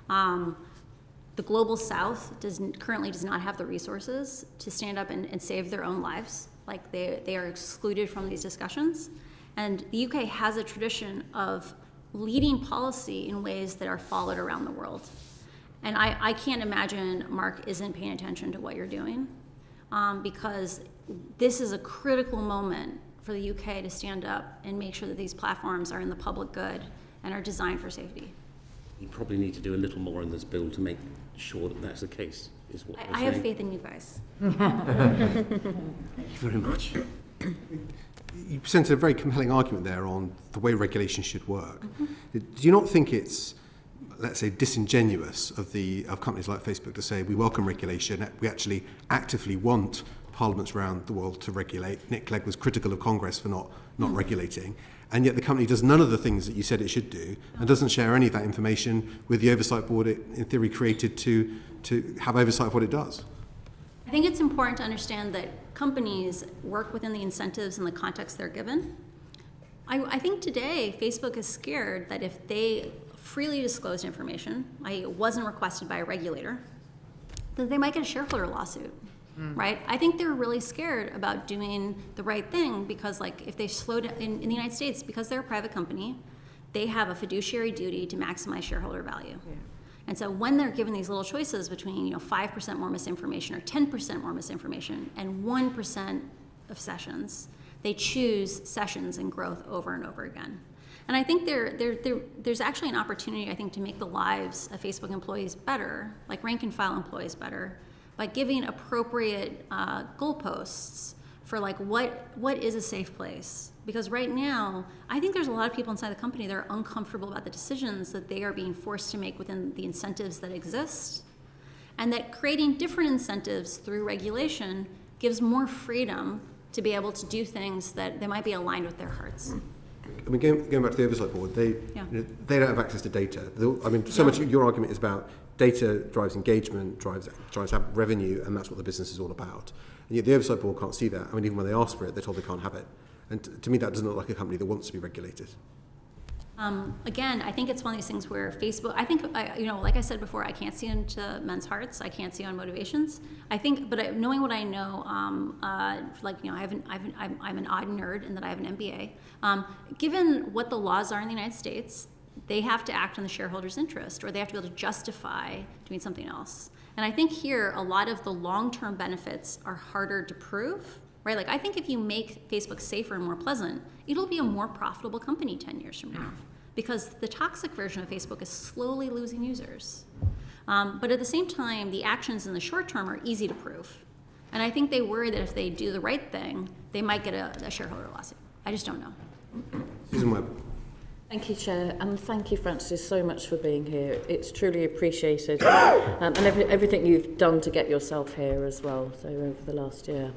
The global south currently does not have the resources to stand up and save their own lives. Like they are excluded from these discussions. And the UK has a tradition of leading policy in ways that are followed around the world. And I can't imagine Mark isn't paying attention to what you're doing, because this is a critical moment for the UK to stand up and make sure that these platforms are in the public good and are designed for safety. You probably need to do a little more in this bill to make sure that that's the case, is what I have faith in you guys. Thank you very much. You presented a very compelling argument there on the way regulation should work. Do you not think it's, let's say, disingenuous of companies like Facebook to say we welcome regulation, we actually actively want parliaments around the world to regulate? Nick Clegg was critical of Congress for not regulating, and yet the company does none of the things that you said it should do and doesn't share any of that information with the oversight board it, in theory, created to have oversight of what it does. I think it's important to understand that companies work within the incentives and the context they're given. I think today Facebook is scared that if they freely disclosed information, i.e. it wasn't requested by a regulator, then they might get a shareholder lawsuit, right? I think they're really scared about doing the right thing because, like, if they slow down in the United States, because they're a private company, they have a fiduciary duty to maximize shareholder value. Yeah. And so when they're given these little choices between 5% more misinformation or 10% more misinformation and 1% of sessions, they choose sessions and growth over and over again. And I think there's actually an opportunity, I think, to make the lives of Facebook employees better, like rank and file employees better, by giving appropriate goalposts for like what is a safe place. Because right now, I think there's a lot of people inside the company that are uncomfortable about the decisions that they are being forced to make within the incentives that exist, and that creating different incentives through regulation gives more freedom to be able to do things that they might be aligned with their hearts. I mean, going back to the oversight board, they don't have access to data. I mean, so much of your argument is about data drives engagement, drives revenue, and that's what the business is all about. And yet the oversight board can't see that. I mean, even when they ask for it, they're told they can't have it. And to me, that doesn't look like a company that wants to be regulated. Again, I think it's one of these things where Facebook, I think, like I said before, I can't see into men's hearts. I can't see on motivations. I think, but knowing what I know, I'm an odd nerd in that I have an MBA. Given what the laws are in the United States, they have to act in the shareholders' interest, or they have to be able to justify doing something else. And I think here, a lot of the long-term benefits are harder to prove, right? Like, I think if you make Facebook safer and more pleasant, it'll be a more profitable company 10 years from now, because the toxic version of Facebook is slowly losing users. But at the same time, the actions in the short term are easy to prove. And I think they worry that if they do the right thing, they might get a shareholder lawsuit. I just don't know. Susan Webb. Thank you, Chair, and thank you, Francis, so much for being here. It's truly appreciated, and everything you've done to get yourself here as well, so over the last year.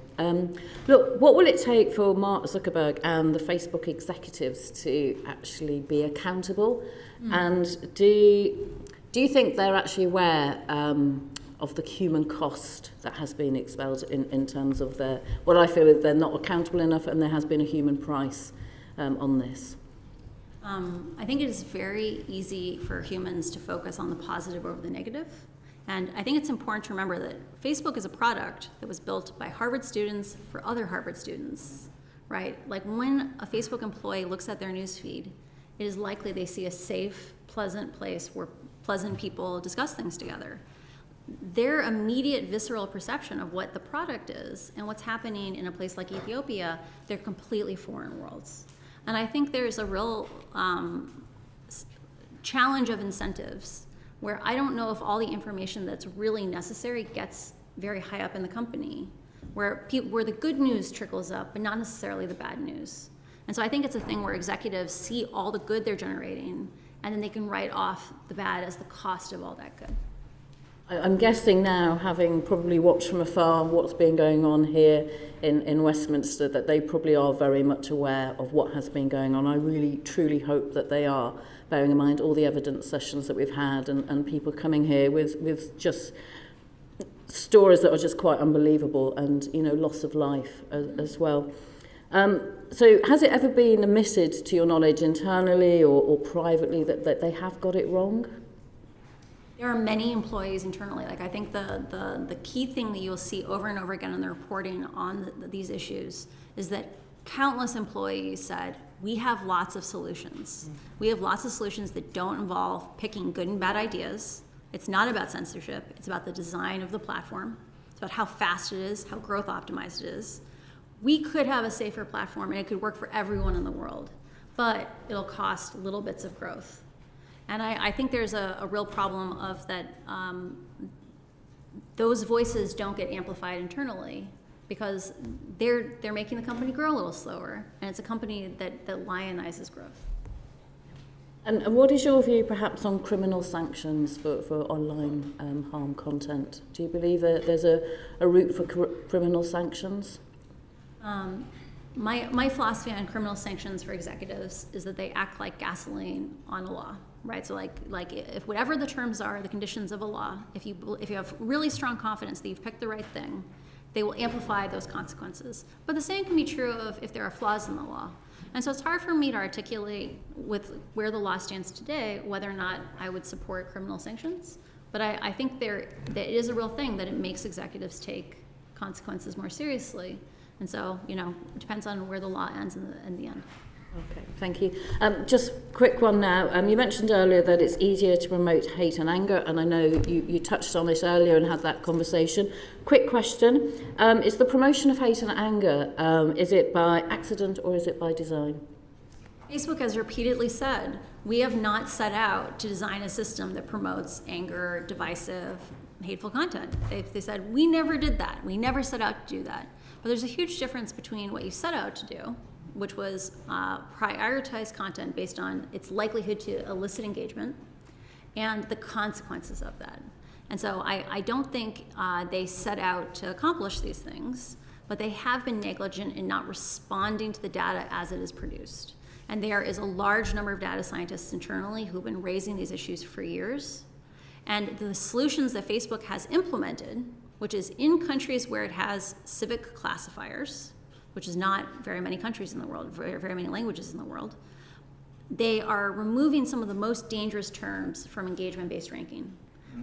Look, what will it take for Mark Zuckerberg and the Facebook executives to actually be accountable? And do you think they're actually aware of the human cost that has been expelled in terms of what I feel is they're not accountable enough, and there has been a human price on this? I think it is very easy for humans to focus on the positive over the negative. And I think it's important to remember that Facebook is a product that was built by Harvard students for other Harvard students, right? Like, when a Facebook employee looks at their newsfeed, it is likely they see a safe, pleasant place where pleasant people discuss things together. Their immediate visceral perception of what the product is and what's happening in a place like Ethiopia, they're completely foreign worlds. And I think there's a real challenge of incentives where I don't know if all the information that's really necessary gets very high up in the company, where the good news trickles up, but not necessarily the bad news. And so I think it's a thing where executives see all the good they're generating, and then they can write off the bad as the cost of all that good. I'm guessing now, having probably watched from afar what's been going on here in Westminster, that they probably are very much aware of what has been going on. I really, truly hope that they are, bearing in mind all the evidence sessions that we've had and people coming here with just stories that are just quite unbelievable, and, loss of life as well. So has it ever been admitted, to your knowledge, internally or privately, that they have got it wrong? There are many employees internally. Like, I think the key thing that you'll see over and over again in the reporting on these issues is that countless employees said, we have lots of solutions. We have lots of solutions that don't involve picking good and bad ideas. It's not about censorship. It's about the design of the platform. It's about how fast it is, how growth optimized it is. We could have a safer platform and it could work for everyone in the world, but it'll cost little bits of growth. And I think there's a real problem of that those voices don't get amplified internally because they're making the company grow a little slower, and it's a company that lionizes growth. And what is your view perhaps on criminal sanctions for online harm content? Do you believe that there's a route for criminal sanctions? My philosophy on criminal sanctions for executives is that they act like gasoline on a law, right? So like if whatever the terms are, the conditions of a law, if you have really strong confidence that you've picked the right thing, they will amplify those consequences. But the same can be true of if there are flaws in the law. And so it's hard for me to articulate with where the law stands today whether or not I would support criminal sanctions. But I think that it is a real thing that it makes executives take consequences more seriously. And so, you know, it depends on where the law ends in the end. Okay, thank you. Just quick one now. You mentioned earlier that it's easier to promote hate and anger, and I know you touched on this earlier and had that conversation. Quick question. Is the promotion of hate and anger, is it by accident or is it by design? Facebook has repeatedly said, we have not set out to design a system that promotes anger, divisive, hateful content. They said, we never did that. We never set out to do that. But there's a huge difference between what you set out to do, which was prioritize content based on its likelihood to elicit engagement, and the consequences of that. And so I don't think they set out to accomplish these things, but they have been negligent in not responding to the data as it is produced. And there is a large number of data scientists internally who've been raising these issues for years. And the solutions that Facebook has implemented, which is in countries where it has civic classifiers, which is not very many countries in the world, very many languages in the world, they are removing some of the most dangerous terms from engagement-based ranking.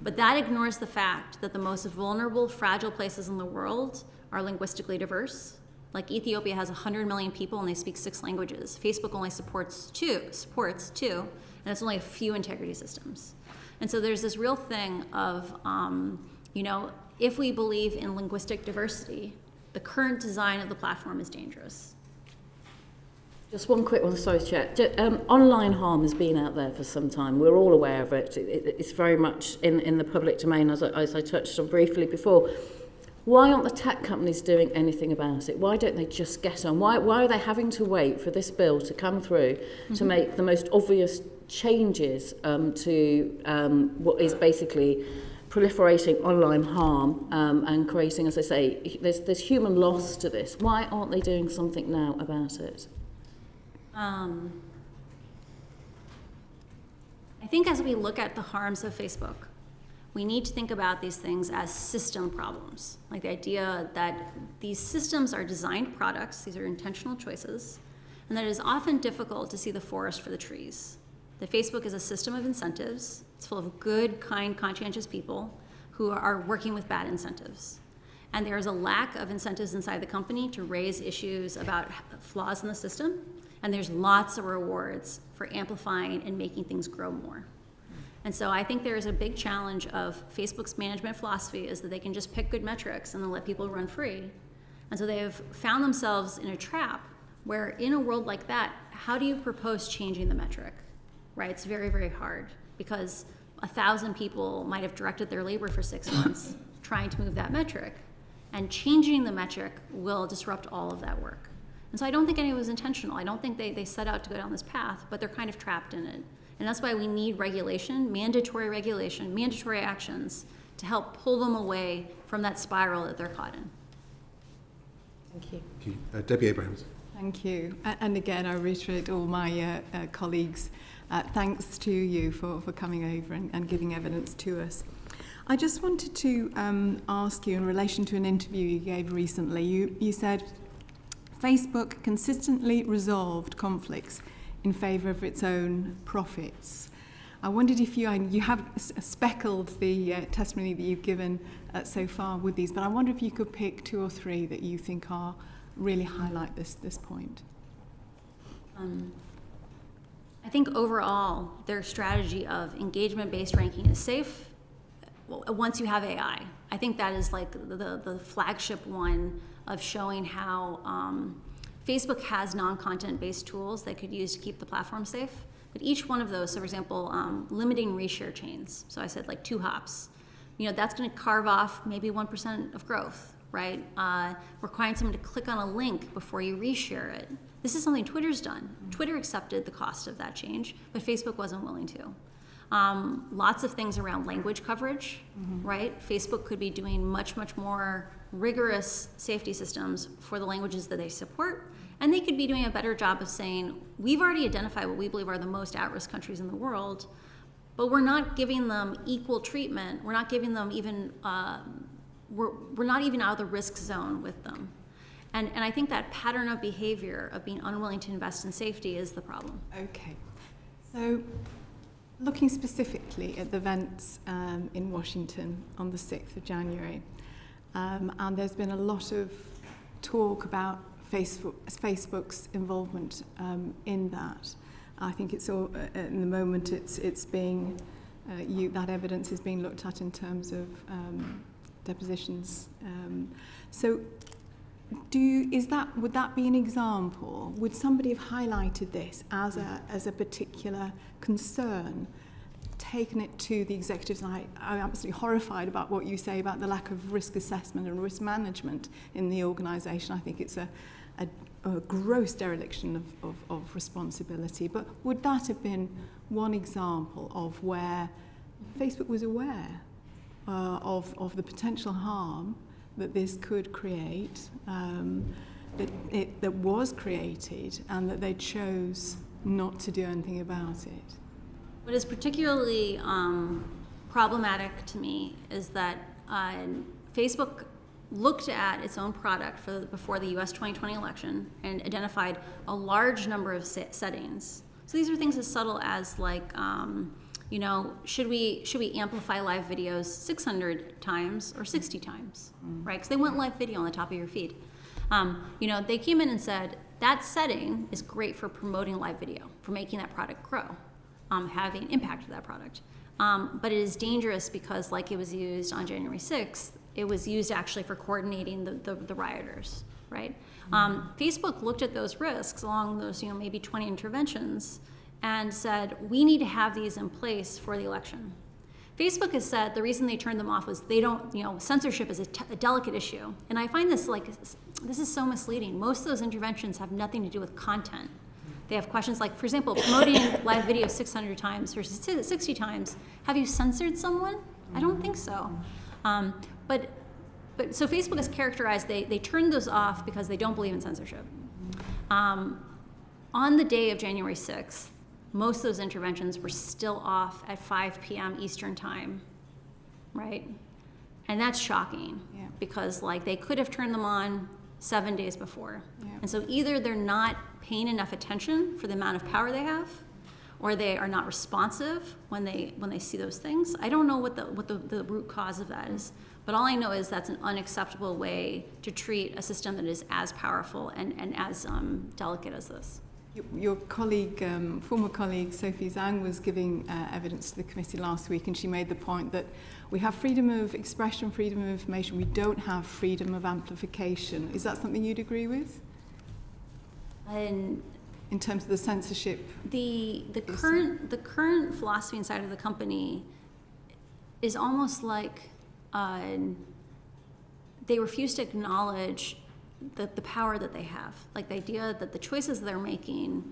But that ignores the fact that the most vulnerable, fragile places in the world are linguistically diverse. Like Ethiopia has 100 million people and they speak 6 languages. Facebook only supports two, and it's only a few integrity systems. And so there's this real thing of, you know, if we believe in linguistic diversity, the current design of the platform is dangerous. Just one quick one, sorry, Chair. Online harm has been out there for some time. We're all aware of it. It's very much in the public domain, as I touched on briefly before. Why aren't the tech companies doing anything about it? Why don't they just get on? Why are they having to wait for this bill to come through to make the most obvious changes to what is basically proliferating online harm and creating, as I say, there's human loss to this. Why aren't they doing something now about it? I think as we look at the harms of Facebook, we need to think about these things as system problems. Like the idea that these systems are designed products, these are intentional choices, and that it is often difficult to see the forest for the trees. That Facebook is a system of incentives. It's full of good, kind, conscientious people who are working with bad incentives. And there is a lack of incentives inside the company to raise issues about flaws in the system, and there's lots of rewards for amplifying and making things grow more. And so I think there is a big challenge of Facebook's management philosophy is that they can just pick good metrics and then let people run free. And so they have found themselves in a trap where in a world like that, how do you propose changing the metric, right? It's very, very hard because 1,000 people might have directed their labor for 6 months trying to move that metric, and changing the metric will disrupt all of that work. And so I don't think any of it was intentional. I don't think they set out to go down this path, but they're kind of trapped in it. And that's why we need regulation, mandatory actions to help pull them away from that spiral that they're caught in. Thank you. Thank you. Debbie Abrahams. Thank you. And again, I reiterate all my colleagues' thanks to you for coming over and giving evidence to us. I just wanted to ask you in relation to an interview you gave recently. You said Facebook consistently resolved conflicts in favour of its own profits. I wondered if you have speckled the testimony that you've given so far with these, but I wonder if you could pick 2 or 3 that you think are really highlight this point. I think overall, their strategy of engagement-based ranking is safe once you have AI. I think that is like the flagship one of showing how Facebook has non-content-based tools they could use to keep the platform safe. But each one of those, so for example, limiting reshare chains. So I said like 2 hops. You know, that's going to carve off maybe 1% of growth, right? Requiring someone to click on a link before you reshare it. This is something Twitter's done. Twitter accepted the cost of that change, but Facebook wasn't willing to. Lots of things around language coverage, right? Facebook could be doing much, much more rigorous safety systems for the languages that they support, and they could be doing a better job of saying, we've already identified what we believe are the most at-risk countries in the world, but we're not giving them equal treatment. We're not giving them even, we're not even out of the risk zone with them. And I think that pattern of behavior of being unwilling to invest in safety is the problem. Okay. So, looking specifically at the events in Washington on the 6th of January, and there's been a lot of talk about Facebook's involvement in that. I think it's all, in the moment it's being, that evidence is being looked at in terms of depositions. So, would that be an example? Would somebody have highlighted this as a particular concern, taken it to the executives? And I'm absolutely horrified about what you say about the lack of risk assessment and risk management in the organisation. I think it's a gross dereliction of responsibility. But would that have been one example of where Facebook was aware of the potential harm that this could create, that was created, and that they chose not to do anything about it? What is particularly problematic to me is that Facebook looked at its own product before the US 2020 election and identified a large number of settings. So these are things as subtle as like, you know, should we amplify live videos 600 times or 60 times, right? Because they want live video on the top of your feed. You know, they came in and said, that setting is great for promoting live video, for making that product grow, having impact with that product. But it is dangerous because, like it was used on January 6th, it was used actually for coordinating the rioters, right? Facebook looked at those risks along those, you know, maybe 20 interventions and said, we need to have these in place for the election. Facebook has said the reason they turned them off was they don't, you know, censorship is a delicate issue. And I find this this is so misleading. Most of those interventions have nothing to do with content. They have questions like, for example, promoting live video 600 times versus 60 times. Have you censored someone? I don't think so. But so Facebook has characterized, they turned those off because they don't believe in censorship. On the day of January 6th, most of those interventions were still off at 5 p.m. Eastern time, right? And that's shocking, because like they could have turned them on 7 days before. And so either they're not paying enough attention for the amount of power they have, or they are not responsive when they see those things. I don't know what the root cause of that is, but all I know is that's an unacceptable way to treat a system that is as powerful and as delicate as this. Your colleague, former colleague Sophie Zhang, was giving evidence to the committee last week, and she made the point that we have freedom of expression, freedom of information, we don't have freedom of amplification. Is that something you'd agree with? In terms of the censorship? The current philosophy inside of the company is almost like they refuse to acknowledge the power that they have. Like the idea that the choices they're making,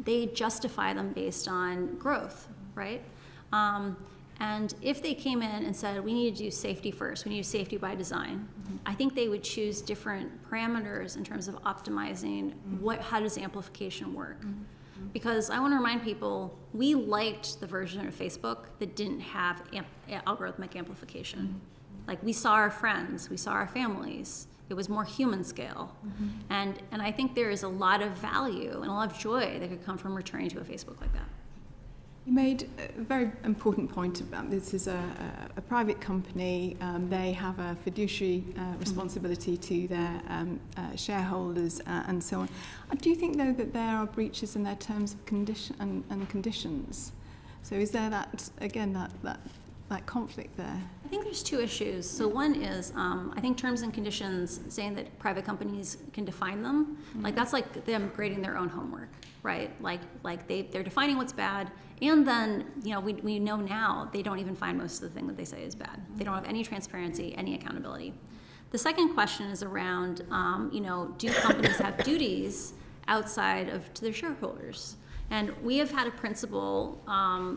they justify them based on growth, right? And if they came in and said, we need to do safety first, we need to do safety by design, I think they would choose different parameters in terms of optimizing how does amplification work. Because I want to remind people, we liked the version of Facebook that didn't have algorithmic amplification. Like we saw our friends, we saw our families. It was more human scale. And I think there is a lot of value and a lot of joy that could come from returning to a Facebook like that. You made a very important point about this is a private company. They have a fiduciary responsibility to their shareholders and so on. Do you think, though, that there are breaches in their terms of conditions? So is there that, again, that conflict there? I think there's two issues. So one is, I think terms and conditions, saying that private companies can define them, like that's like them grading their own homework, right? Like they're defining what's bad, and then, you know, we know now they don't even find most of the thing that they say is bad. They don't have any transparency, any accountability. The second question is around, you know, do companies have duties outside of to their shareholders? And we have had a principle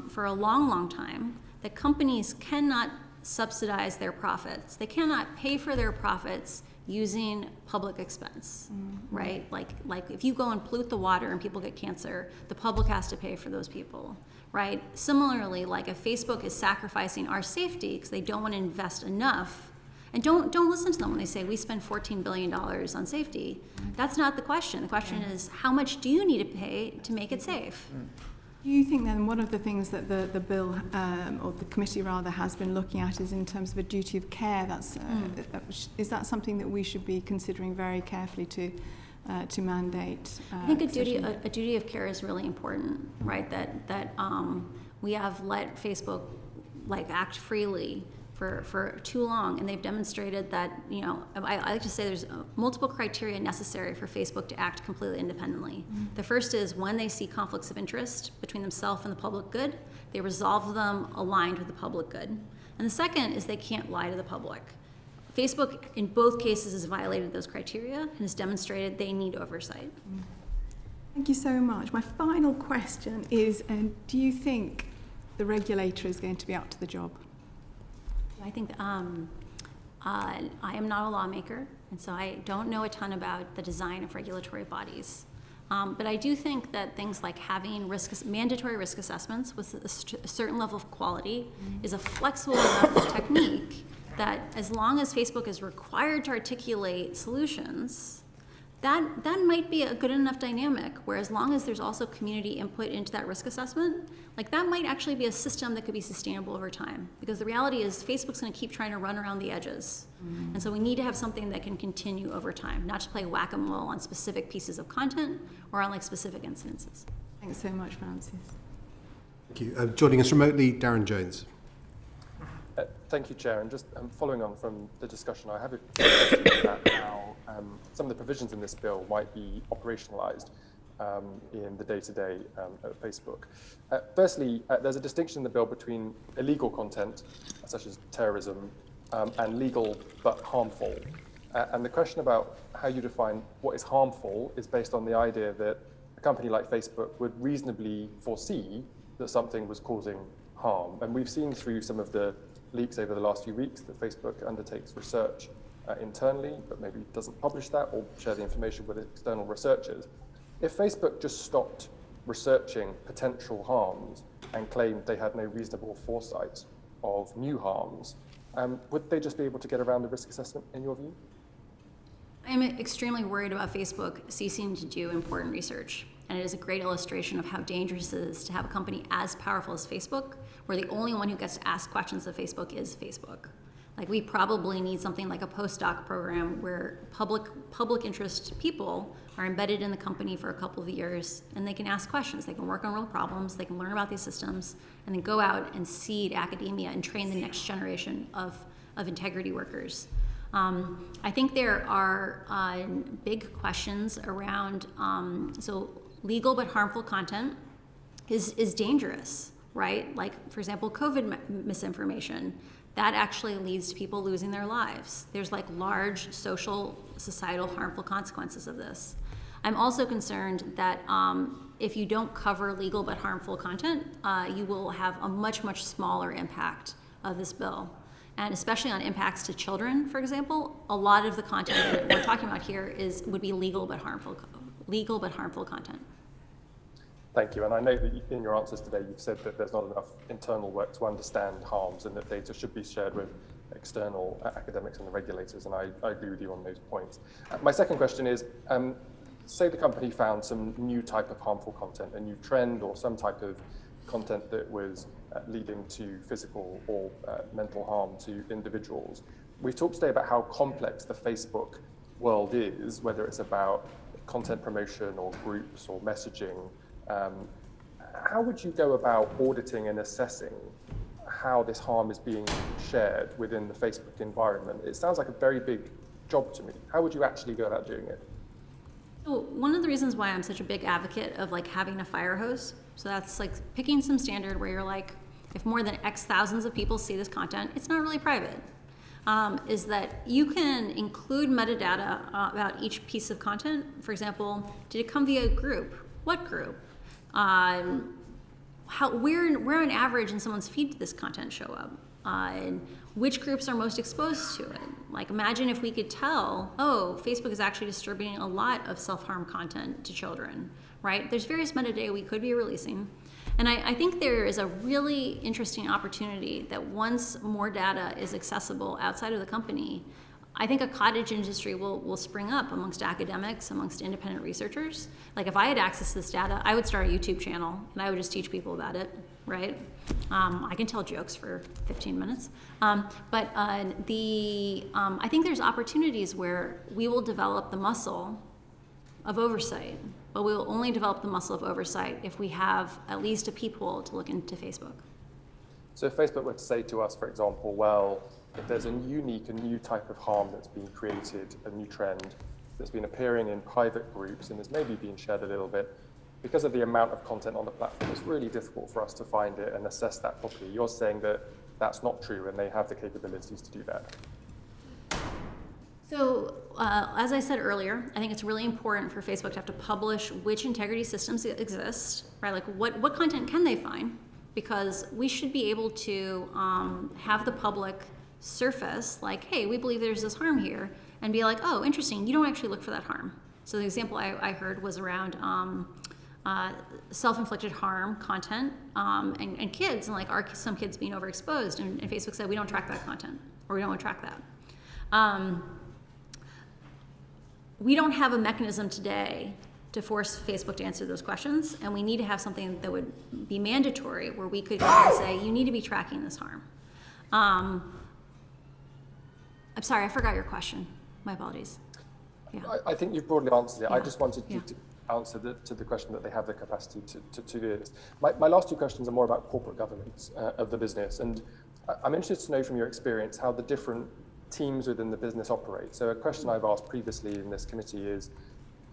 for a long, long time that companies cannot subsidize their profits. They cannot pay for their profits using public expense, right? Like if you go and pollute the water and people get cancer, the public has to pay for those people, right? Similarly, like if Facebook is sacrificing our safety because they don't want to invest enough, And don't listen to them when they say we spend $14 billion on safety. That's not the question. The question is, how much do you need to pay to make it safe? Do you think then one of the things that the bill, or the committee rather, has been looking at is in terms of a duty of care? Is that something that we should be considering very carefully to mandate? I think a duty of care is really important, right? That we have let Facebook act freely for too long, and they've demonstrated that, I like to say there's multiple criteria necessary for Facebook to act completely independently. The first is when they see conflicts of interest between themselves and the public good, they resolve them aligned with the public good. And the second is they can't lie to the public. Facebook, in both cases, has violated those criteria and has demonstrated they need oversight. Thank you so much. My final question is, do you think the regulator is going to be up to the job? I think I am not a lawmaker, and so I don't know a ton about the design of regulatory bodies. But I do think that things like having mandatory risk assessments with a certain level of quality is a flexible enough technique that as long as Facebook is required to articulate solutions, that might be a good enough dynamic, where as long as there's also community input into that risk assessment, that might actually be a system that could be sustainable over time. Because the reality is Facebook's going to keep trying to run around the edges. And so we need to have something that can continue over time, not just play whack-a-mole on specific pieces of content or on specific incidences. Thanks so much, Francis. Thank you. Joining us remotely, Darren Jones. Thank you, Chair. And just following on from the discussion, I have a question about how some of the provisions in this bill might be operationalized in the day-to-day at Facebook. Firstly, there's a distinction in the bill between illegal content, such as terrorism, and legal but harmful. And the question about how you define what is harmful is based on the idea that a company like Facebook would reasonably foresee that something was causing harm. And we've seen through some of the leaks over the last few weeks that Facebook undertakes research internally, but maybe doesn't publish that or share the information with external researchers. If Facebook just stopped researching potential harms and claimed they had no reasonable foresight of new harms, would they just be able to get around the risk assessment, in your view? I'm extremely worried about Facebook ceasing to do important research. And it is a great illustration of how dangerous it is to have a company as powerful as Facebook, where the only one who gets to ask questions of Facebook is Facebook. We probably need something like a postdoc program where public interest people are embedded in the company for a couple of years, and they can ask questions. They can work on real problems. They can learn about these systems, and then go out and seed academia and train the next generation of integrity workers. I think there are big questions around, legal but harmful content is dangerous, right? For example, COVID misinformation. That actually leads to people losing their lives. There's large social, societal, harmful consequences of this. I'm also concerned that if you don't cover legal but harmful content, you will have a much, much smaller impact of this bill. And especially on impacts to children, for example, a lot of the content that we're talking about here would be legal but harmful content. Thank you. And I know that in your answers today, you've said that there's not enough internal work to understand harms and that data should be shared with external academics and the regulators. And I agree with you on those points. My second question is, say the company found some new type of harmful content, a new trend or some type of content that was leading to physical or mental harm to individuals. We've talked today about how complex the Facebook world is, whether it's about content promotion or groups or messaging. How would you go about auditing and assessing how this harm is being shared within the Facebook environment? It sounds like a very big job to me. How would you actually go about doing it? So one of the reasons why I'm such a big advocate of having a fire hose, so that's picking some standard where you're if more than X thousands of people see this content, it's not really private, is that you can include metadata about each piece of content. For example, did it come via a group? What group? Where on average in someone's feed did this content show up? Which groups are most exposed to it? Imagine if we could tell, Facebook is actually distributing a lot of self-harm content to children, right? There's various metadata we could be releasing. And I think there is a really interesting opportunity that once more data is accessible outside of the company, I think a cottage industry will spring up amongst academics, amongst independent researchers. Like if I had access to this data, I would start a YouTube channel and I would just teach people about it, right? I can tell jokes for 15 minutes. But I think there's opportunities where we will develop the muscle of oversight, but we will only develop the muscle of oversight if we have at least a peephole to look into Facebook. So if Facebook were to say to us, for example, well, if there's a unique and new type of harm that's been created, a new trend that's been appearing in private groups and is maybe being shared a little bit, because of the amount of content on the platform, it's really difficult for us to find it and assess that properly. You're saying that that's not true and they have the capabilities to do that. So, as I said earlier, I think it's really important for Facebook to have to publish which integrity systems exist, right? Like what content can they find? Because we should be able to have the public surface like, hey, we believe there's this harm here, and be like, oh, interesting, you don't actually look for that harm. So the example I heard was around self-inflicted harm content and kids, and like are some kids being overexposed, and Facebook said we don't track that content, or we don't track that. We don't have a mechanism today to force Facebook to answer those questions, and we need to have something that would be mandatory where we could go and say, you need to be tracking this harm. I'm sorry, I forgot your question. My apologies. Yeah. I think you've broadly answered it. Yeah. I just wanted you to answer to the question that they have the capacity to do this. My last two questions are more about corporate governance of the business. And I'm interested to know from your experience how the different teams within the business operate. So a question I've asked previously in this committee is,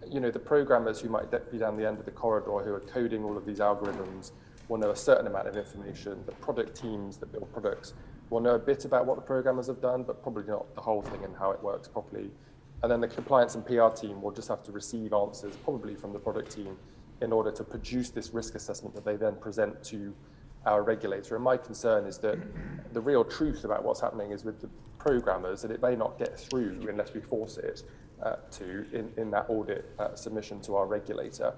you know, the programmers who might be down the end of the corridor who are coding all of these algorithms will know a certain amount of information. The product teams that build products will know a bit about what the programmers have done, but probably not the whole thing and how it works properly. And then the compliance and PR team will just have to receive answers, probably from the product team, in order to produce this risk assessment that they then present to our regulator. And my concern is that the real truth about what's happening is with the programmers, that it may not get through unless we force it in that audit submission to our regulator.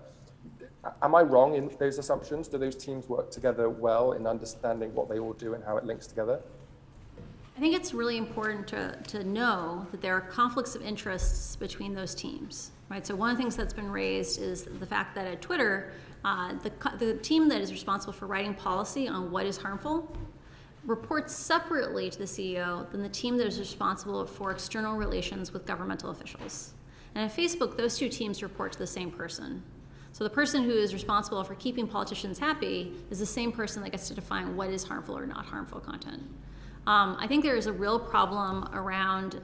Am I wrong in those assumptions? Do those teams work together well in understanding what they all do and how it links together? I think it's really important to know that there are conflicts of interests between those teams, right? So one of the things that's been raised is the fact that at Twitter, the team that is responsible for writing policy on what is harmful reports separately to the CEO than the team that is responsible for external relations with governmental officials. And at Facebook, those two teams report to the same person. So the person who is responsible for keeping politicians happy is the same person that gets to define what is harmful or not harmful content. I think there is a real problem around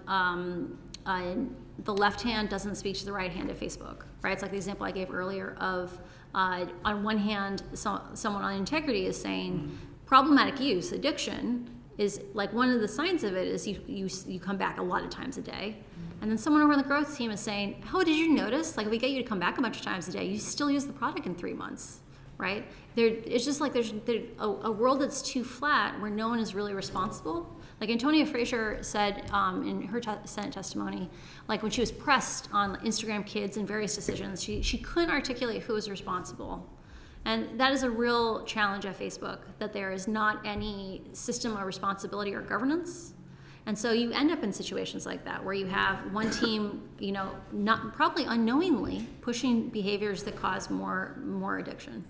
the left hand doesn't speak to the right hand of Facebook, right? It's like the example I gave earlier of, on one hand, someone on integrity is saying problematic use, addiction, is like one of the signs of it is you come back a lot of times a day. And then someone over on the growth team is saying, oh, did you notice? Like if we get you to come back a bunch of times a day, you still use the product in 3 months, right? It's just like there's a world that's too flat where no one is really responsible. Like Antonia Fraser said in her Senate testimony, like when she was pressed on Instagram Kids and various decisions, she couldn't articulate who was responsible. And that is a real challenge at Facebook, that there is not any system of responsibility or governance. And so you end up in situations like that where you have one team, you know, not probably unknowingly pushing behaviors that cause more addiction.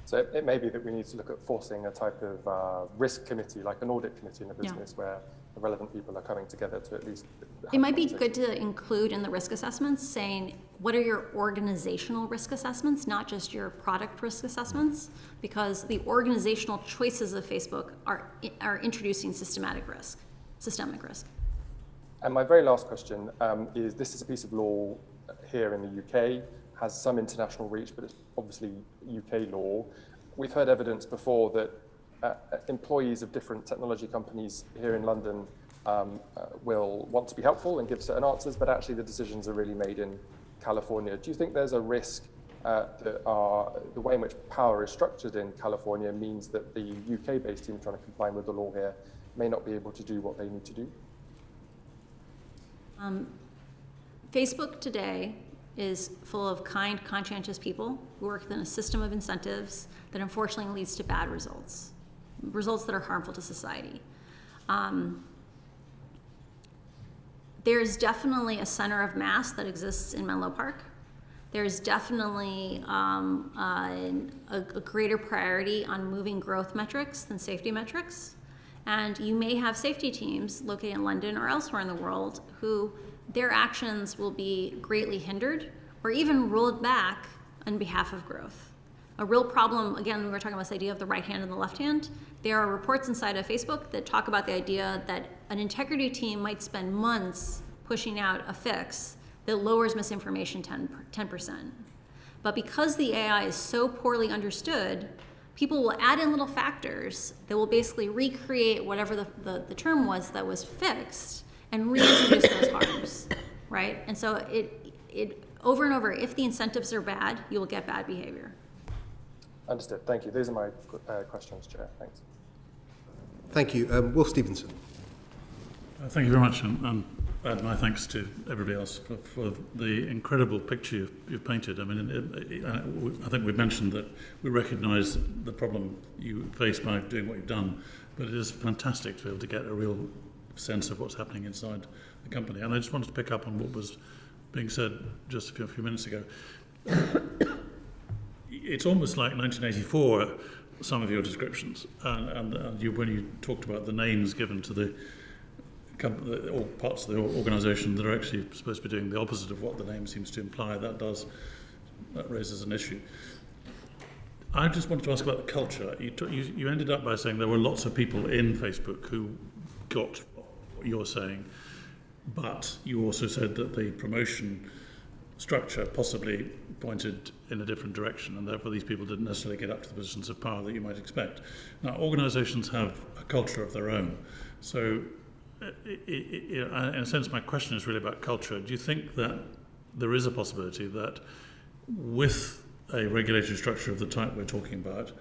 So it may be that we need to look at forcing a type of risk committee, like an audit committee in a business where the relevant people are coming together to at least... It might be good to include in the risk assessments saying, what are your organizational risk assessments, not just your product risk assessments, because the organizational choices of Facebook are introducing systemic risk. And my very last question is, this is a piece of law here in the UK, has some international reach, but it's obviously UK law. We've heard evidence before that employees of different technology companies here in London will want to be helpful and give certain answers, but actually the decisions are really made in California. Do you think there's a risk that the way in which power is structured in California means that the UK-based team trying to comply with the law here may not be able to do what they need to do? Facebook today is full of kind, conscientious people who work within a system of incentives that unfortunately leads to bad results, results that are harmful to society. There's definitely a center of mass that exists in Menlo Park. There's definitely a greater priority on moving growth metrics than safety metrics. And you may have safety teams located in London or elsewhere in the world who their actions will be greatly hindered or even rolled back on behalf of growth. A real problem, again, we were talking about this idea of the right hand and the left hand. There are reports inside of Facebook that talk about the idea that an integrity team might spend months pushing out a fix that lowers misinformation 10%. But because the AI is so poorly understood, people will add in little factors that will basically recreate whatever the term was that was fixed and reintroduce those harms, right? And so it over and over, if the incentives are bad, you will get bad behavior. Understood. Thank you. Those are my questions, Chair. Thanks. Thank you. Will Stevenson. Thank you very much, and add my thanks to everybody else for the incredible picture you've painted. I mean, I think we've mentioned that we recognise the problem you face by doing what you've done, but it is fantastic to be able to get a real sense of what's happening inside the company. And I just wanted to pick up on what was being said just a few minutes ago. It's almost like 1984, some of your descriptions, and when you talked about the names given to the or parts of the organisation that are actually supposed to be doing the opposite of what the name seems to imply, that raises an issue. I just wanted to ask about the culture. You ended up by saying there were lots of people in Facebook who got what you're saying, but you also said that the promotion structure possibly pointed in a different direction, and therefore these people didn't necessarily get up to the positions of power that you might expect. Now, organisations have a culture of their own, so in a sense my question is really about culture. Do you think that there is a possibility that with a regulatory structure of the type we're talking about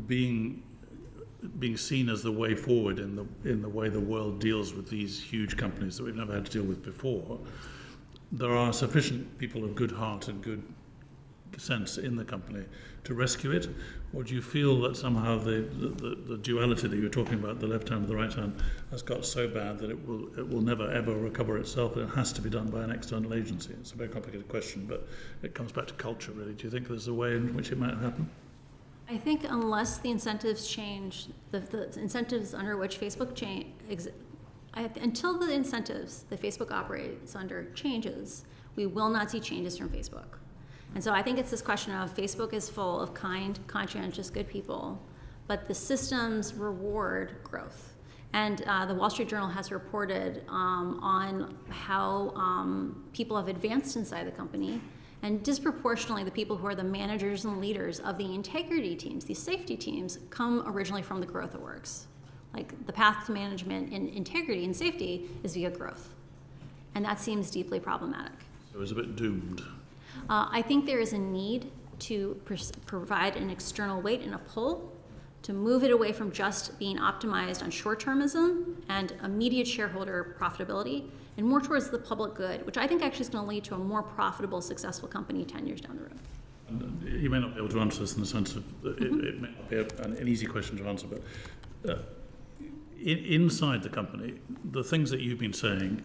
being seen as the way forward in the way the world deals with these huge companies that we've never had to deal with before, there are sufficient people of good heart and good sense in the company to rescue it? Or do you feel that somehow the duality that you were talking about, the left hand and the right hand, has got so bad that it will never ever recover itself, and it has to be done by an external agency? It's a very complicated question, but it comes back to culture, really. Do you think there's a way in which it might happen? I think unless the incentives change, the incentives under which Facebook until the incentives that Facebook operates under changes, we will not see changes from Facebook. And so I think it's this question of Facebook is full of kind, conscientious, good people, but the systems reward growth. And the Wall Street Journal has reported on how people have advanced inside the company, and disproportionately the people who are the managers and leaders of the integrity teams, these safety teams, come originally from the growth orgs. Like the path to management in integrity and safety is via growth. And that seems deeply problematic. So it's a bit doomed. I think there is a need to provide an external weight and a pull to move it away from just being optimized on short-termism and immediate shareholder profitability and more towards the public good, which I think actually is going to lead to a more profitable, successful company 10 years down the road. And you may not be able to answer this in the sense of it may not be an easy question to answer, but inside the company, the things that you've been saying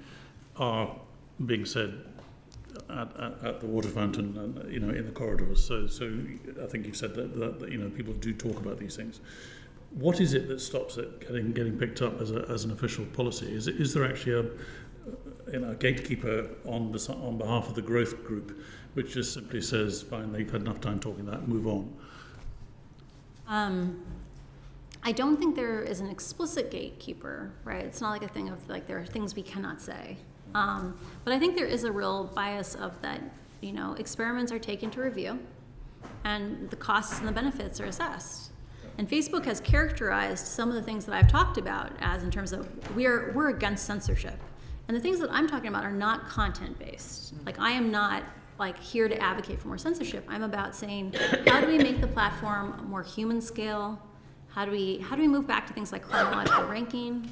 are being said at the water fountain and in the corridors. So I think you've said that people do talk about these things. What is it that stops it getting picked up as an official policy? Is there actually a gatekeeper on behalf of the growth group, which just simply says, "Fine, you've had enough time talking that, move on"? I don't think there is an explicit gatekeeper, right? It's not like a thing of like there are things we cannot say. But I think there is a real bias of that, experiments are taken to review and the costs and the benefits are assessed. And Facebook has characterized some of the things that I've talked about as in terms of we're against censorship. And the things that I'm talking about are not content-based. Like I am not here to advocate for more censorship. I'm about saying, how do we make the platform more human scale? How do we move back to things like chronological ranking?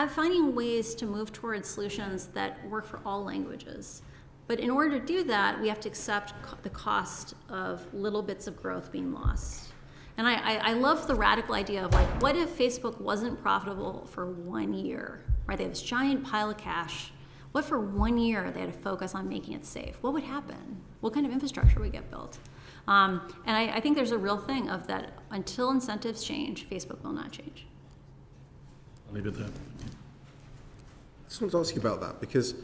Finding ways to move towards solutions that work for all languages. But in order to do that, we have to accept the cost of little bits of growth being lost. And I love the radical idea of like, what if Facebook wasn't profitable for 1 year, right? They have this giant pile of cash. What for 1 year they had to focus on making it safe? What would happen? What kind of infrastructure would get built? And I think there's a real thing of that until incentives change, Facebook will not change. I'll leave it there. I just want to ask you about that, because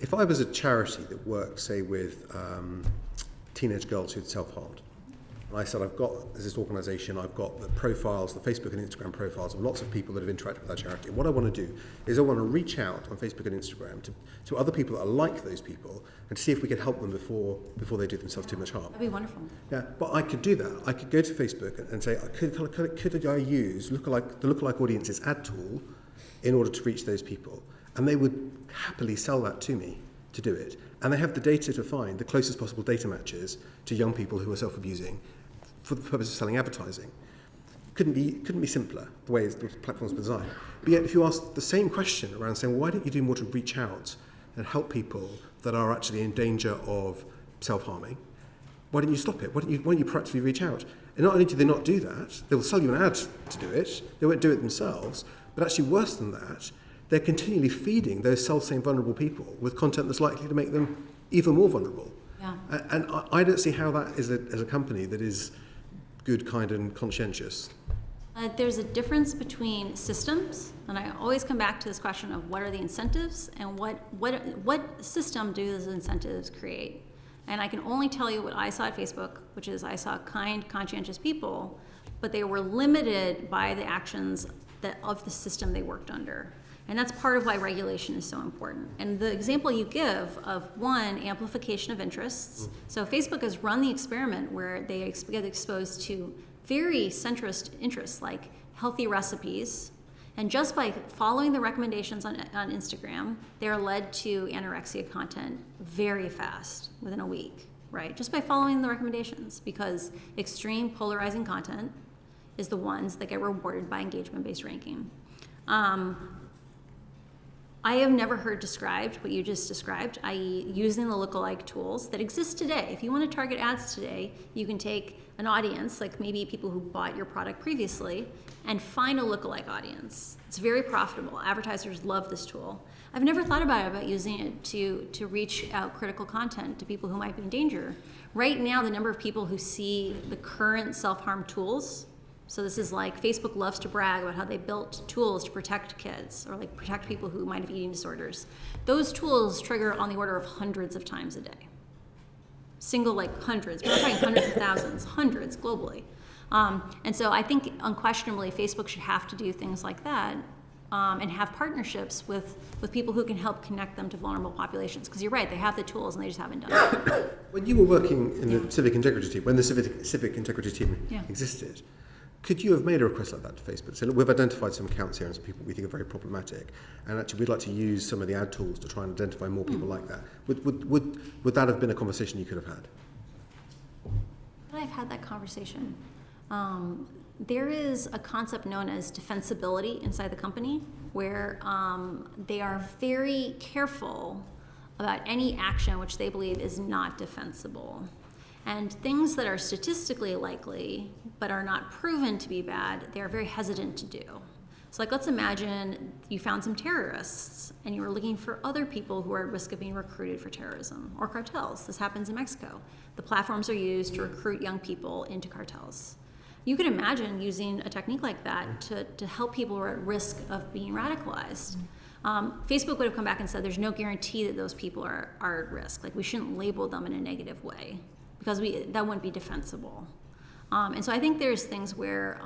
if I was a charity that worked, say, with teenage girls who'd self-harmed, and I said, there's this organisation, I've got the profiles, the Facebook and Instagram profiles of lots of people that have interacted with our charity. And what I want to do is I want to reach out on Facebook and Instagram to other people that are like those people and see if we could help them before they do themselves too much harm. That'd be wonderful. Yeah, but I could do that. I could go to Facebook and say, could I use the lookalike audiences ad tool in order to reach those people? And they would happily sell that to me to do it. And they have the data to find the closest possible data matches to young people who are self-abusing for the purpose of selling advertising. Couldn't be simpler, the way the platform's designed. But yet, if you ask the same question around saying, well, why don't you do more to reach out and help people that are actually in danger of self-harming, why don't you stop it? Why don't you proactively reach out? And not only do they not do that, they will sell you an ad to do it, they won't do it themselves, but actually worse than that, they're continually feeding those self-same vulnerable people with content that's likely to make them even more vulnerable. Yeah. And I don't see how that is as a company that is good, kind, and conscientious. There's a difference between systems, and I always come back to this question of what are the incentives and what system do those incentives create? And I can only tell you what I saw at Facebook, which is I saw kind, conscientious people, but they were limited by the actions of the system they worked under. And that's part of why regulation is so important. And the example you give of one, amplification of interests. So Facebook has run the experiment where they get exposed to very centrist interests like healthy recipes. And just by following the recommendations on Instagram, they are led to anorexia content very fast, within a week, right? Just by following the recommendations, because extreme polarizing content is the ones that get rewarded by engagement-based ranking. I have never heard described what you just described, i.e. using the lookalike tools that exist today. If you want to target ads today, you can take an audience, like maybe people who bought your product previously, and find a lookalike audience. It's very profitable. Advertisers love this tool. I've never thought about using it to reach out critical content to people who might be in danger. Right now, the number of people who see the current self-harm tools, so this is like Facebook loves to brag about how they built tools to protect kids or like protect people who might have eating disorders. Those tools trigger on the order of hundreds of times a day. Like hundreds, we're not talking hundreds of thousands, hundreds globally. And so I think unquestionably Facebook should have to do things like that and have partnerships with people who can help connect them to vulnerable populations. Because you're right, they have the tools and they just haven't done it. When you were working in the civic integrity team, when the civic integrity team existed, could you have made a request like that to Facebook? So look, we've identified some accounts here and some people we think are very problematic, and actually we'd like to use some of the ad tools to try and identify more people like that. Would that have been a conversation you could have had? I've had that conversation. There is a concept known as defensibility inside the company, where they are very careful about any action which they believe is not defensible. And things that are statistically likely but are not proven to be bad, they are very hesitant to do. So like, let's imagine you found some terrorists and you were looking for other people who are at risk of being recruited for terrorism, or cartels. This happens in Mexico. The platforms are used to recruit young people into cartels. You could imagine using a technique like that to help people who are at risk of being radicalized. Facebook would have come back and said there's no guarantee that those people are at risk. Like, we shouldn't label them in a negative way, because that wouldn't be defensible. And so I think there's things where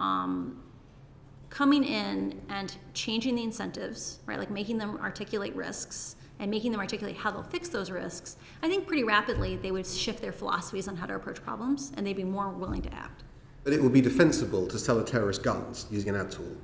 coming in and changing the incentives, right, like making them articulate risks and making them articulate how they'll fix those risks, I think pretty rapidly they would shift their philosophies on how to approach problems, and they'd be more willing to act. But it would be defensible to sell a terrorist guns using an ad tool.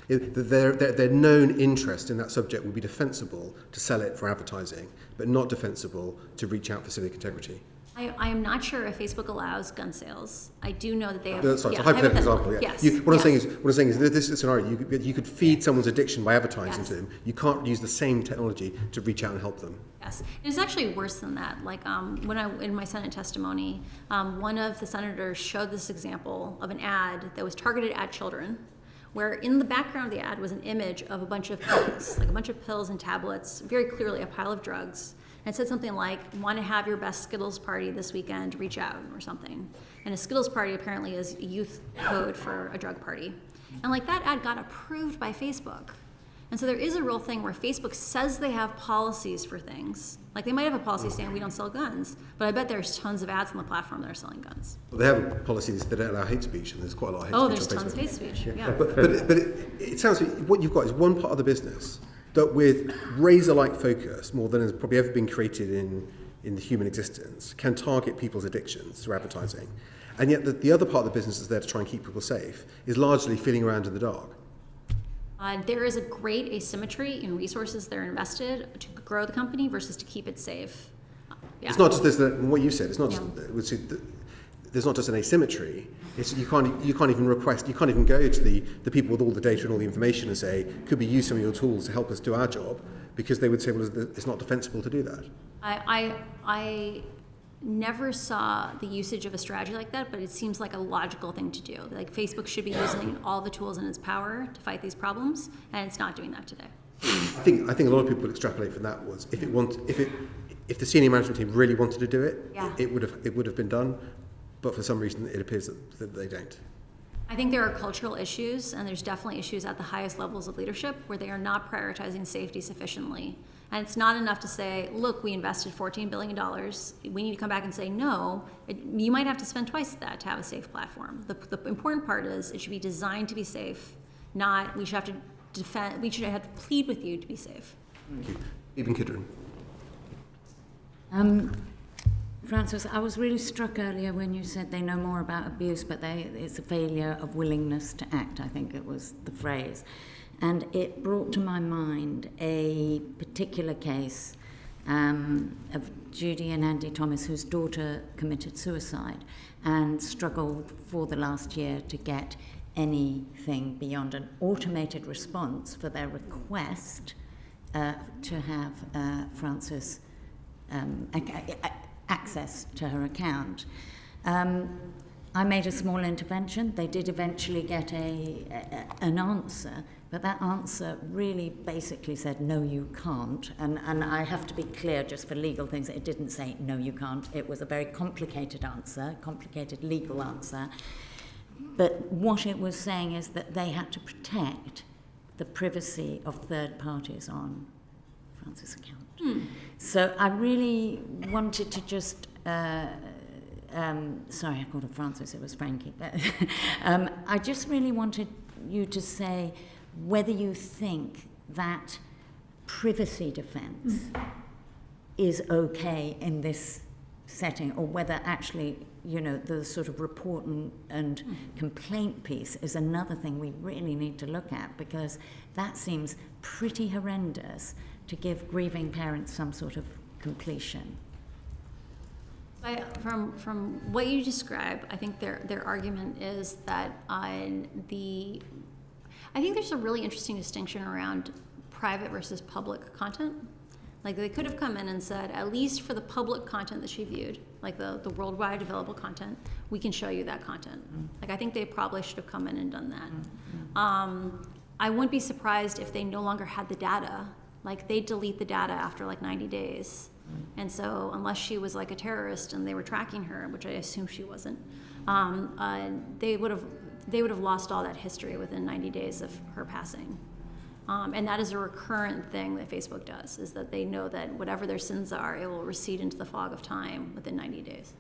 Their known interest in that subject would be defensible to sell it for advertising, but not defensible to reach out for civic integrity. I am not sure if Facebook allows gun sales. I do know that they have. Sorry, it's a hypothetical example. Yeah. Yes. What I'm saying is that this scenario, you could feed someone's addiction by advertising to them. You can't use the same technology to reach out and help them. Yes, and it's actually worse than that. Like in my Senate testimony, one of the senators showed this example of an ad that was targeted at children, where in the background of the ad was an image of a bunch of pills, like a bunch of pills and tablets, very clearly a pile of drugs. And it said something like, want to have your best Skittles party this weekend, reach out, or something. And a Skittles party apparently is a youth code for a drug party. And like that ad got approved by Facebook. And so there is a real thing where Facebook says they have policies for things. Like they might have a policy saying we don't sell guns, but I bet there's tons of ads on the platform that are selling guns. Well, they have policies that don't allow hate speech, and there's quite a lot of hate speech on Facebook. Oh, there's tons of hate speech, yeah. But it sounds like what you've got is one part of the business that with razor-like focus, more than has probably ever been created in the human existence, can target people's addictions through advertising. And yet the other part of the business that's there to try and keep people safe is largely feeling around in the dark. There is a great asymmetry in resources that are invested to grow the company versus to keep it safe. Yeah. It's not just this, what you said, it's not just, there's not just an asymmetry. It's, you can't even request, you can't even go to the people with all the data and all the information and say, could we use some of your tools to help us do our job? Because they would say, well, it's not defensible to do that. I never saw the usage of a strategy like that, but it seems like a logical thing to do. Like Facebook should be using all the tools in its power to fight these problems, and it's not doing that today. I think a lot of people would extrapolate from that was if the senior management team really wanted to do it, it would have been done. But for some reason, it appears that they don't. I think there are cultural issues, and there's definitely issues at the highest levels of leadership where they are not prioritizing safety sufficiently. And it's not enough to say, look, we invested $14 billion. We need to come back and say, no, you might have to spend twice that to have a safe platform. The important part is it should be designed to be safe, not we should have to defend, we should have to plead with you to be safe. Thank you. Eben Kidron. Francis, I was really struck earlier when you said they know more about abuse, but it's a failure of willingness to act, I think it was the phrase. And it brought to my mind a particular case of Judy and Andy Thomas, whose daughter committed suicide and struggled for the last year to get anything beyond an automated response for their request to have Francis access to her account. I made a small intervention. They did eventually get an answer, but that answer really basically said, no, you can't. And I have to be clear just for legal things, it didn't say, no, you can't. It was a very complicated answer, complicated legal answer. But what it was saying is that they had to protect the privacy of third parties on Francis' account. So I really wanted to just, sorry, I called her Francis, it was Frankie. But I just really wanted you to say whether you think that privacy defense is okay in this setting, or whether actually, you know, the sort of report and complaint piece is another thing we really need to look at, because that seems pretty horrendous to give grieving parents some sort of completion. From what you describe, I think their argument is that I think there's a really interesting distinction around private versus public content. Like they could have come in and said, at least for the public content that she viewed, like the worldwide available content, we can show you that content. Like I think they probably should have come in and done that. I wouldn't be surprised if they no longer had the data. Like they delete the data after like 90 days. And so unless she was like a terrorist and they were tracking her, which I assume she wasn't, they would have lost all that history within 90 days of her passing. And that is a recurrent thing that Facebook does, is that they know that whatever their sins are, it will recede into the fog of time within 90 days.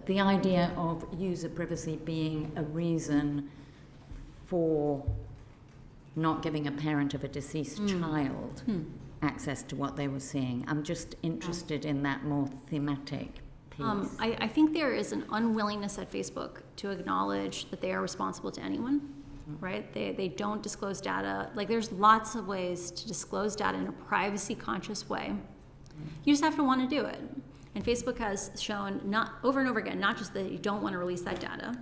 The idea of user privacy being a reason for not giving a parent of a deceased child access to what they were seeing. I'm just interested in that more thematic piece. I think there is an unwillingness at Facebook to acknowledge that they are responsible to anyone, right? They don't disclose data. Like there's lots of ways to disclose data in a privacy conscious way. You just have to want to do it. And Facebook has shown over and over again, not just that you don't want to release that data,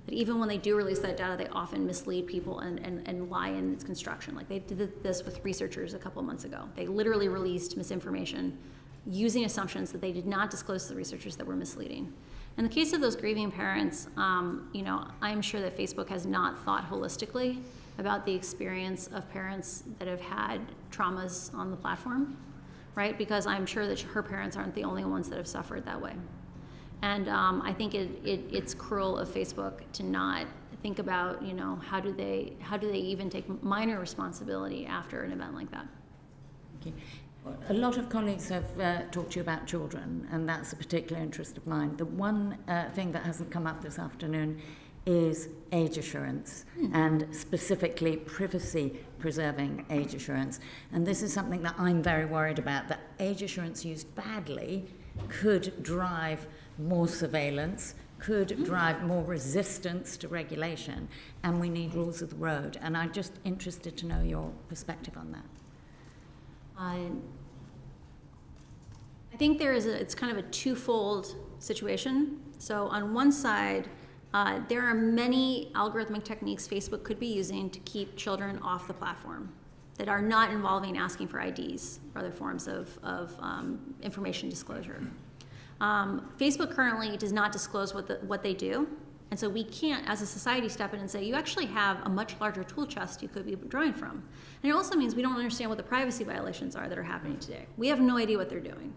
that even when they do release that data, they often mislead people and lie in its construction. Like they did this with researchers a couple of months ago. They literally released misinformation using assumptions that they did not disclose to the researchers that were misleading. In the case of those grieving parents, I'm sure that Facebook has not thought holistically about the experience of parents that have had traumas on the platform, right? Because I'm sure that her parents aren't the only ones that have suffered that way. And I think it's cruel of Facebook to not think about, how do they even take minor responsibility after an event like that. Thank you. A lot of colleagues have talked to you about children, and that's a particular interest of mine. The one thing that hasn't come up this afternoon is age assurance, and specifically privacy-preserving age assurance. And this is something that I'm very worried about, that age assurance used badly could drive more surveillance, could drive more resistance to regulation, and we need rules of the road. And I'm just interested to know your perspective on that. I think it's kind of a twofold situation. So on one side, there are many algorithmic techniques Facebook could be using to keep children off the platform that are not involving asking for IDs or other forms of information disclosure. Facebook currently does not disclose what they do, and so we can't, as a society, step in and say, you actually have a much larger tool chest you could be drawing from. And it also means we don't understand what the privacy violations are that are happening today. We have no idea what they're doing.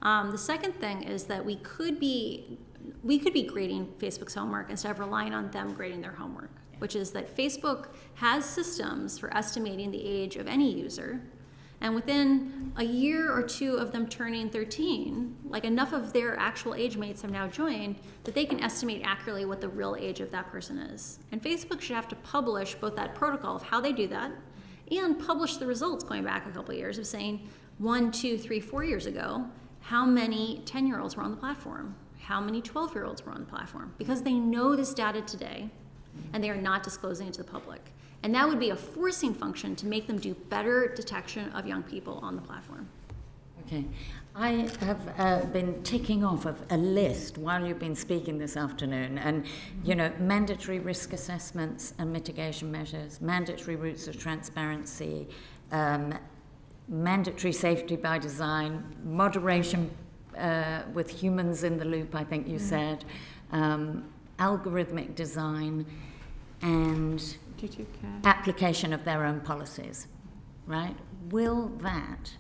The second thing is that we could be grading Facebook's homework instead of relying on them grading their homework, which is that Facebook has systems for estimating the age of any user, and within a year or two of them turning 13, like enough of their actual age mates have now joined that they can estimate accurately what the real age of that person is. And Facebook should have to publish both that protocol of how they do that and publish the results going back a couple of years of saying 1, 2, 3, 4 years ago, how many 10-year-olds were on the platform, how many 12-year-olds were on the platform, because they know this data today and they are not disclosing it to the public. And that would be a forcing function to make them do better detection of young people on the platform. Okay. I have been ticking off of a list while you've been speaking this afternoon, and, mandatory risk assessments and mitigation measures, mandatory routes of transparency, mandatory safety by design, moderation with humans in the loop, I think you said, algorithmic design, and application of their own policies, right? Will that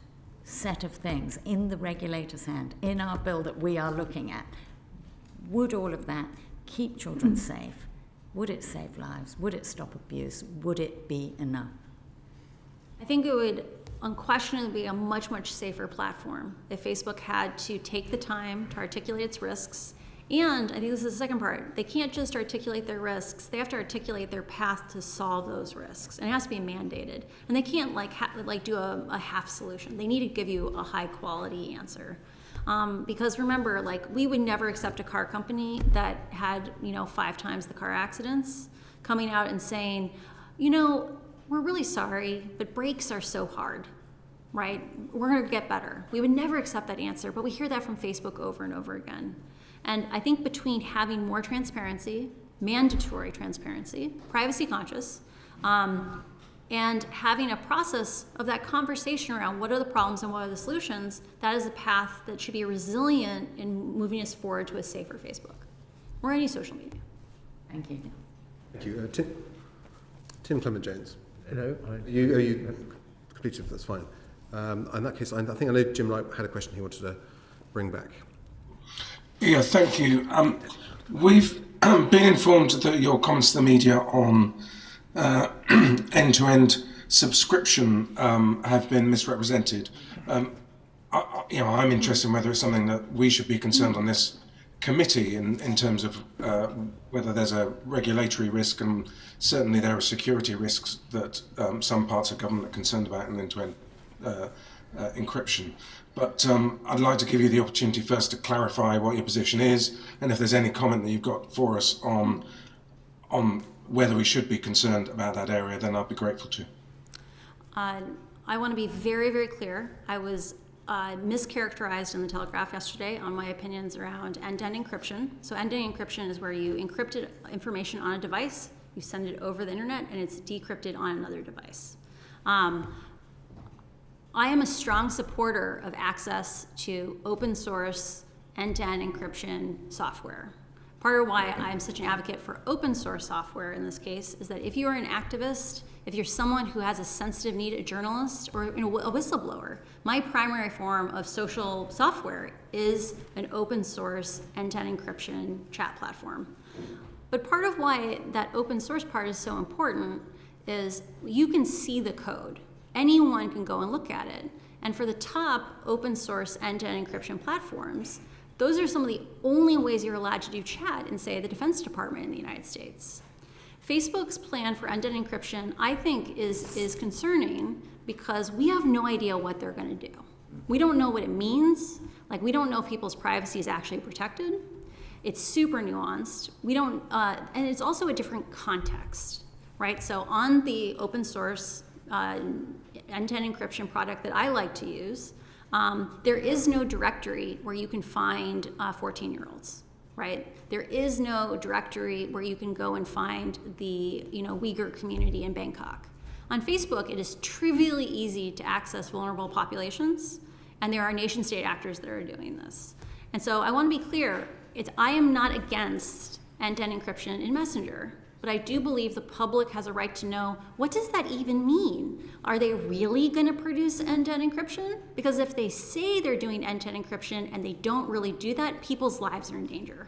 set of things in the regulator's hand, in our bill that we are looking at, would all of that keep children safe? Would it save lives? Would it stop abuse? Would it be enough? I think it would unquestionably be a much, much safer platform if Facebook had to take the time to articulate its risks. And I think this is the second part. They can't just articulate their risks. They have to articulate their path to solve those risks. And it has to be mandated. And they can't do a half solution. They need to give you a high quality answer. Because remember, we would never accept a car company that had, 5 times the car accidents coming out and saying, we're really sorry, but brakes are so hard, right? We're gonna get better. We would never accept that answer, but we hear that from Facebook over and over again. And I think between having more transparency, mandatory transparency, privacy conscious, and having a process of that conversation around what are the problems and what are the solutions, that is a path that should be resilient in moving us forward to a safer Facebook or any social media. Thank you. Thank you. Tim Clement-Jones. No, you completed, that's fine. In that case, I think I know Jim Wright had a question he wanted to bring back. Yeah, thank you. We've been informed that your comments to the media on end-to-end subscription have been misrepresented. I'm interested in whether it's something that we should be concerned on this committee in terms of whether there's a regulatory risk, and certainly there are security risks that some parts of government are concerned about in end-to-end encryption. But I'd like to give you the opportunity first to clarify what your position is, and if there's any comment that you've got for us on whether we should be concerned about that area, then I'd be grateful to. I want to be very, very clear. I was mischaracterized in the Telegraph yesterday on my opinions around end-to-end encryption. So end-to-end encryption is where you encrypted information on a device, you send it over the internet, and it's decrypted on another device. I am a strong supporter of access to open source end-to-end encryption software. Part of why I'm such an advocate for open source software in this case is that if you are an activist, if you're someone who has a sensitive need, a journalist or a whistleblower, my primary form of social software is an open source end-to-end encryption chat platform. But part of why that open source part is so important is you can see the code. Anyone can go and look at it. And for the top open source end-to-end encryption platforms, those are some of the only ways you're allowed to do chat in, say, the Defense Department in the United States. Facebook's plan for end-to-end encryption, I think, is concerning because we have no idea what they're going to do. We don't know what it means. Like, we don't know if people's privacy is actually protected. It's super nuanced. We don't, and it's also a different context, right? So on the open source end-to-end encryption product that I like to use, there is no directory where you can find 14-year-olds, right? There is no directory where you can go and find the Uyghur community in Bangkok. On Facebook, it is trivially easy to access vulnerable populations, and there are nation-state actors that are doing this. And so I want to be clear, I am not against end-to-end encryption in Messenger, but I do believe the public has a right to know, what does that even mean? Are they really going to produce end-to-end encryption? Because if they say they're doing end-to-end encryption and they don't really do that, people's lives are in danger.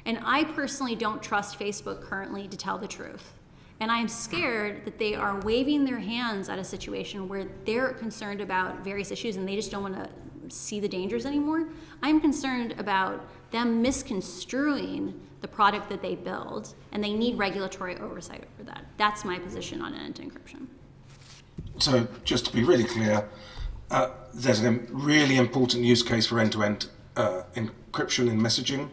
And I personally don't trust Facebook currently to tell the truth. And I'm scared that they are waving their hands at a situation where they're concerned about various issues and they just don't want to see the dangers anymore. I'm concerned about them misconstruing the product that they build, and they need regulatory oversight over that. That's my position on end-to-end encryption. So just to be really clear, there's a really important use case for end-to-end encryption in messaging,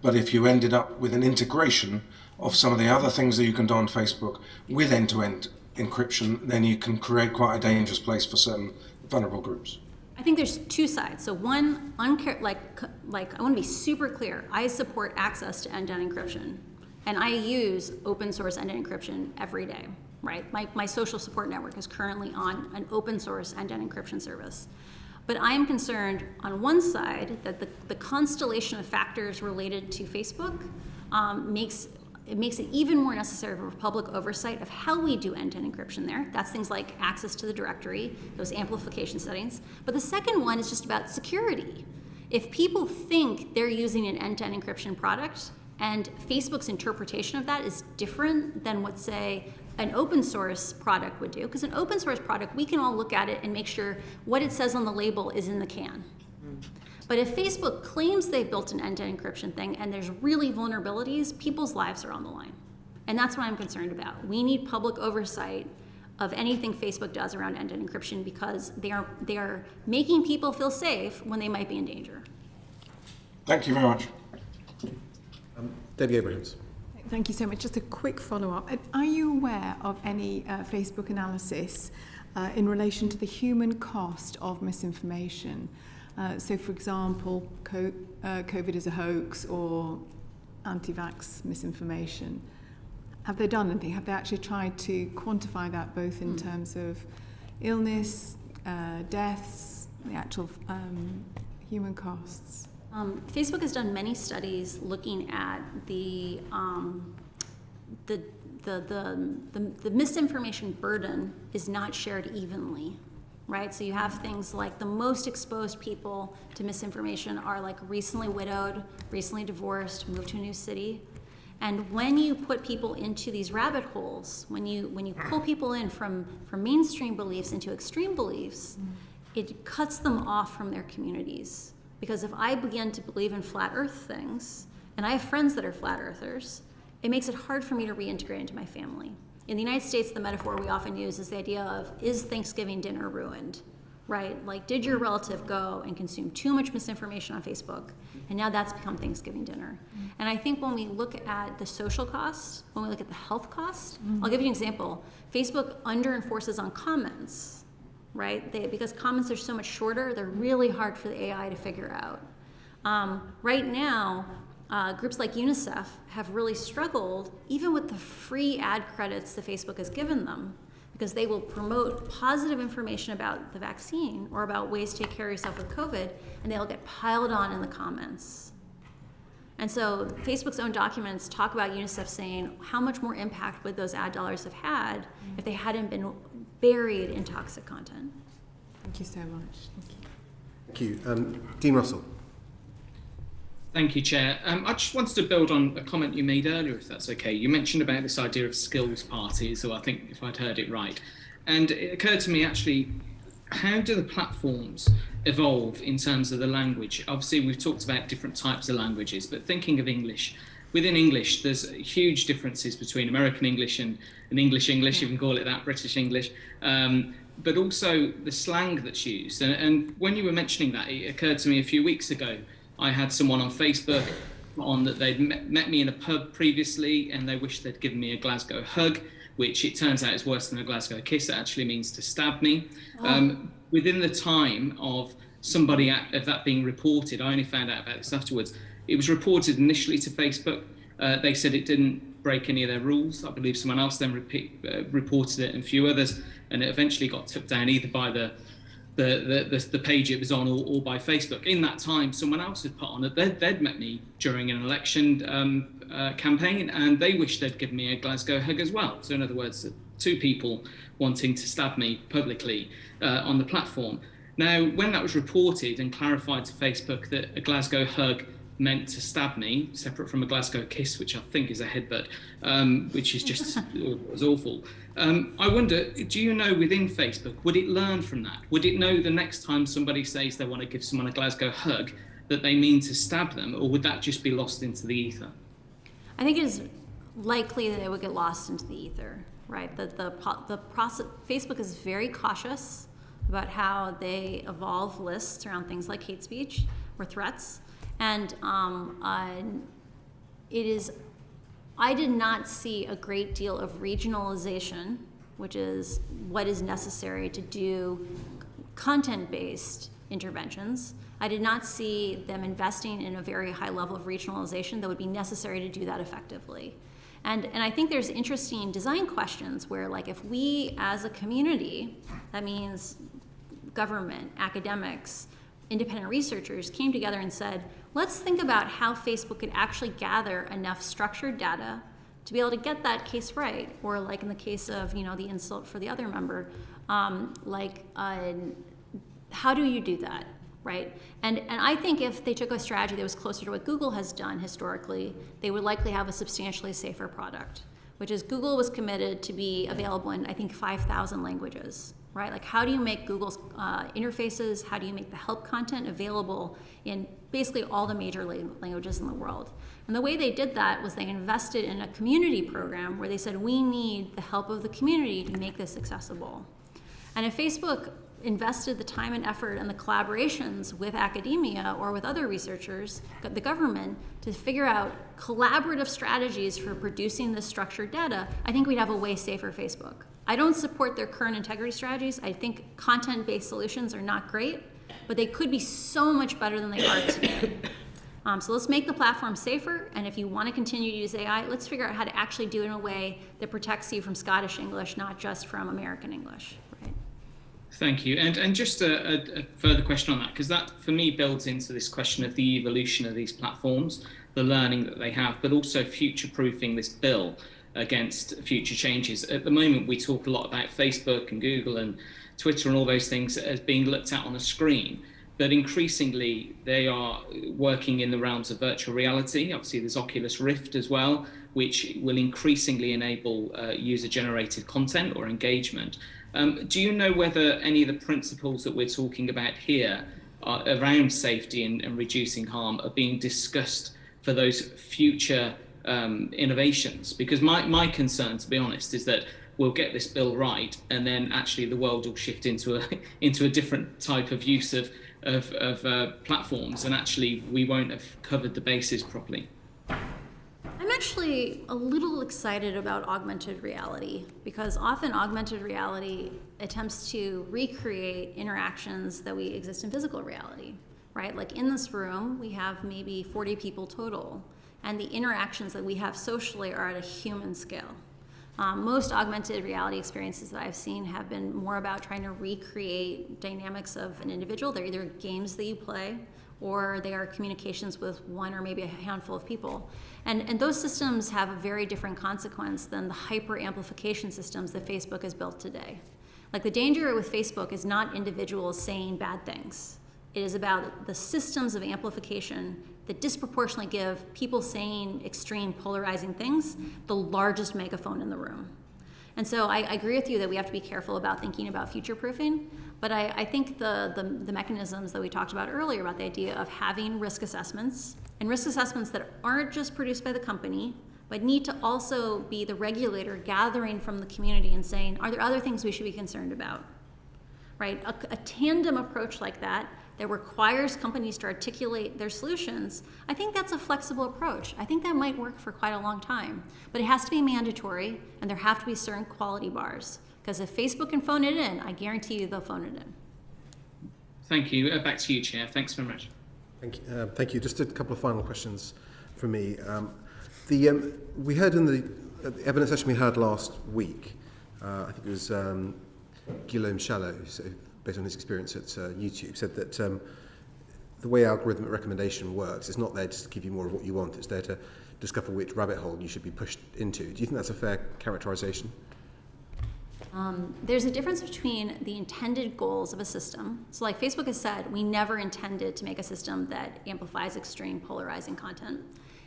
but if you ended up with an integration of some of the other things that you can do on Facebook with end-to-end encryption, then you can create quite a dangerous place for certain vulnerable groups. I think there's two sides. So one, I want to be super clear. I support access to end-to-end encryption, and I use open source end-to-end encryption every day, right? My social support network is currently on an open source end-to-end encryption service. But I am concerned on one side that the constellation of factors related to Facebook makes it even more necessary for public oversight of how we do end-to-end encryption there. That's things like access to the directory, those amplification settings. But the second one is just about security. If people think they're using an end-to-end encryption product and Facebook's interpretation of that is different than what, say, an open source product would do, because an open source product, we can all look at it and make sure what it says on the label is in the can. But if Facebook claims they've built an end-to-end encryption thing and there's really vulnerabilities, people's lives are on the line. And that's what I'm concerned about. We need public oversight of anything Facebook does around end-to-end encryption because they are making people feel safe when they might be in danger. Thank you very much. Debbie Abrahams. Thank you so much. Just a quick follow-up. Are you aware of any Facebook analysis in relation to the human cost of misinformation? So, for example, COVID is a hoax or anti-vax misinformation. Have they done anything? Have they actually tried to quantify that both in terms of illness, deaths, the actual human costs? Facebook has done many studies looking at the misinformation burden is not shared evenly. Right, so you have things like the most exposed people to misinformation are like recently widowed, recently divorced, moved to a new city. And when you put people into these rabbit holes, when you pull people in from mainstream beliefs into extreme beliefs, it cuts them off from their communities. Because if I begin to believe in flat earth things, and I have friends that are flat earthers, it makes it hard for me to reintegrate into my family. In the United States, the metaphor we often use is the idea of, is Thanksgiving dinner ruined, right? Like, did your relative go and consume too much misinformation on Facebook, and now that's become Thanksgiving dinner? And I think when we look at the social cost, when we look at the health cost, I'll give you an example. Facebook under-enforces on comments, right? Because comments are so much shorter, they're really hard for the AI to figure out. Right now, groups like UNICEF have really struggled, even with the free ad credits that Facebook has given them, because they will promote positive information about the vaccine or about ways to take care of yourself with COVID, and they'll get piled on in the comments. And so Facebook's own documents talk about UNICEF saying how much more impact would those ad dollars have had if they hadn't been buried in toxic content. Thank you so much. Thank you. Dean Russell. Thank you, Chair. I just wanted to build on a comment you made earlier, if that's okay. You mentioned about this idea of skills parties, or I think if I'd heard it right. And it occurred to me, actually, how do the platforms evolve in terms of the language? Obviously, we've talked about different types of languages, but thinking of English, within English, there's huge differences between American English and English, you can call it that, British English, but also the slang that's used. And when you were mentioning that, it occurred to me a few weeks ago, I had someone on Facebook on that they'd met me in a pub previously and they wished they'd given me a Glasgow hug, which it turns out is worse than a Glasgow kiss. It actually means to stab me. Within the time of somebody of that being reported, I only found out about this afterwards. It was reported initially to Facebook. They said it didn't break any of their rules. I believe someone else then reported it and a few others, and it eventually got took down either by the page it was on or by Facebook. In that time, someone else had put on it. They'd met me during an election campaign, and they wished they'd given me a Glasgow hug as well. So in other words, two people wanting to stab me publicly on the platform. Now, when that was reported and clarified to Facebook that a Glasgow hug meant to stab me, separate from a Glasgow kiss, which I think is a headbutt, which is just was awful. I wonder, do you know within Facebook, would it learn from that? Would it know the next time somebody says they want to give someone a Glasgow hug that they mean to stab them, or would that just be lost into the ether? I think it is likely that it would get lost into the ether, right? That the process, Facebook is very cautious about how they evolve lists around things like hate speech or threats. And I did not see a great deal of regionalization, which is what is necessary to do content-based interventions. I did not see them investing in a very high level of regionalization that would be necessary to do that effectively. And I think there's interesting design questions where, like, if we as a community, that means government, academics, independent researchers, came together and said, let's think about how Facebook could actually gather enough structured data to be able to get that case right, or like in the case of, the insult for the other member, how do you do that, right? And I think if they took a strategy that was closer to what Google has done historically, they would likely have a substantially safer product, which is Google was committed to be available in, I think, 5,000 languages. Right? Like, how do you make Google's interfaces, how do you make the help content available in basically all the major languages in the world? And the way they did that was they invested in a community program where they said, we need the help of the community to make this accessible. And if Facebook invested the time and effort and the collaborations with academia or with other researchers, the government, to figure out collaborative strategies for producing this structured data, I think we'd have a way safer Facebook. I don't support their current integrity strategies. I think content-based solutions are not great, but they could be so much better than they are today. So let's make the platform safer, and if you want to continue to use AI, let's figure out how to actually do it in a way that protects you from Scottish English, not just from American English. Right? Thank you. And just a further question on that, because that, for me, builds into this question of the evolution of these platforms, the learning that they have, but also future-proofing this bill against future changes. At the moment, we talk a lot about Facebook and Google and Twitter and all those things as being looked at on a screen, but increasingly they are working in the realms of virtual reality. Obviously, there's Oculus Rift as well, which will increasingly enable user-generated content or engagement. Do you know whether any of the principles that we're talking about here around safety and reducing harm are being discussed for those future innovations? Because my concern, to be honest, is that we'll get this bill right, and then actually the world will shift into a different type of use of platforms, and actually we won't have covered the bases properly. I'm not actually a little excited about augmented reality because often augmented reality attempts to recreate interactions that we exist in physical reality, right? Like in this room, we have maybe 40 people total, and the interactions that we have socially are at a human scale. Most augmented reality experiences that I've seen have been more about trying to recreate dynamics of an individual. They're either games that you play, or they are communications with one or maybe a handful of people. And those systems have a very different consequence than the hyper amplification systems that Facebook has built today. Like the danger with Facebook is not individuals saying bad things. It is about the systems of amplification that disproportionately give people saying extreme polarizing things the largest megaphone in the room. And so I agree with you that we have to be careful about thinking about future-proofing, but I think the mechanisms that we talked about earlier about the idea of having risk assessments, and risk assessments that aren't just produced by the company, but need to also be the regulator gathering from the community and saying, are there other things we should be concerned about, right? A tandem approach like that requires companies to articulate their solutions, I think that's a flexible approach. I think that might work for quite a long time, but it has to be mandatory and there have to be certain quality bars. Because if Facebook can phone it in, I guarantee you they'll phone it in. Thank you. Back to you, Chair. Thanks very much. Thank you. Just a couple of final questions from me. We heard in the evidence session we heard last week, I think it was Guillaume Chalot, so based on his experience at YouTube, said that the way algorithmic recommendation works, it's not there just to give you more of what you want, it's there to discover which rabbit hole you should be pushed into. Do you think that's a fair characterization? There's a difference between the intended goals of a system. So like Facebook has said, we never intended to make a system that amplifies extreme polarizing content,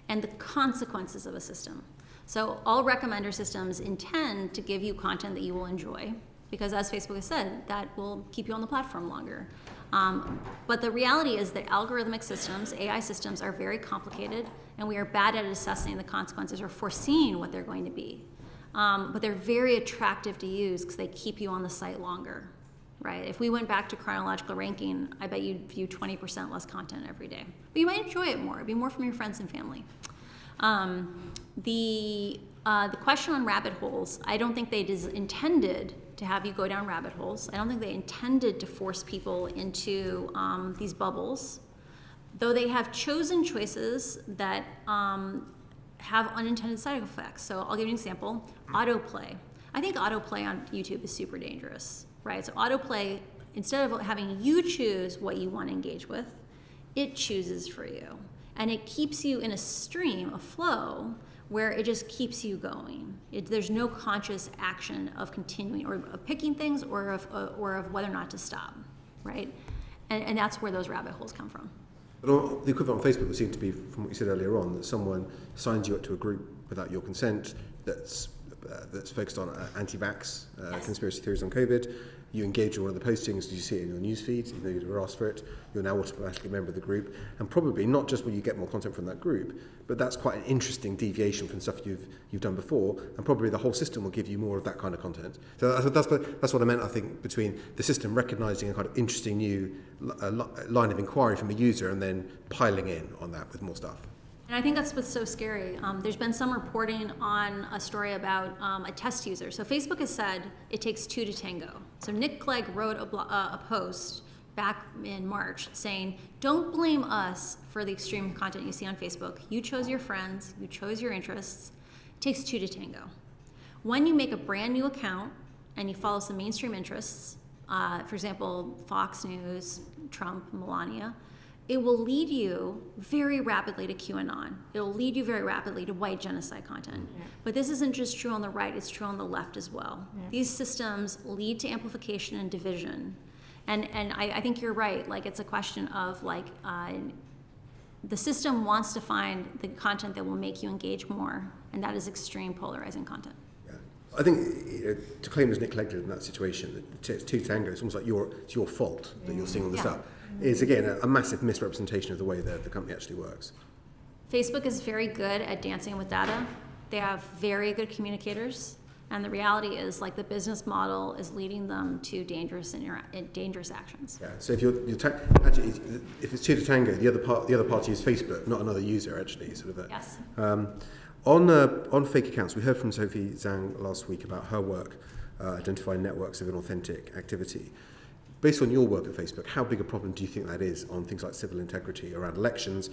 and the consequences of a system. So all recommender systems intend to give you content that you will enjoy, because as Facebook has said, that will keep you on the platform longer. But the reality is that algorithmic systems, AI systems, are very complicated, and we are bad at assessing the consequences or foreseeing what they're going to be. But they're very attractive to use because they keep you on the site longer, right? If we went back to chronological ranking, I bet you'd view 20% less content every day. But you might enjoy it more. It'd be more from your friends and family. The question on rabbit holes, I don't think they intended to have you go down rabbit holes. I don't think they intended to force people into these bubbles, though they have chosen choices that have unintended side effects. So I'll give you an example. Autoplay. I think autoplay on YouTube is super dangerous, right? So autoplay, instead of having you choose what you want to engage with, it chooses for you. And it keeps you in a stream, a flow, where it just keeps you going. There's no conscious action of continuing or of picking things or of whether or not to stop, right? And that's where those rabbit holes come from. But the equivalent on Facebook would seem to be, from what you said earlier on, that someone signs you up to a group without your consent that's focused on anti-vax, Yes. conspiracy theories on COVID. You engage in one of the postings, you see it in your newsfeed, even though you'd never asked for it. You're now automatically a member of the group. And probably not just will you get more content from that group, but that's quite an interesting deviation from stuff you've done before, and probably the whole system will give you more of that kind of content. So that's what I meant, I think, between the system recognising a kind of interesting new line of inquiry from a user and then piling in on that with more stuff. And I think that's what's so scary. There's been some reporting on a story about a test user. So Facebook has said it takes two to tango. So Nick Clegg wrote a post back in March saying, don't blame us for the extreme content you see on Facebook. You chose your friends, you chose your interests. It takes two to tango. When you make a brand new account and you follow some mainstream interests, for example, Fox News, Trump, Melania, it will lead you very rapidly to QAnon. It will lead you very rapidly to white genocide content. Yeah. But this isn't just true on the right, it's true on the left as well. Yeah. These systems lead to amplification and division. And I think you're right, like it's a question of like, the system wants to find the content that will make you engage more, and that is extreme polarizing content. Yeah. I think to claim as Nick Clegg did in that situation, that it's two tango, it's almost like it's your fault that you're seeing all this stuff. Is again a massive misrepresentation of the way the company actually works. Facebook is very good at dancing with data. They have very good communicators, and the reality is like the business model is leading them to dangerous actions. Yeah. So if actually if it's two to tango, the other party is Facebook, not another user actually. Sort of. Yes. On fake accounts, we heard from Sophie Zhang last week about her work identifying networks of inauthentic activity. Based on your work at Facebook, how big a problem do you think that is on things like civil integrity around elections?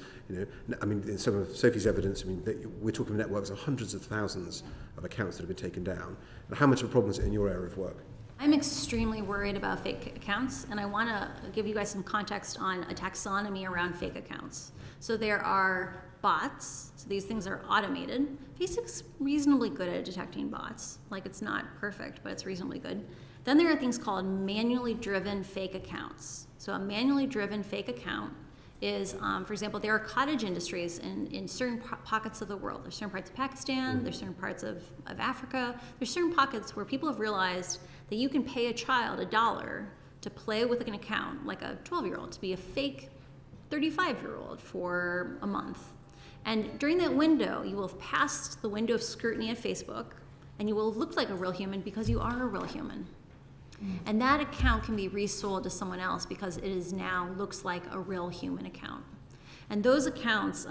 I mean, in some of Sophie's evidence, we're talking networks of hundreds of thousands of accounts that have been taken down. And how much of a problem is it in your area of work? I'm extremely worried about fake accounts, and I want to give you guys some context on a taxonomy around fake accounts. So there are bots, so these things are automated. Facebook's reasonably good at detecting bots. Like, it's not perfect, but it's reasonably good. Then there are things called manually driven fake accounts. So a manually driven fake account is, for example, there are cottage industries in certain pockets of the world. There's certain parts of Pakistan, there's certain parts of Africa. There's certain pockets where people have realized that you can pay a child $1 to play with an account, like a 12-year-old, to be a fake 35-year-old for a month. And during that window, you will have passed the window of scrutiny at Facebook, and you will have looked like a real human because you are a real human. And that account can be resold to someone else because it is now looks like a real human account. And those accounts,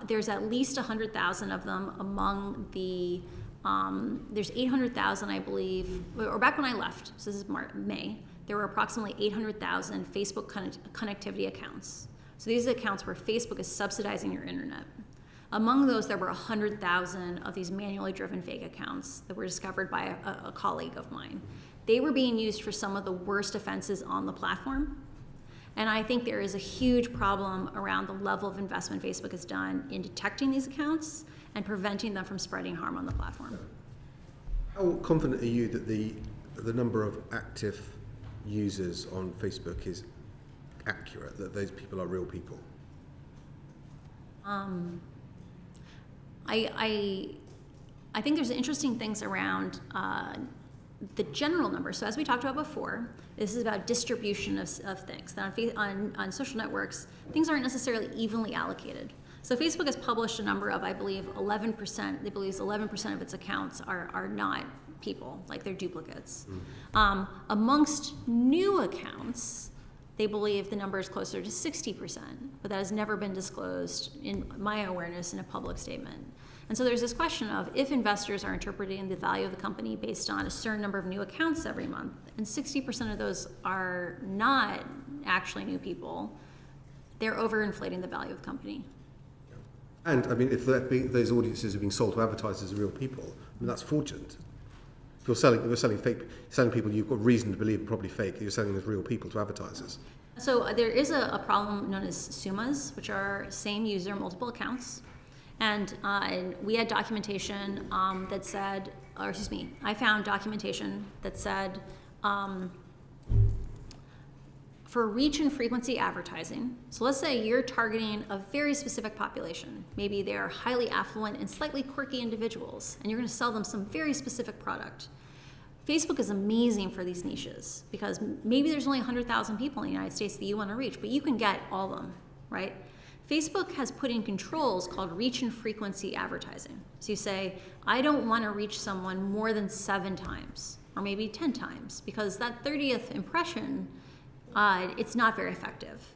there's at least 100,000 of them among the, there's 800,000, I believe, or back when I left, so this is May, there were approximately 800,000 Facebook connectivity accounts. So these are accounts where Facebook is subsidizing your internet. Among those, there were 100,000 of these manually driven fake accounts that were discovered by a colleague of mine. They were being used for some of the worst offenses on the platform. And I think there is a huge problem around the level of investment Facebook has done in detecting these accounts and preventing them from spreading harm on the platform. How confident are you that the number of active users on Facebook is accurate, that those people are real people? I think there's interesting things around the general number. So as we talked about before, this is about distribution of things. Now on social networks, things aren't necessarily evenly allocated. So Facebook has published a number of, I believe, 11%. They believe 11% of its accounts are not people, like they're duplicates. Amongst new accounts, they believe the number is closer to 60%, but that has never been disclosed, in my awareness, in a public statement. And so there's this question of, if investors are interpreting the value of the company based on a certain number of new accounts every month, and 60% of those are not actually new people, they're overinflating the value of the company. And I mean, if those audiences are being sold to advertisers as real people, I mean, that's fraudulent. If you're selling people you've got reason to believe are probably fake, you're selling as real people to advertisers. So there is a problem known as SUMAs, which are same user, multiple accounts. And we had documentation that said, or excuse me, I found documentation that said, for reach and frequency advertising, so let's say you're targeting a very specific population. Maybe they are highly affluent and slightly quirky individuals, and you're going to sell them some very specific product. Facebook is amazing for these niches because maybe there's only 100,000 people in the United States that you want to reach, but you can get all of them, right? Facebook has put in controls called reach and frequency advertising. So you say, I don't want to reach someone more than 7 times, or maybe 10 times, because that 30th impression, it's not very effective.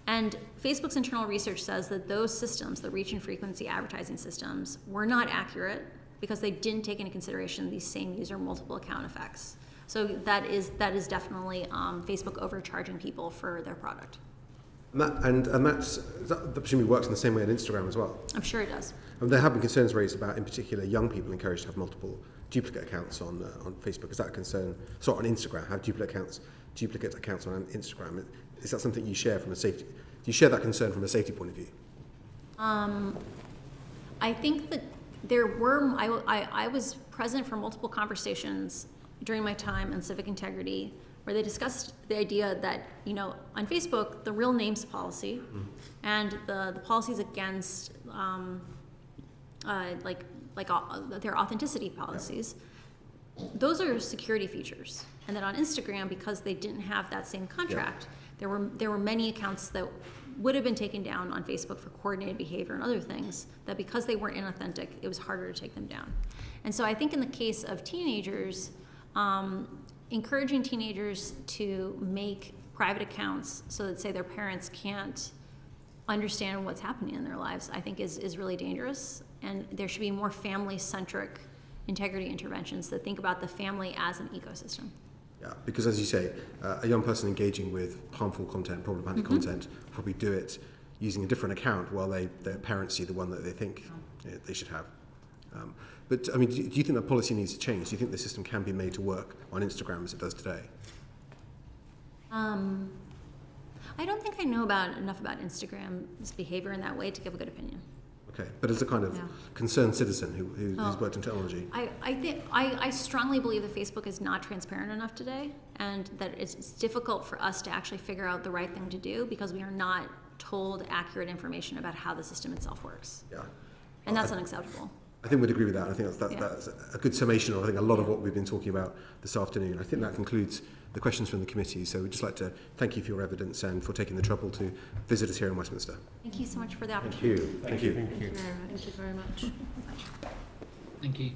And Facebook's internal research says that those systems, the reach and frequency advertising systems, were not accurate because they didn't take into consideration these same user multiple account effects. So that is definitely Facebook overcharging people for their product. That presumably works in the same way on Instagram as well. I'm sure it does. There have been concerns raised about, in particular, young people encouraged to have multiple duplicate accounts on Facebook. Is that a concern? Sorry, on Instagram, have duplicate accounts on Instagram. Is that something you share from a safety? Do you share that concern from a safety point of view? I think that there were. I was present for multiple conversations during my time on civic integrity, where they discussed the idea that, on Facebook, the real names policy and the policies against their authenticity policies, those are security features. And then on Instagram, because they didn't have that same contract, there were many accounts that would have been taken down on Facebook for coordinated behavior and other things, that because they weren't inauthentic, it was harder to take them down. And so I think in the case of teenagers, encouraging teenagers to make private accounts so that, say, their parents can't understand what's happening in their lives, I think is really dangerous. And there should be more family-centric integrity interventions that think about the family as an ecosystem. Yeah, because as you say, a young person engaging with harmful content, problematic content, probably do it using a different account while their parents see the one that they think they should have. But I mean, do you think that policy needs to change? Do you think the system can be made to work on Instagram as it does today? I don't think I know enough about Instagram's behavior in that way to give a good opinion. Okay, but as a kind of concerned citizen who's worked in technology, I strongly believe that Facebook is not transparent enough today, and that it's difficult for us to actually figure out the right thing to do because we are not told accurate information about how the system itself works. Yeah, and that's unacceptable. I think we'd agree with that. I think that's a good summation of, I think, a lot of what we've been talking about this afternoon. I think that concludes the questions from the committee. So we'd just like to thank you for your evidence and for taking the trouble to visit us here in Westminster. Thank you so much for the opportunity. Thank you. Thank you very much. Thank you.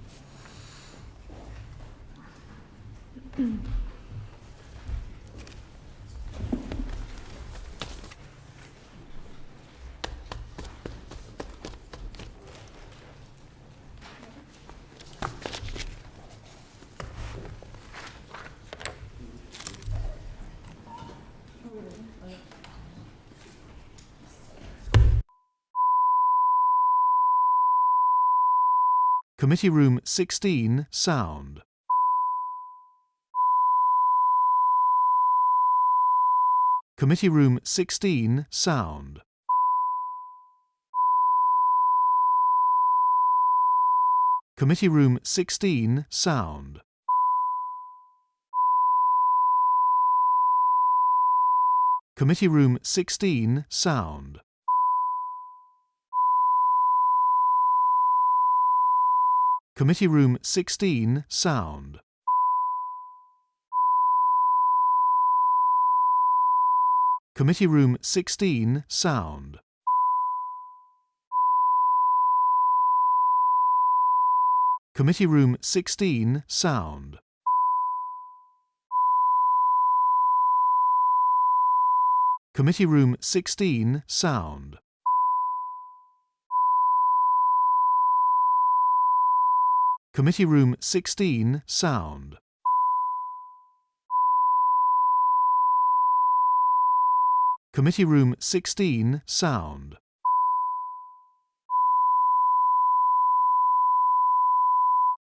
Committee Room 16, sound. Committee Room 16, sound. Committee Room 16, sound. Committee Room 16, sound. Committee Room 16, sound. Committee Room 16, sound. Committee Room 16, sound. Committee Room 16, sound. Committee Room 16, sound. Committee Room 16, sound.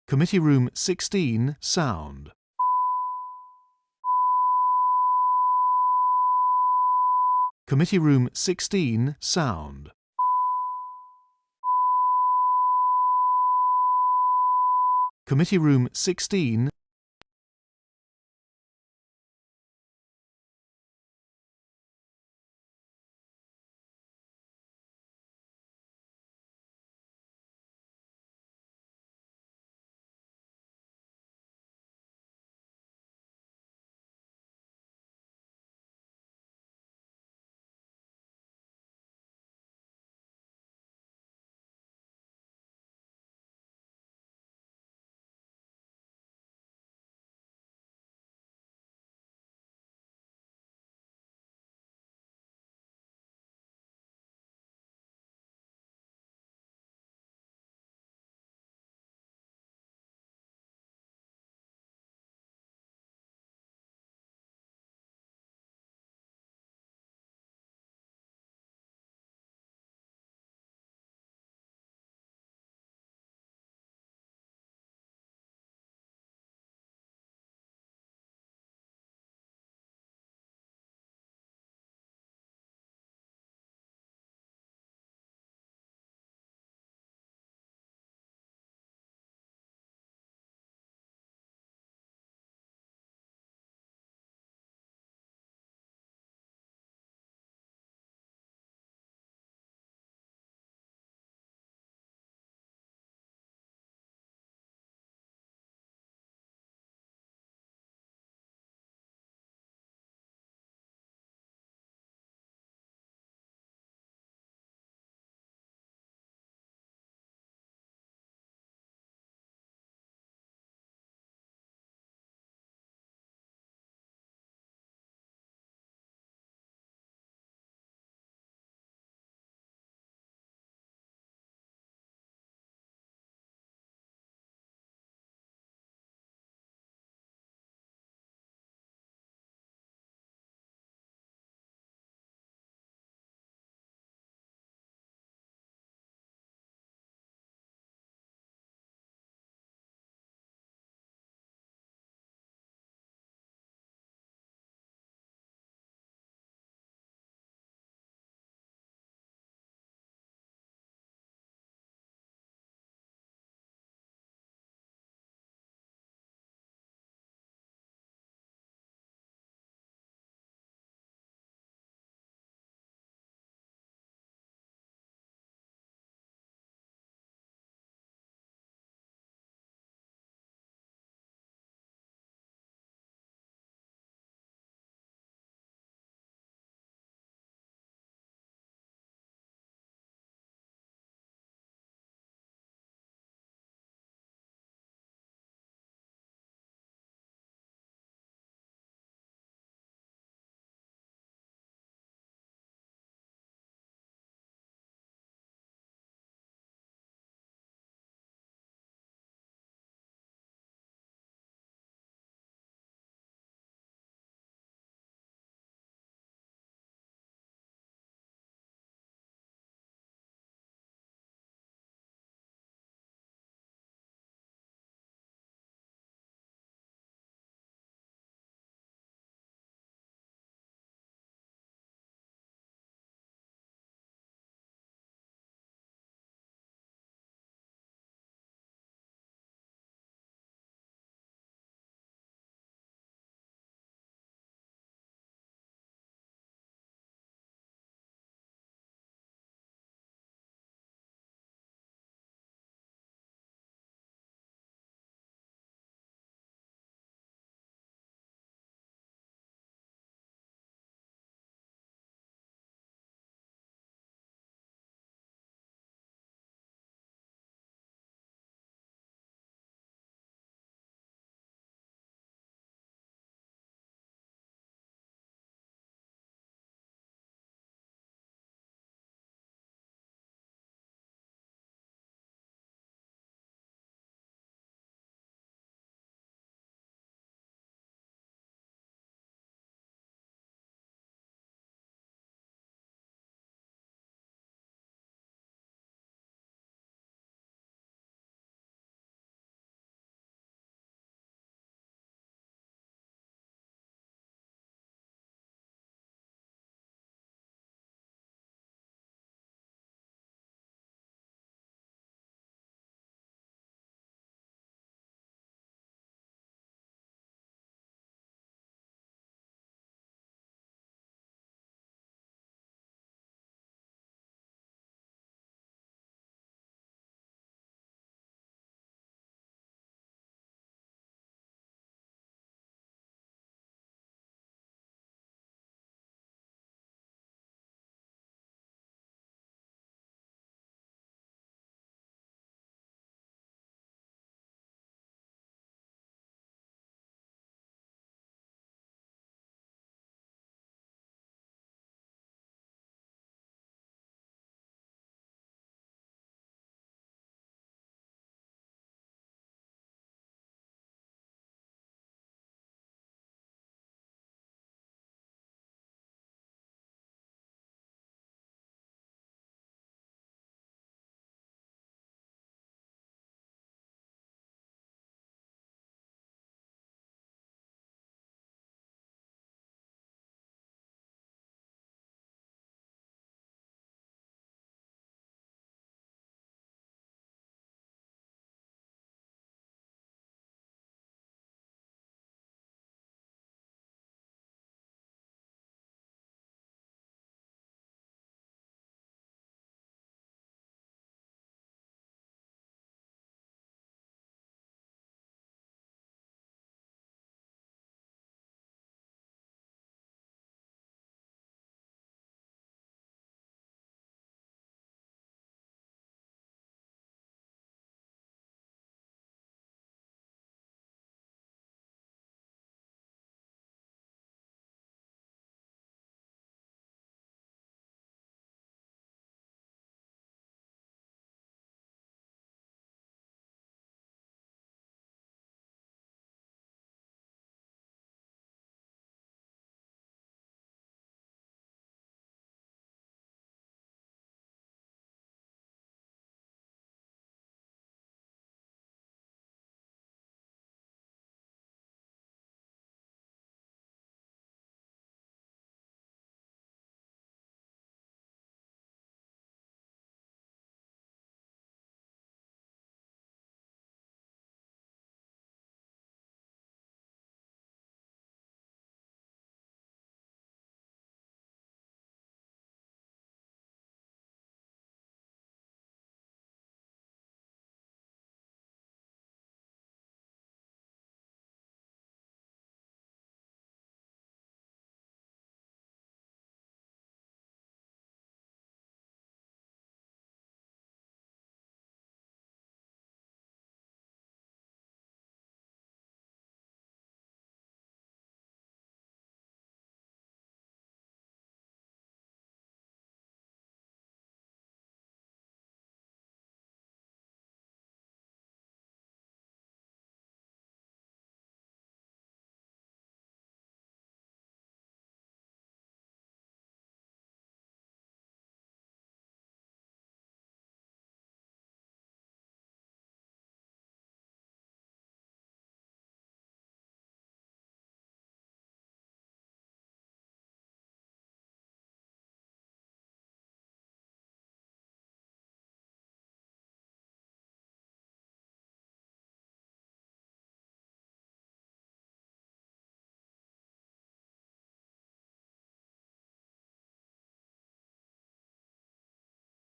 Committee Room 16, sound. Committee Room 16, sound. Committee Room 16,